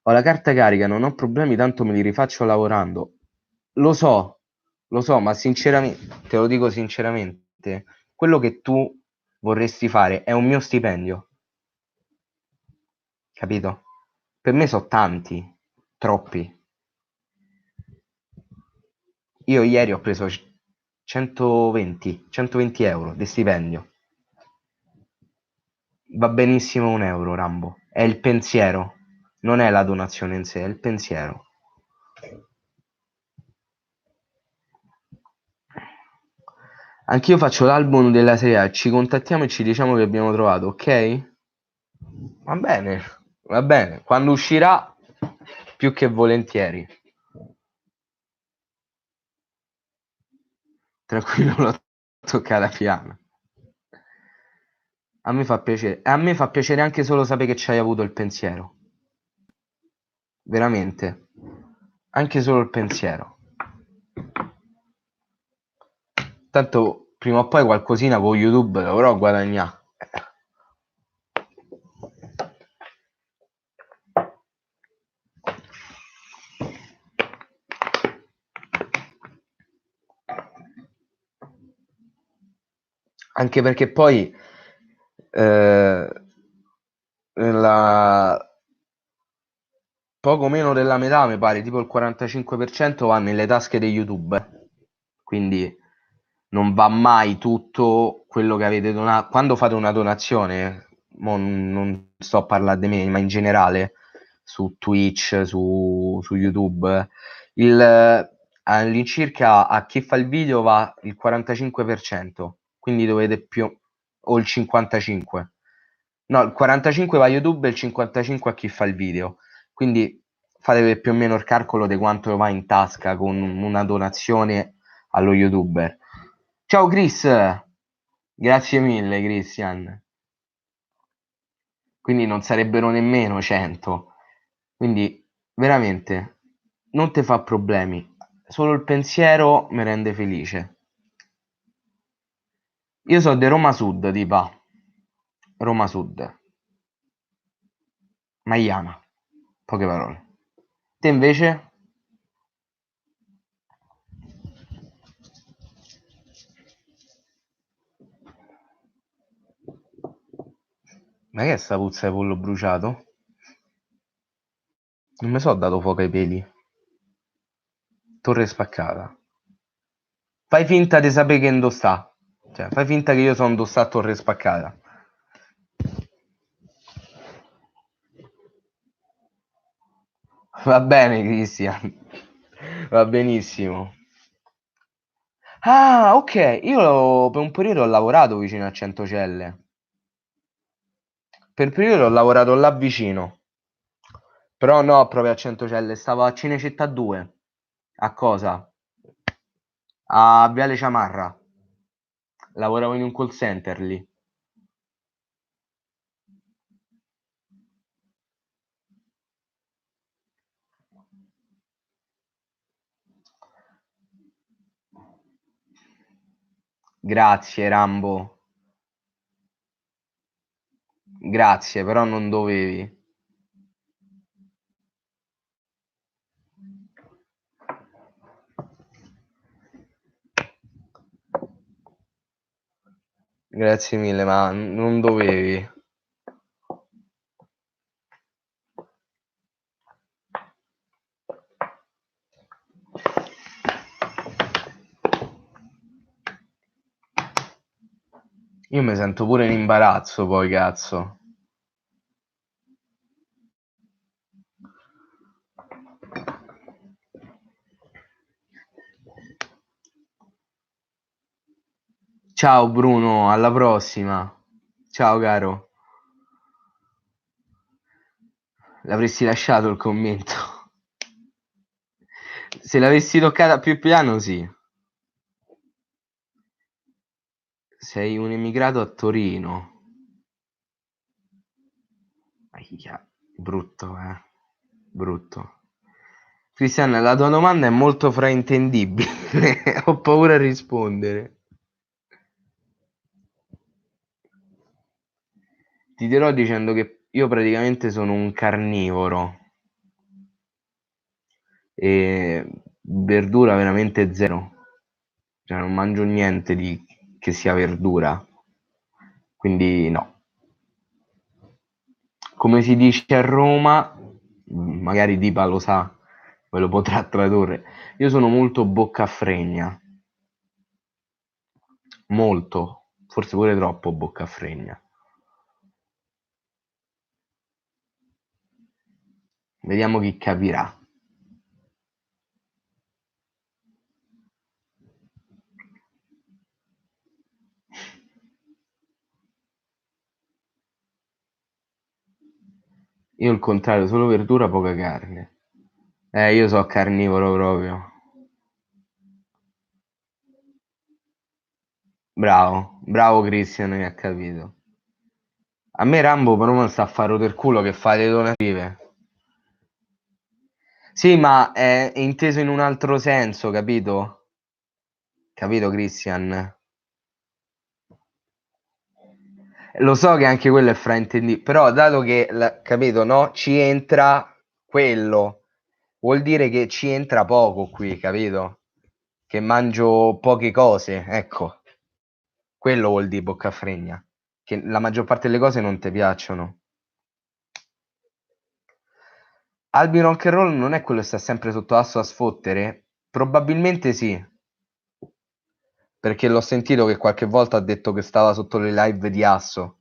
Ho la carta carica, non ho problemi, tanto me li rifaccio lavorando. Lo so, ma sinceramente, te lo dico sinceramente, quello che tu vorresti fare? È un mio stipendio, capito? Per me sono tanti, troppi. Io ieri ho preso 120 euro di stipendio. Va benissimo un euro, Rambo. È il pensiero, non è la donazione in sé, è il pensiero. Anch'io faccio l'album della Serie A, ci contattiamo e ci diciamo che abbiamo trovato, ok? Va bene, va bene. Quando uscirà, più che volentieri. Tranquillo, l'ho toccata piano. A me fa piacere. E a me fa piacere anche solo sapere che ci hai avuto il pensiero. Veramente. Anche solo il pensiero. Tanto prima o poi qualcosina con YouTube dovrò guadagnare. Anche perché poi la... poco meno della metà, mi pare, tipo il 45% va nelle tasche dei YouTuber. Quindi non va mai tutto quello che avete donato. Quando fate una donazione, non sto a parlare di me, ma in generale, su Twitch, su YouTube, all'incirca a chi fa il video va il 45%, quindi dovete più, o il 55%. No, il 45 va a YouTube e il 55 a chi fa il video. Quindi fate più o meno il calcolo di quanto va in tasca con una donazione allo YouTuber. Ciao Chris, grazie mille Christian. Quindi non sarebbero nemmeno 100. Quindi veramente non ti fa problemi. Solo il pensiero mi rende felice. Io sono di Roma Sud, tipa. Roma Sud. Maiana. Poche parole. Te invece? Ma che è sta puzza di pollo bruciato? Non mi so dato fuoco ai peli. Torre spaccata. Fai finta di sapere che indossà. Cioè, fai finta che io sono indossato a torre spaccata. Va bene, Cristian. Va benissimo. Ah, ok. Io per un periodo ho lavorato vicino a Centocelle. Per un periodo ho lavorato là vicino. Però no, proprio a Centocelle. Stavo a Cinecittà 2. A cosa? A Viale Ciamarra. Lavoravo in un call center lì. Grazie, Rambo. Grazie, però non dovevi. Grazie mille, ma non dovevi. Io mi sento pure in imbarazzo poi, cazzo. Ciao Bruno, alla prossima. Ciao caro. L'avresti lasciato il commento. Se l'avessi toccata più piano, sì. Sei un emigrato a Torino. Aia, brutto, brutto. Cristian, la tua domanda è molto fraintendibile. Ho paura a rispondere. Ti dirò dicendo che io praticamente sono un carnivoro e verdura veramente zero. Cioè non mangio niente di che sia verdura. quindi no. Come si dice a Roma, magari Dipa lo sa, ve lo potrà tradurre, io sono molto boccafregna, molto, forse pure troppo boccafregna. Vediamo chi capirà. Io il contrario, solo verdura, poca carne. Io so carnivoro proprio. Bravo, bravo Christian che ha capito. A me Rambo però non sta a fare del culo che fa le donative. Sì, ma è inteso in un altro senso, capito? Capito, Christian? Lo so che anche quello è fraintendibile, però dato che, capito, no? Ci entra quello, vuol dire che ci entra poco qui, capito? Che mangio poche cose, ecco. Quello vuol dire boccafregna. Che la maggior parte delle cose non ti piacciono. Albi Rock and Roll non è quello che sta sempre sotto asso a sfottere? Probabilmente sì, perché l'ho sentito che qualche volta ha detto che stava sotto le live di Asso.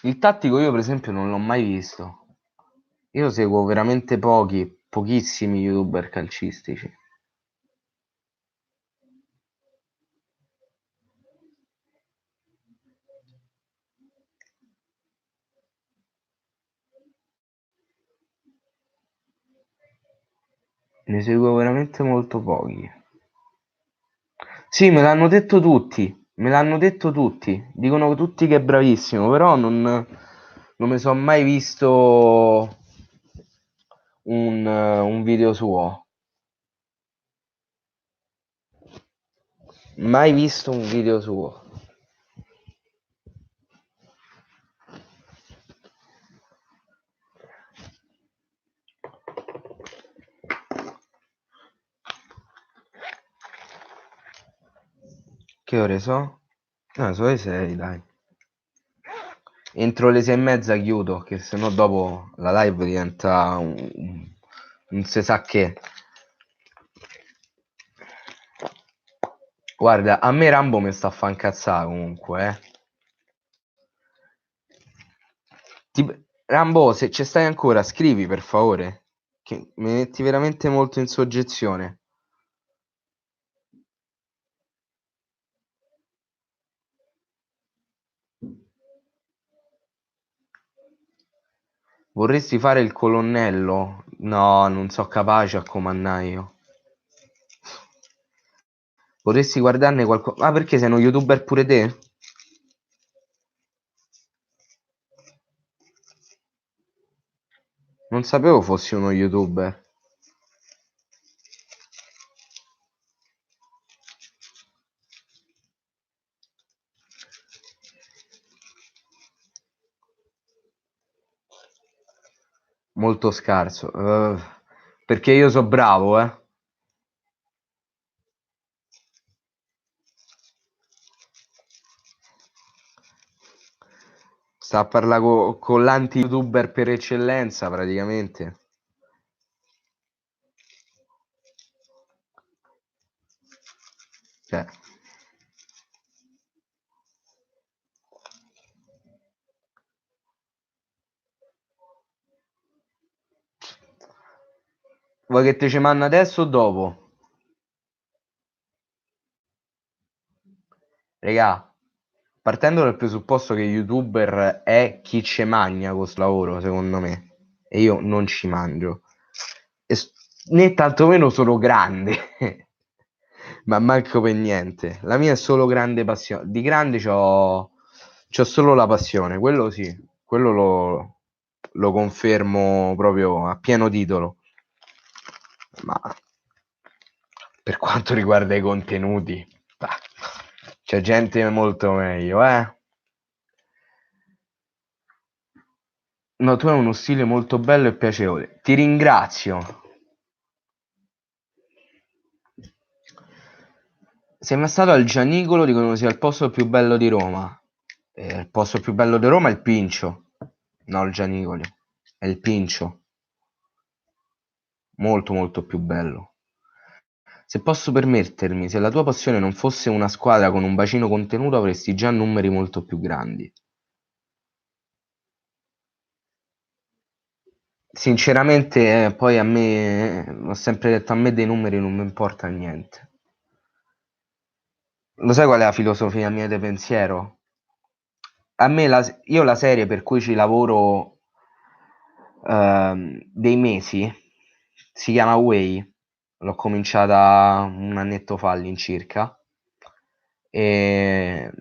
Il tattico io per esempio non l'ho mai visto. Io seguo veramente pochissimi youtuber calcistici. Ne seguo veramente molto pochi. Sì, me l'hanno detto tutti. Me l'hanno detto tutti. Dicono tutti che è bravissimo, però non mi sono mai visto un video suo. Mai visto un video suo. Che ore so? Ah, sono le 6, dai. Entro le 6:30 chiudo, che sennò dopo la live diventa un se sa che. Guarda, a me Rambo mi sta a fa incazzare comunque, Rambo, se ci stai ancora, scrivi per favore, che mi metti veramente molto in soggezione. Vorresti fare il colonnello? No, non so capace a comandare io. Vorresti guardarne qualcosa? Ah, perché sei uno youtuber pure te? Non sapevo fossi uno youtuber. Molto scarso. Perché io so bravo, eh. Sta a parlare con l'anti-youtuber per eccellenza, praticamente. Cioè, vuoi che te ci mando adesso o dopo? Regà, partendo dal presupposto che youtuber è chi ce magna con sto lavoro, secondo me, e io non ci mangio, né tantomeno sono grande, ma manco per niente. La mia è solo grande passione. Di grande c'ho solo la passione, quello sì, quello lo confermo proprio a pieno titolo. Ma per quanto riguarda i contenuti, bah, c'è gente molto meglio, eh? No, tu hai uno stile molto bello e piacevole. Ti ringrazio. Sei mai stato al Gianicolo? Dicono sia il posto più bello di Roma. Il posto più bello di Roma è il Pincio. No, il Gianicolo. È il Pincio. Molto molto più bello. Se posso permettermi, se la tua passione non fosse una squadra con un bacino contenuto, avresti già numeri molto più grandi. Sinceramente, poi a me, ho sempre detto, a me dei numeri non mi importa niente. Lo sai qual è la filosofia mia di pensiero? A me io la serie per cui ci lavoro dei mesi si chiama Way. L'ho cominciata un annetto fa all'incirca. E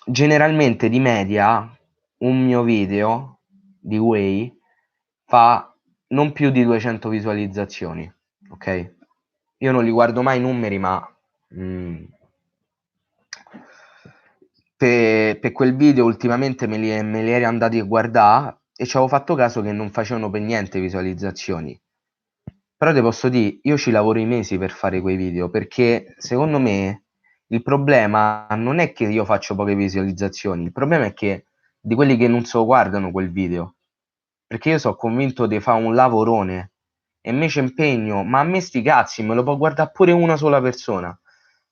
generalmente di media un mio video di Way fa non più di 200 visualizzazioni, ok? Io non li guardo mai i numeri, ma mm, per quel video ultimamente me li eri andati a guardare e ci avevo fatto caso che non facevano per niente visualizzazioni. Però ti posso dire, io ci lavoro i mesi per fare quei video, perché secondo me il problema non è che io faccio poche visualizzazioni, il problema è che di quelli che non so guardano quel video, perché io sono convinto di fare un lavorone e me ci impegno, ma a me sti cazzi, me lo può guardare pure una sola persona,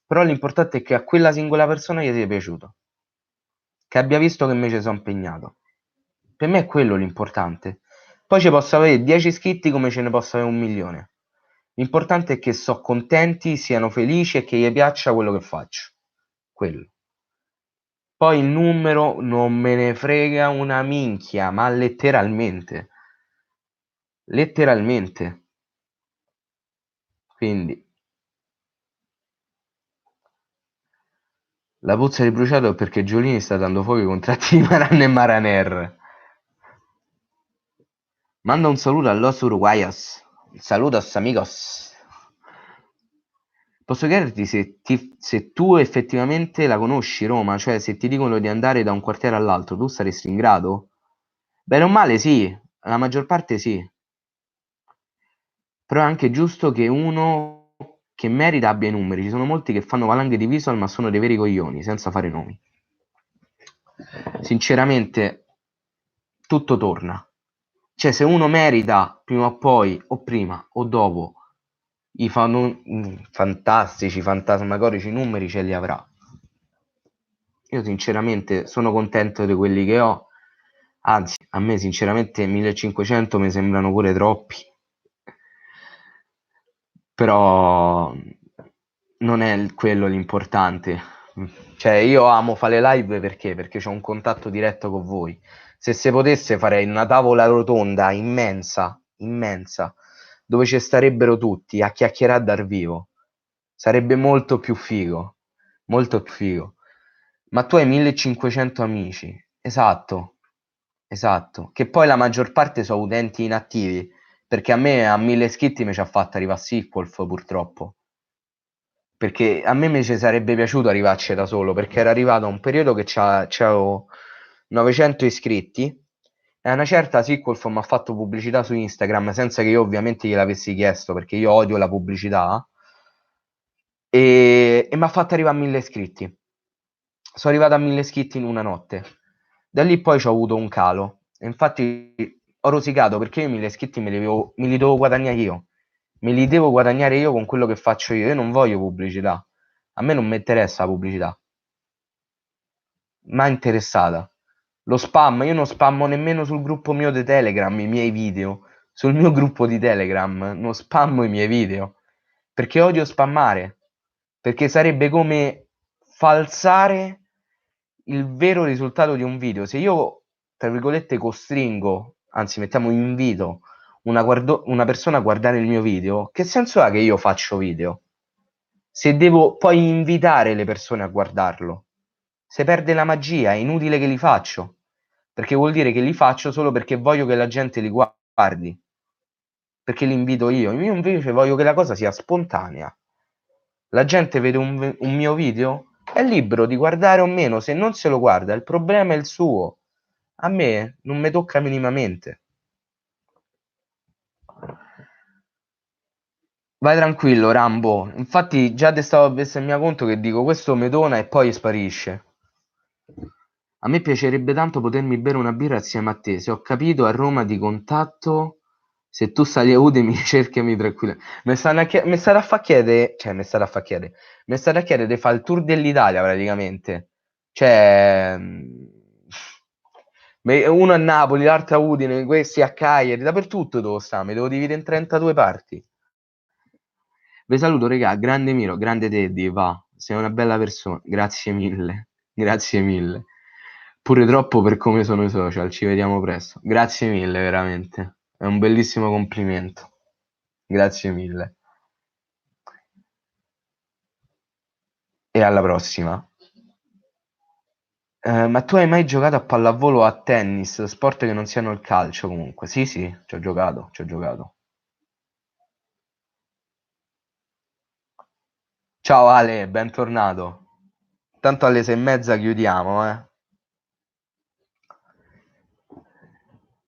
però l'importante è che a quella singola persona gli sia piaciuto, che abbia visto che me ci sono impegnato. Per me è quello l'importante. Poi ci posso avere 10 iscritti come ce ne posso avere 1 milione. L'importante è che sono contenti, siano felici e che gli piaccia quello che faccio. Quello. Poi il numero non me ne frega una minchia, ma letteralmente. Letteralmente. Quindi, la puzza di bruciato è perché Giolini sta dando fuoco ai contratti di Maran e Maraner. Manda un saluto a los uruguayos. Saludos amigos. Posso chiederti se tu effettivamente la conosci Roma, cioè se ti dicono di andare da un quartiere all'altro, tu saresti in grado? Bene o male sì, la maggior parte sì, però è anche giusto che uno che merita abbia i numeri. Ci sono molti che fanno valanghe di visual ma sono dei veri coglioni, senza fare nomi. Sinceramente, tutto torna. Cioè, se uno merita prima o poi, o prima o dopo, i fantastici, fantasmagorici numeri ce li avrà. Io sinceramente sono contento di quelli che ho, anzi, a me sinceramente 1500 mi sembrano pure troppi, però non è quello l'importante. Cioè, io amo fare live perché? Perché ho un contatto diretto con voi. Se si potesse farei una tavola rotonda immensa, immensa, dove ci starebbero tutti a chiacchierare dal vivo. Sarebbe molto più figo, molto più figo. Ma tu hai 1500 amici, esatto, esatto. Che poi la maggior parte sono utenti inattivi, perché a me a 1000 iscritti mi ci ha fatto arrivare Sequolf purtroppo. Perché a me mi ci sarebbe piaciuto arrivarci da solo, perché era arrivato a un periodo che c'avevo 900 iscritti e a una certa Sequolf mi ha fatto pubblicità su Instagram senza che io ovviamente gliel'avessi chiesto, perché io odio la pubblicità, e mi ha fatto arrivare a 1000 iscritti. Sono arrivato a 1000 iscritti in una notte. Da lì poi ho avuto un calo. E infatti ho rosicato perché io 1000 iscritti me li devo guadagnare io. Me li devo guadagnare io con quello che faccio io. Io non voglio pubblicità. A me non mi interessa la pubblicità. Mai interessata. Lo spam, io non spammo nemmeno sul gruppo mio di Telegram i miei video. Sul mio gruppo di Telegram non spammo i miei video. Perché odio spammare. Perché sarebbe come falsare il vero risultato di un video. Se io, tra virgolette, costringo, anzi mettiamo invito una persona a guardare il mio video, che senso ha che io faccio video? Se devo poi invitare le persone a guardarlo, se perde la magia, è inutile che li faccio, perché vuol dire che li faccio solo perché voglio che la gente li guardi, perché li invito io. Io invece voglio che la cosa sia spontanea. La gente vede un mio video, è libero di guardare o meno, se non se lo guarda, il problema è il suo. A me non mi tocca minimamente. Vai tranquillo, Rambo. Infatti già te stavo a bestemmiare conto che dico questo medona e poi sparisce. A me piacerebbe tanto potermi bere una birra assieme a te. Se ho capito, a Roma ti contatto. Se tu sali a Udemy, cercami tranquillo. Mi state a fa chiedere, cioè mi state a fa chiedere, mi state a chiedere di fare il tour dell'Italia praticamente. Cioè, uno a Napoli, l'altro a Udine, questi a Cagliari, dappertutto devo stare, mi devo dividere in 32 parti. Vi saluto, regà, grande Miro, grande Teddy, va, sei una bella persona, grazie mille, grazie mille. Pure troppo per come sono i social, ci vediamo presto. Grazie mille, veramente. È un bellissimo complimento. Grazie mille. E alla prossima. Ma tu hai mai giocato a pallavolo o a tennis? Sport che non siano il calcio comunque. Sì, sì, ci ho giocato, ci ho giocato. Ciao Ale, bentornato. Tanto alle 6:30 chiudiamo, eh.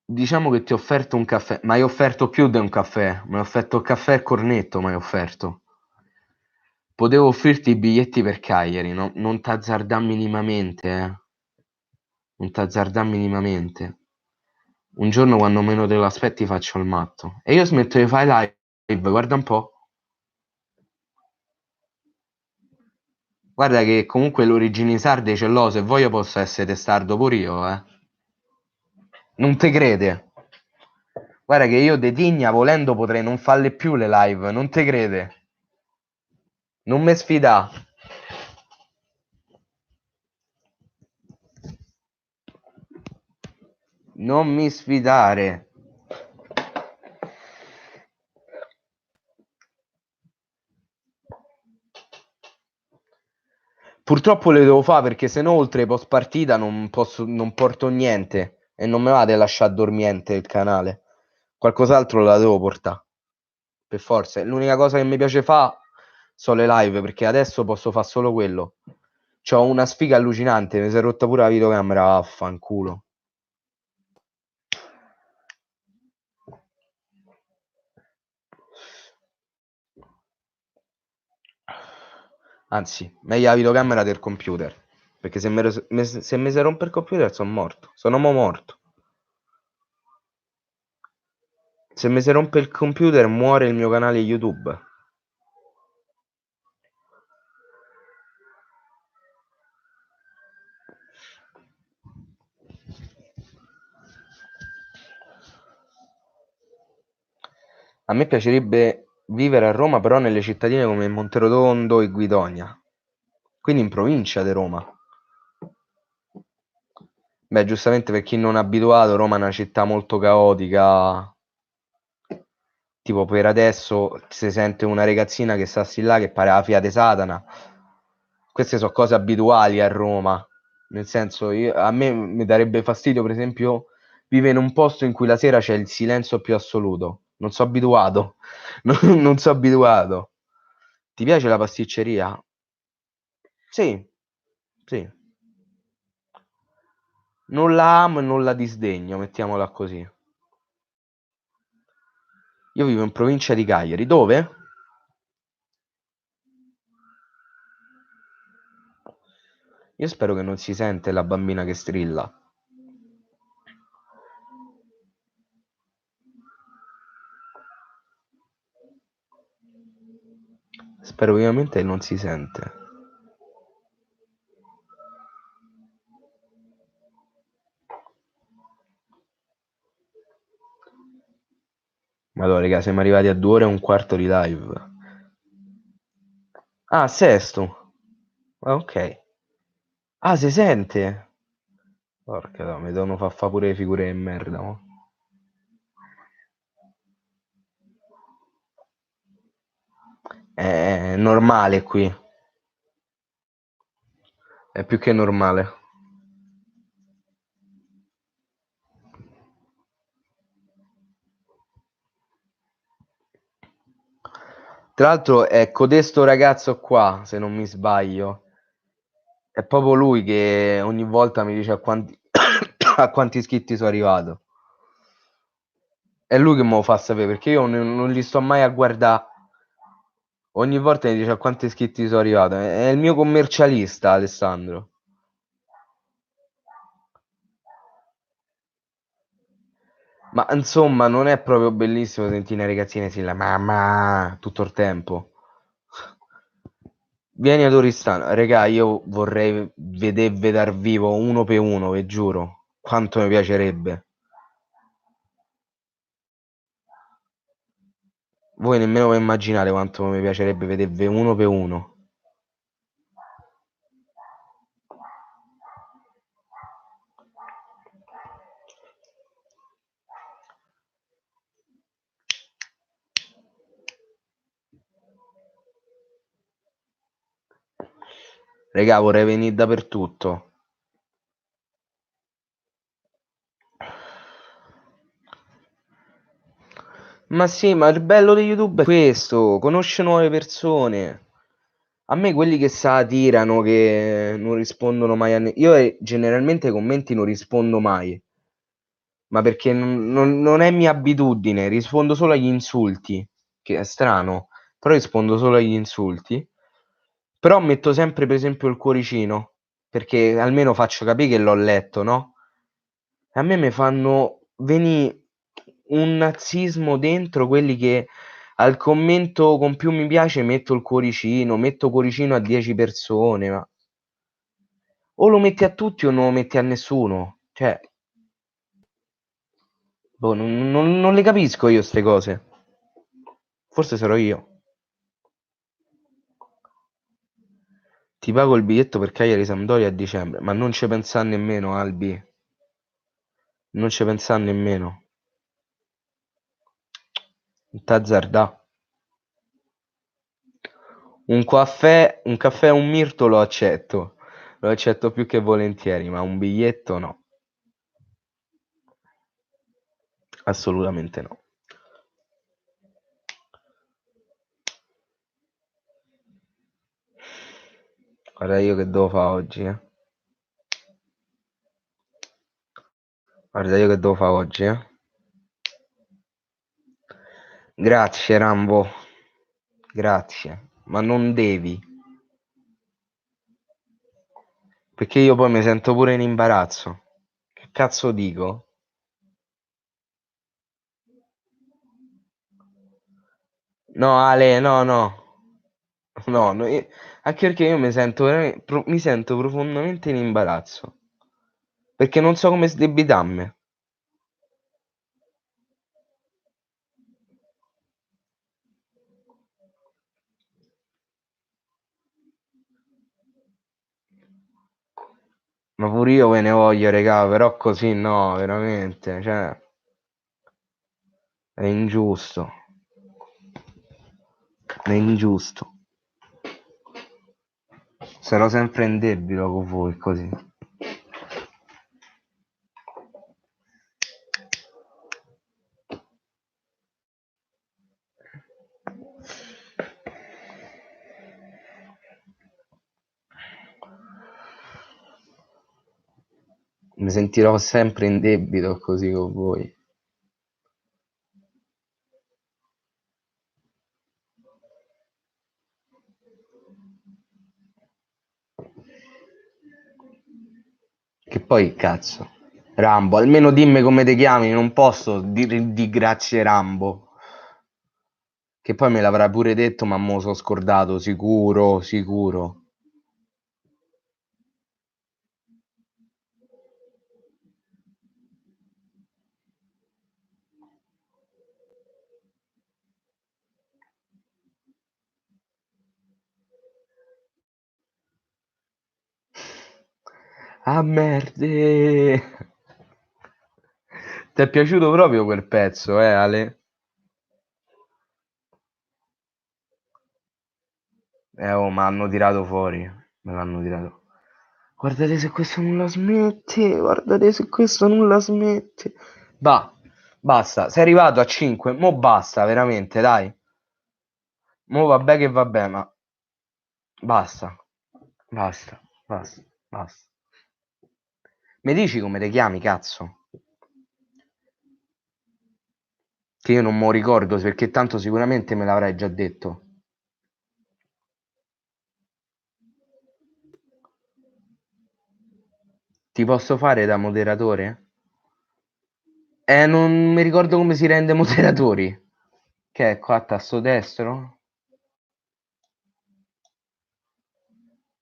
Diciamo che ti ho offerto un caffè, ma hai offerto più di un caffè. Mi hai offerto il caffè e il cornetto, mi hai offerto. Potevo offrirti i biglietti per Cagliari, non t'azzardà minimamente, eh. Non t'azzardà minimamente. Un giorno quando meno te lo aspetti faccio il matto. E io smetto di fare live, guarda un po'. Guarda che comunque l'origine sarde ce l'ho, se voglio posso essere testardo pure io, eh. Non te crede? Guarda che io de Tigna volendo potrei non farle più le live, non te crede? Non me sfida. Non mi sfidare. Purtroppo le devo fare perché se no oltre post partita non porto niente e non me va di lasciare dormiente il canale. Qualcos'altro la devo portare, per forza. L'unica cosa che mi piace fare sono le live perché adesso posso fare solo quello. C'ho una sfiga allucinante, mi si è rotta pure la videocamera, vaffanculo. Anzi, meglio la videocamera del computer. Perché se mi si rompe il computer sono morto. Sono morto. Se mi si rompe il computer muore il mio canale YouTube. A me piacerebbe vivere a Roma, però nelle cittadine come Monterotondo e Guidonia. Quindi in provincia di Roma. Beh, giustamente per chi non è abituato, Roma è una città molto caotica. Tipo per adesso si sente una ragazzina che sta là che pare la figlia di Satana. Queste sono cose abituali a Roma. Nel senso, a me mi darebbe fastidio, per esempio, vivere in un posto in cui la sera c'è il silenzio più assoluto. Non sono abituato. Non sono abituato. Ti piace la pasticceria? Sì, sì. Non la amo e non la disdegno, mettiamola così. Io vivo in provincia di Cagliari. Dove? Io spero che non si sente la bambina che strilla. Spero vivamente che non si sente. Allora, raga, siamo arrivati a 2 ore e un quarto di live. Ah, sesto. Ah, ok. Ah, si sente? Porca no, mi devono far pure le figure di merda. Mo. È normale qui. È più che normale. Tra l'altro è codesto ragazzo qua, se non mi sbaglio. È proprio lui che ogni volta mi dice a quanti, a quanti iscritti sono arrivato. È lui che me lo fa sapere, perché io non li sto mai a guardare. Ogni volta mi dice a quanti iscritti sono arrivato. È il mio commercialista, Alessandro. Ma insomma, non è proprio bellissimo sentire una ragazzina che si la mamma tutto il tempo. Vieni ad Oristano, regà, io vorrei vedervi dal vivo uno per uno, vi giuro. Quanto mi piacerebbe. Voi nemmeno vi immaginate quanto mi piacerebbe vedervi uno per uno. Regà, vorrei venire dappertutto. Ma sì, ma il bello di YouTube è questo, conosce nuove persone. A me quelli che satirano, che non rispondono mai a io generalmente ai commenti non rispondo mai, ma perché non è mia abitudine, rispondo solo agli insulti, che è strano, però rispondo solo agli insulti. Però metto sempre per esempio il cuoricino, perché almeno faccio capire che l'ho letto, no? A me mi fanno venì un nazismo dentro quelli che al commento con più mi piace metto il cuoricino, metto cuoricino a 10 persone, ma o lo metti a tutti o non lo metti a nessuno. Cioè, boh, non le capisco io ste cose. Forse sarò io. Ti pago il biglietto per Cagliari Sampdoria a dicembre, ma non ci pensa nemmeno, Albi. Non ci pensa nemmeno. T'azzardà. Un caffè e un mirto lo accetto. Lo accetto più che volentieri, ma un biglietto no. Assolutamente no. Guarda io che devo fare oggi, eh. Guarda io che devo fare oggi, eh. Grazie, Rambo. Grazie. Ma non devi. Perché io poi mi sento pure in imbarazzo. Che cazzo dico? No, Ale, no, no. No, anche perché io mi sento mi sento profondamente in imbarazzo. Perché non so come sdebitarmi. Ma pure io ve ne voglio, regà, però così no, veramente. Cioè, è ingiusto. È ingiusto. Sarò sempre in debito con voi così. Mi sentirò sempre in debito così con voi. Che poi, cazzo. Rambo, almeno dimmi come ti chiami, non posso dire di grazie Rambo. Che poi me l'avrà pure detto, ma mo so scordato, sicuro, sicuro. Ah, merde! Ti è piaciuto proprio quel pezzo, Ale? Oh, ma hanno tirato fuori. Me l'hanno tirato. Guardate se questo non la smette. Guardate se questo non la smette. Va, basta. Sei arrivato a 5. Mo basta, veramente, dai. Mo vabbè che vabbè, ma basta. Basta, basta, basta. Mi dici come ti chiami, cazzo? Che io non me lo ricordo, perché tanto sicuramente me l'avrai già detto. Ti posso fare da moderatore? Non mi ricordo come si rende moderatori. Che è qua a tasto destro?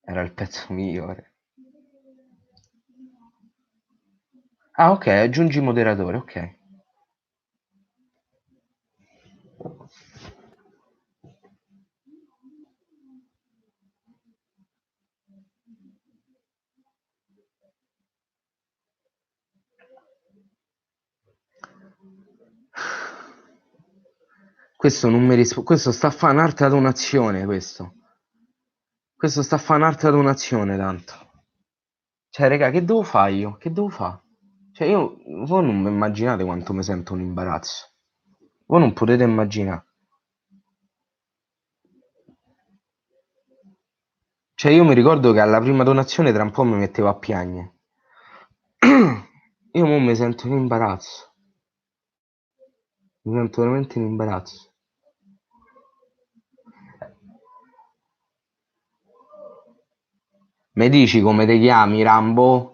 Era il pezzo migliore. Ah, ok, aggiungi moderatore, ok. Questo non mi risponde. Questo sta a fare un'altra donazione, questo. Questo sta a fare un'altra donazione, tanto. Cioè, raga, che devo fare io? Che devo fare? Cioè, voi non mi immaginate quanto mi sento un imbarazzo. Voi non potete immaginare. Cioè, io mi ricordo che alla prima donazione tra un po' mi mettevo a piangere. Io mo mi sento in imbarazzo. Mi sento veramente in imbarazzo. Mi dici come ti chiami, Rambo?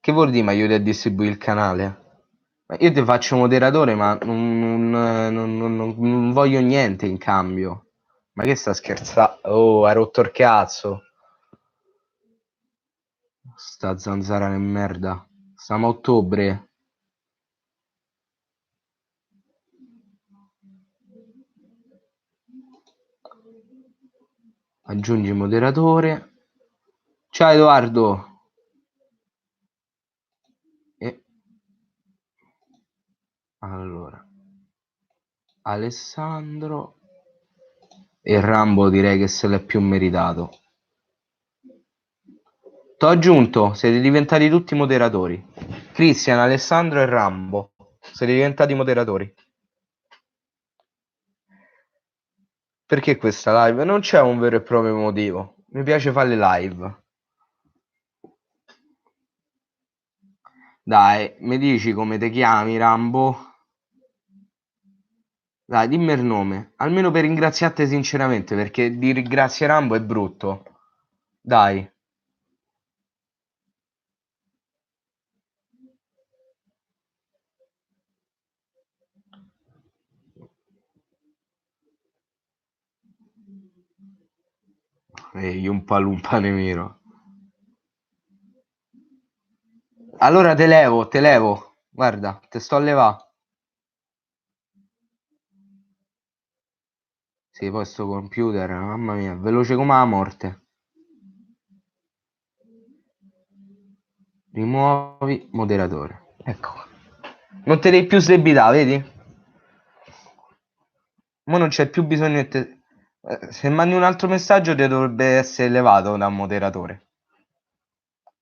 Che vuol dire mi aiuti a distribuire il canale? Ma io ti faccio moderatore, ma non voglio niente in cambio. Ma che sta scherzando? Oh, hai rotto il cazzo. Sta zanzara di merda. Stiamo a ottobre. Aggiungi moderatore. Ciao Edoardo. E allora, Alessandro e Rambo direi che se l'è più meritato. T'ho aggiunto, siete diventati tutti moderatori. Cristian, Alessandro e Rambo. Siete diventati moderatori. Perché questa live? Non c'è un vero e proprio motivo. Mi piace fare le live. Dai, mi dici come ti chiami, Rambo? Dai, dimmi il nome. Almeno per ringraziarti sinceramente, perché di ringrazia Rambo è brutto. Dai. Ehi, un palumpa nero. Allora te levo, te levo. Guarda, te sto a levà. Sì, poi sto computer, mamma mia, veloce come la morte. Rimuovi moderatore. Ecco qua. Non te devi più sdebitare, vedi? Ma non c'è più bisogno che te... se mandi un altro messaggio ti dovrebbe essere levato da un moderatore.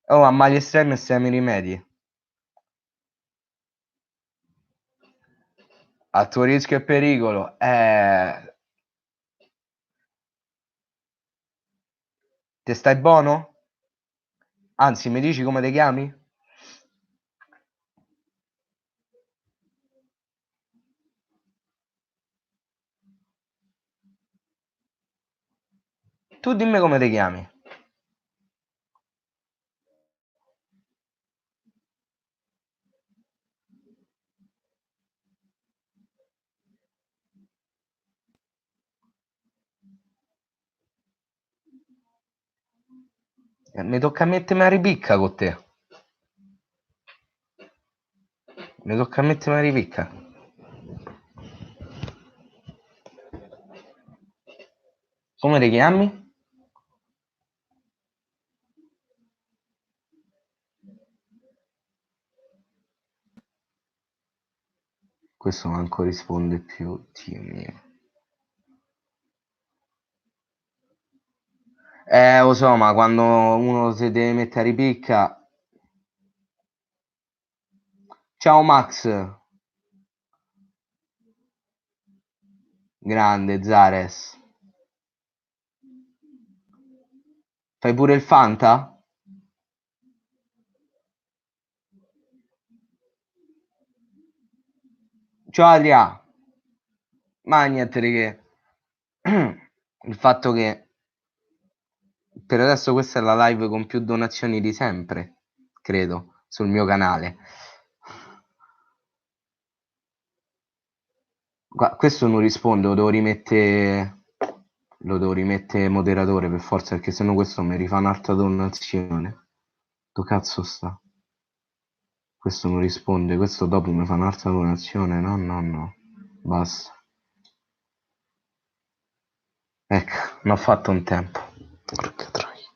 Oh, a mali estremi estremi rimedi. A tuo rischio e pericolo. Te stai buono? Anzi, mi dici come ti chiami? Tu dimmi come ti chiami. Mi tocca mettermi a ripicca con te. Mi tocca mettermi a ripicca. Come ti chiami? Questo manco risponde più, Dio mio. Lo so, ma quando uno si deve mettere a ripicca... Ciao Max, grande Zares. Fai pure il Fanta? Ciao Adria, ma niente di che. Il fatto che per adesso questa è la live con più donazioni di sempre, credo, sul mio canale. Questo non risponde, lo devo rimettere moderatore per forza, perché sennò questo mi rifà un'altra donazione. Dove cazzo sta? Questo non risponde, questo dopo mi fa un'altra donazione. No, no, no. Basta. Ecco, mi ha fatto un tempo. Porca troia.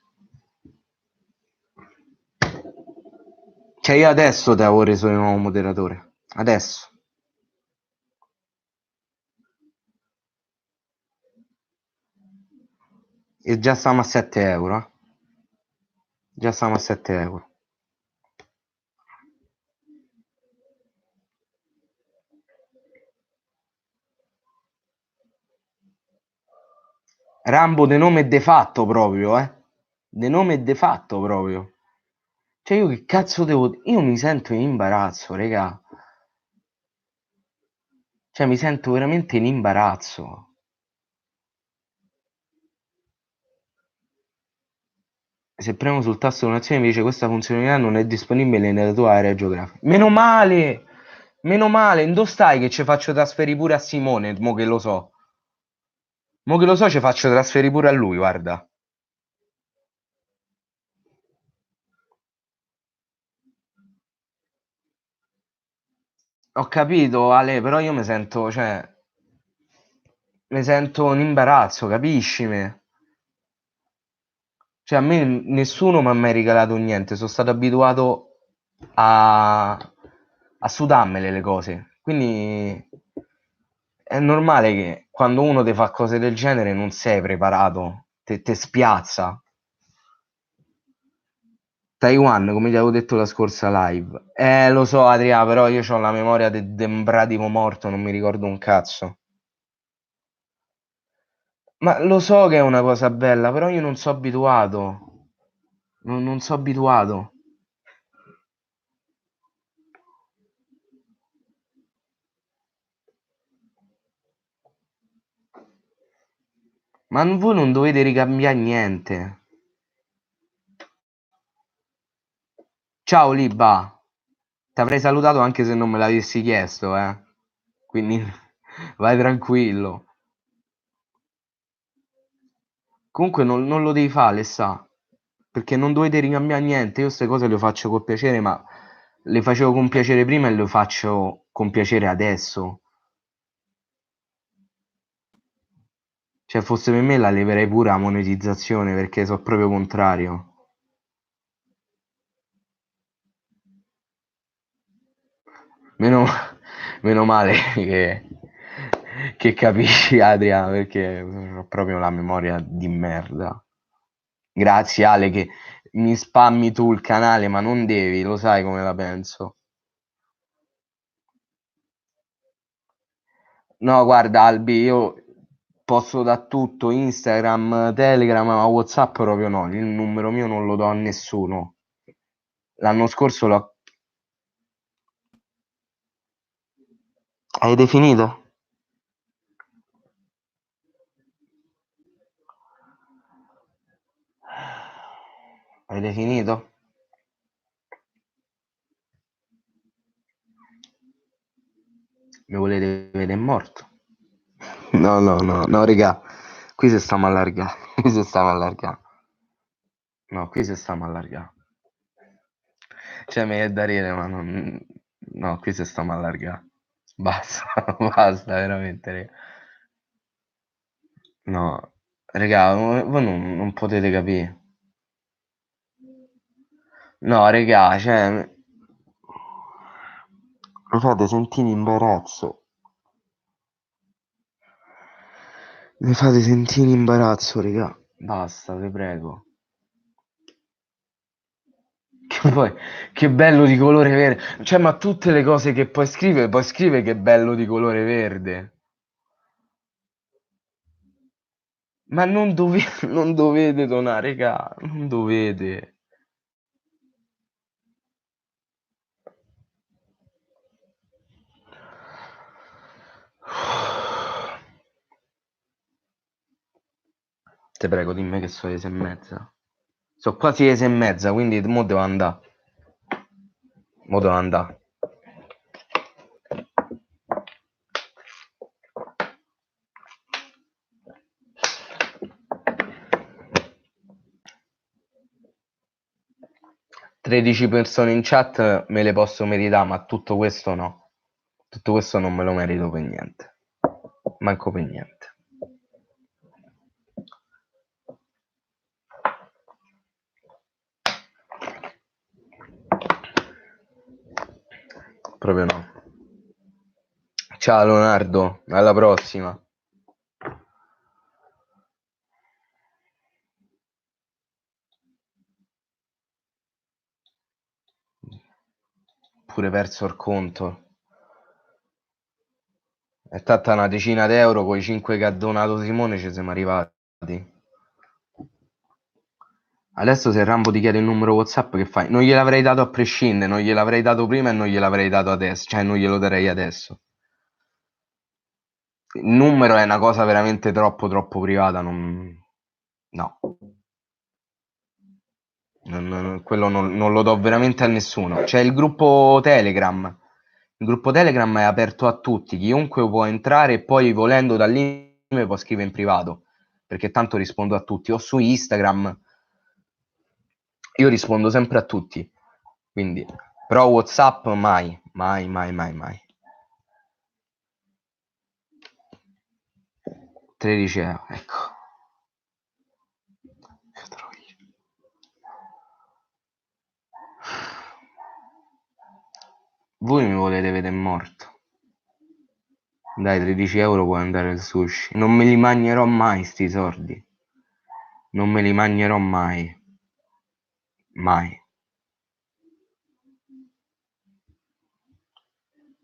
Cioè io adesso ti avevo reso di nuovo moderatore. Adesso. E già stiamo a 7 euro. Già stiamo a 7 euro. Rambo de nome e de fatto proprio, De nome e de fatto proprio. Cioè io che cazzo devo... Io mi sento in imbarazzo, raga. Cioè mi sento veramente in imbarazzo. Se premo sul tasto donazione mi dice questa funzionalità non è disponibile nella tua area geografica. Meno male! Meno male, dove stai che ci faccio trasferire pure a Simone, mo che lo so. Mo che lo so ci faccio trasferire pure a lui, guarda. Ho capito, Ale, però io mi sento, cioè, mi sento in imbarazzo, capisci me? Cioè, a me nessuno mi ha mai regalato niente, sono stato abituato a sudarmele le cose. Quindi è normale che quando uno ti fa cose del genere non sei preparato, te spiazza. Taiwan, come ti avevo detto la scorsa live. Lo so, Adria, però io ho la memoria de un bradipo morto, non mi ricordo un cazzo. Ma lo so che è una cosa bella, però io non so abituato. Non so abituato. Ma voi non dovete ricambiare niente. Ciao Liba. Ti avrei salutato anche se non me l'avessi chiesto, eh. Quindi vai tranquillo. Comunque non lo devi fare, Alessà, perché non dovete ricambiare niente. Io queste cose le faccio con piacere, ma le facevo con piacere prima e le faccio con piacere adesso. Cioè, fosse per me la leverei pure la monetizzazione, perché so proprio contrario. Meno, meno male che capisci, Adria, perché ho proprio la memoria di merda. Grazie Ale che mi spammi tu il canale, ma non devi, lo sai come la penso. No, guarda Albi, io posso da tutto, Instagram, Telegram, ma WhatsApp proprio no, il numero mio non lo do a nessuno. L'anno scorso l'ho... Hai definito? Hai definito? Mi volete vedere morto? No, no, no, no, raga, qui se stiamo allargando, qui se stiamo allargando. No, qui se stiamo allargando. Cioè, mi è da ridere, ma non... No, qui se stiamo allargando. Basta, basta, veramente, raga. No, raga, voi non potete capire. No, raga, cioè... Mi fate sentire in imbarazzo. Mi fate sentire in imbarazzo, raga. Basta, vi prego. Che poi, che bello di colore verde. Cioè, ma tutte le cose che puoi scrivere che bello di colore verde. Ma non dovete donare, raga, non dovete. Te prego, dimmi che sono le 6:30. Sono quasi le 6:30, quindi mo devo andare. Mo devo andare. "13 persone in chat me le posso meritare, ma tutto questo no. Tutto questo non me lo merito per niente. Manco per niente. Proprio no. Ciao Leonardo, alla prossima. Pure perso il conto. È stata una decina d'euro, con i 5 che ha donato Simone ci siamo arrivati. Adesso se Rambo ti chiede il numero WhatsApp, che fai? Non gliel'avrei dato a prescindere, non gliel'avrei dato prima e non gliel'avrei dato adesso, cioè non glielo darei adesso. Il numero è una cosa veramente troppo privata, non... No. Quello non lo do veramente a nessuno. C'è il gruppo Telegram. Il gruppo Telegram è aperto a tutti, chiunque può entrare e poi volendo da lì mi può scrivere in privato, perché tanto rispondo a tutti. O su Instagram, io rispondo sempre a tutti. Quindi, però WhatsApp mai, mai, mai, mai, mai. 13 euro, ecco. Voi mi volete vedere morto. Dai, 13 euro puoi andare al sushi. Non me li mangerò mai sti soldi. Non me li mangerò mai. Mai.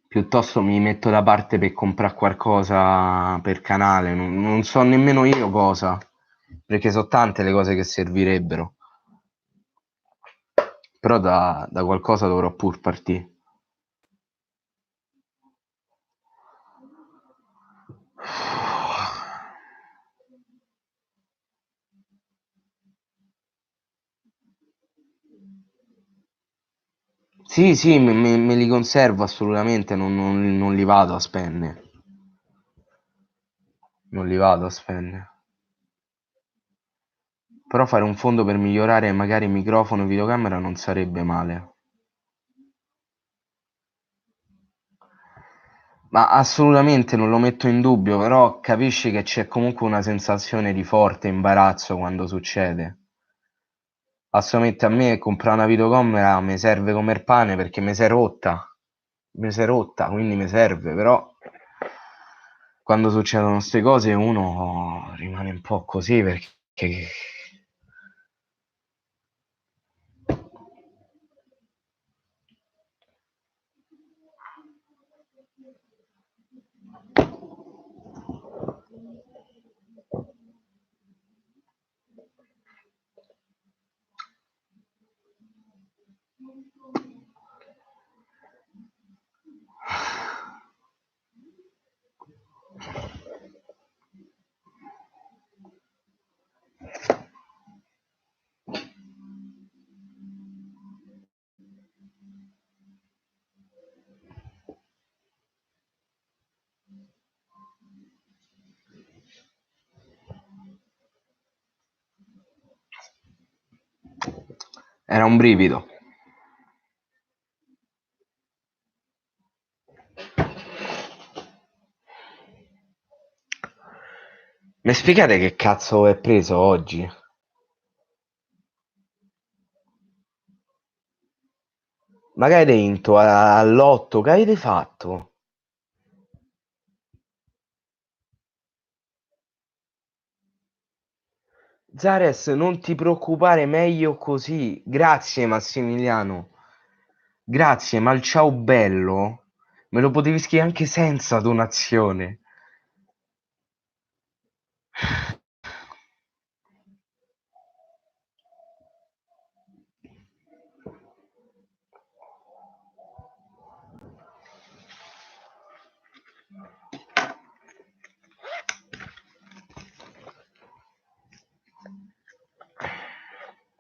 Piuttosto mi metto da parte per comprare qualcosa per canale. Non so nemmeno io cosa. Perché sono tante le cose che servirebbero. Però da qualcosa dovrò pur partire. Sì, sì, me li conservo assolutamente, non li vado a spendere. Non li vado a spendere. Però fare un fondo per migliorare magari microfono e videocamera non sarebbe male. Ma assolutamente non lo metto in dubbio, però capisci che c'è comunque una sensazione di forte imbarazzo quando succede. Assolutamente a me comprare una videocamera mi serve come il pane perché mi si è rotta, quindi mi serve, però quando succedono queste cose uno rimane un po' così perché... Era un brivido. Mi spiegate che cazzo è preso oggi? Ma che avete vinto all'otto? Che avete fatto? Zares, non ti preoccupare, meglio così. Grazie Massimiliano. Grazie, ma il ciao bello me lo potevi scrivere anche senza donazione.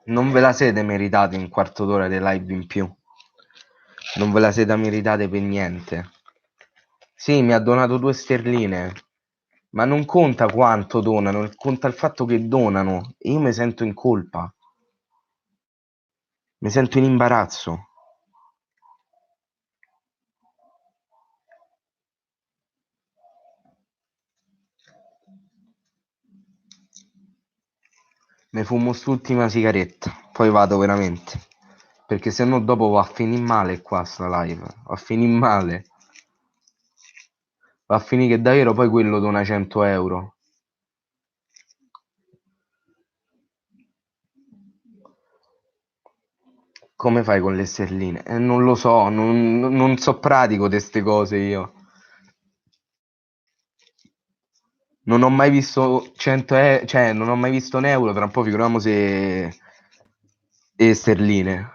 Non ve la siete meritati un quarto d'ora di live in più. Non ve la siete meritate per niente. Sì, mi ha donato 2 sterline. Ma non conta quanto donano, conta il fatto che donano. E io mi sento in colpa. Mi sento in imbarazzo. Mi fumo st'ultima sigaretta. Poi vado veramente. Perché se no dopo va a finire male qua sta live. Va a finire male. Va a finire che davvero poi quello dona 100 euro. Come fai con le sterline? Non lo so, non so pratico di ste cose io. Non ho mai visto 100 euro, cioè non ho mai visto un euro, tra un po' figuriamo se e sterline.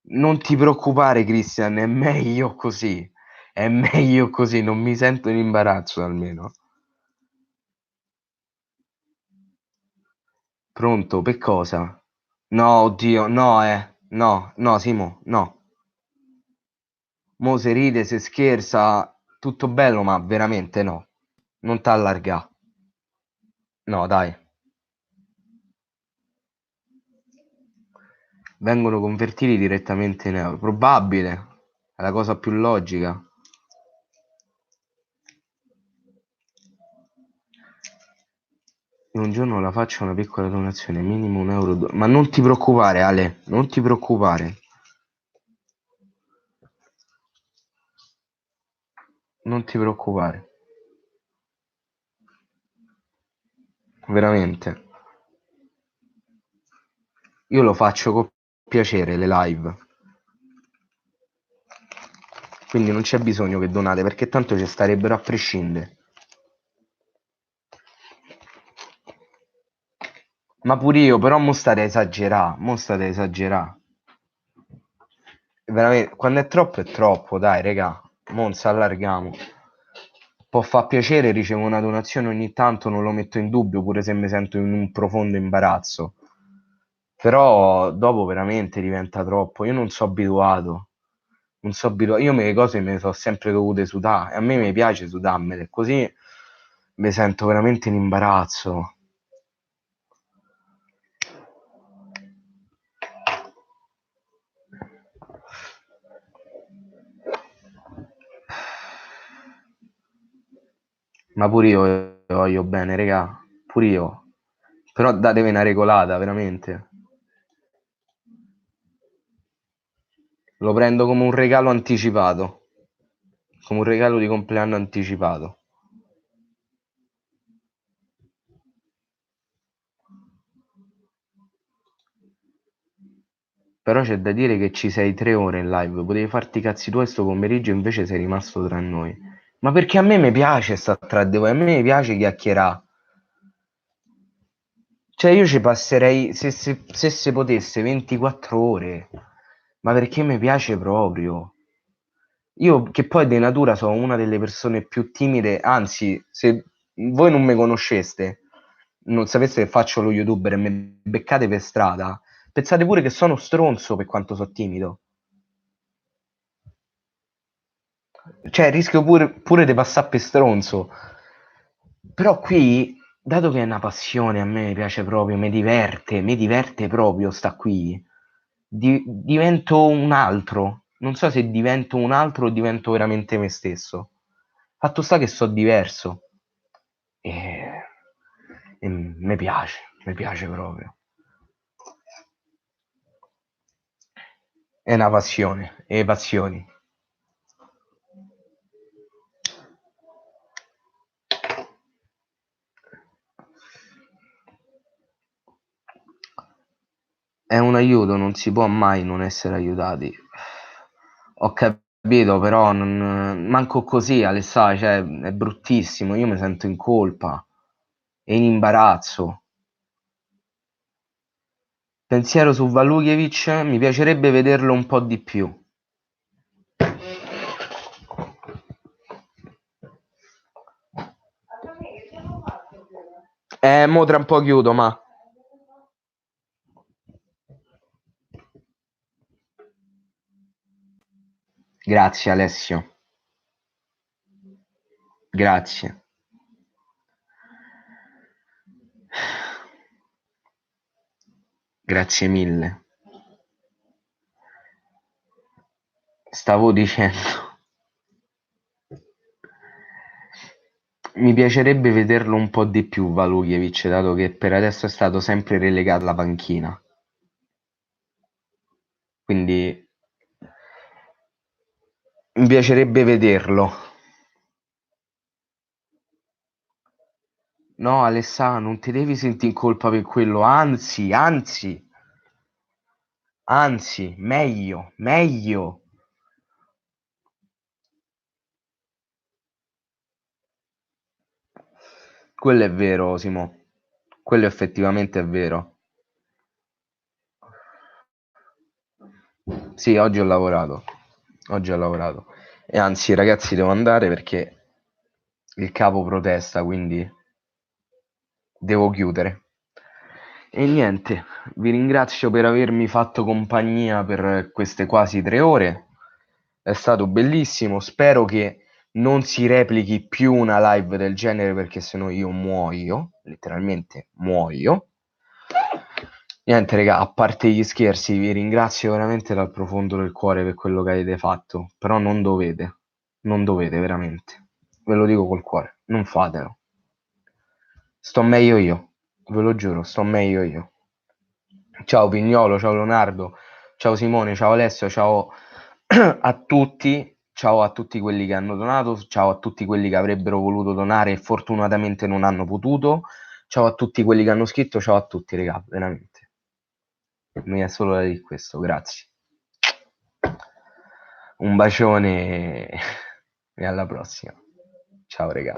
Non ti preoccupare, Christian, è meglio così. È meglio così, non mi sento in imbarazzo almeno. Pronto? Per cosa? No, oddio, no, no, no, Simo, no. Mo se ride, se scherza, tutto bello, ma veramente no. Non t'allargà. No, dai. Vengono convertiti direttamente in euro. Probabile. È la cosa più logica. E un giorno la faccio una piccola donazione, minimo 1 euro. Ma non ti preoccupare, Ale, non ti preoccupare. Non ti preoccupare. Veramente. Io lo faccio con piacere, le live. Quindi non c'è bisogno che donate, perché tanto ci starebbero a prescindere. Ma pure io, però mo state a esagerà, mo state a esagerà. Veramente, quando è troppo, dai, regà. Mo non ci allarghiamo. Può far piacere, ricevo una donazione ogni tanto, non lo metto in dubbio, pure se mi sento in un profondo imbarazzo. Però dopo veramente diventa troppo. Io non so abituato. Non so abituato. Io le cose me le sono sempre dovute sudare. E a me mi piace sudarmele. Così mi sento veramente in imbarazzo. Ma pure io voglio bene, regà. Pure io. Però datevi una regolata, veramente. Lo prendo come un regalo anticipato. Come un regalo di compleanno anticipato. Però c'è da dire che ci sei 3 ore in live. Potevi farti i cazzi tuoi sto pomeriggio, invece sei rimasto tra noi. Ma perché a me mi piace sta tra di voi, a me mi piace chiacchierare. Cioè io ci passerei, se si potesse, 24 ore. Ma perché mi piace proprio. Io che poi di natura sono una delle persone più timide, anzi, se voi non mi conosceste, non sapeste che faccio lo youtuber e mi beccate per strada, pensate pure che sono stronzo per quanto sono timido. Cioè, rischio pure di passare per stronzo. Però qui, dato che è una passione, a me piace proprio, mi diverte proprio sta qui. Divento un altro. Non so se divento un altro o divento veramente me stesso. Fatto sta che so diverso. E, e mi piace proprio. È una passione, e passioni. È un aiuto, non si può mai non essere aiutati. Ho capito, però manco così, Alessà, cioè, è bruttissimo. Io mi sento in colpa e in imbarazzo. Pensiero su Valujevic, mi piacerebbe vederlo un po' di più. Mo tra un po' chiudo, ma Grazie Alessio, grazie. Grazie mille. Stavo dicendo, mi piacerebbe vederlo un po' di più Valujevic, dato che per adesso è stato sempre relegato alla panchina. Quindi mi piacerebbe vederlo. No, Alessà, non ti devi sentire in colpa per quello, anzi, meglio, meglio. Quello è vero, Simo. Quello effettivamente è vero. Sì, oggi ho lavorato. Oggi ho lavorato. E anzi, ragazzi, devo andare perché il capo protesta, quindi devo chiudere. E niente, vi ringrazio per avermi fatto compagnia per queste quasi 3 ore. È stato bellissimo. Spero che non si replichi più una live del genere perché sennò io muoio, letteralmente muoio. Niente, raga, a parte gli scherzi, vi ringrazio veramente dal profondo del cuore per quello che avete fatto, però non dovete veramente. Ve lo dico col cuore, non fatelo. Sto meglio io, ve lo giuro, sto meglio io. Ciao Pignolo, ciao Leonardo, ciao Simone, ciao Alessio, ciao a tutti, ciao a tutti quelli che hanno donato, ciao a tutti quelli che avrebbero voluto donare e fortunatamente non hanno potuto, ciao a tutti quelli che hanno scritto, ciao a tutti, raga, veramente. Mi è solo da dire questo, grazie. Un bacione e alla prossima. Ciao, raga.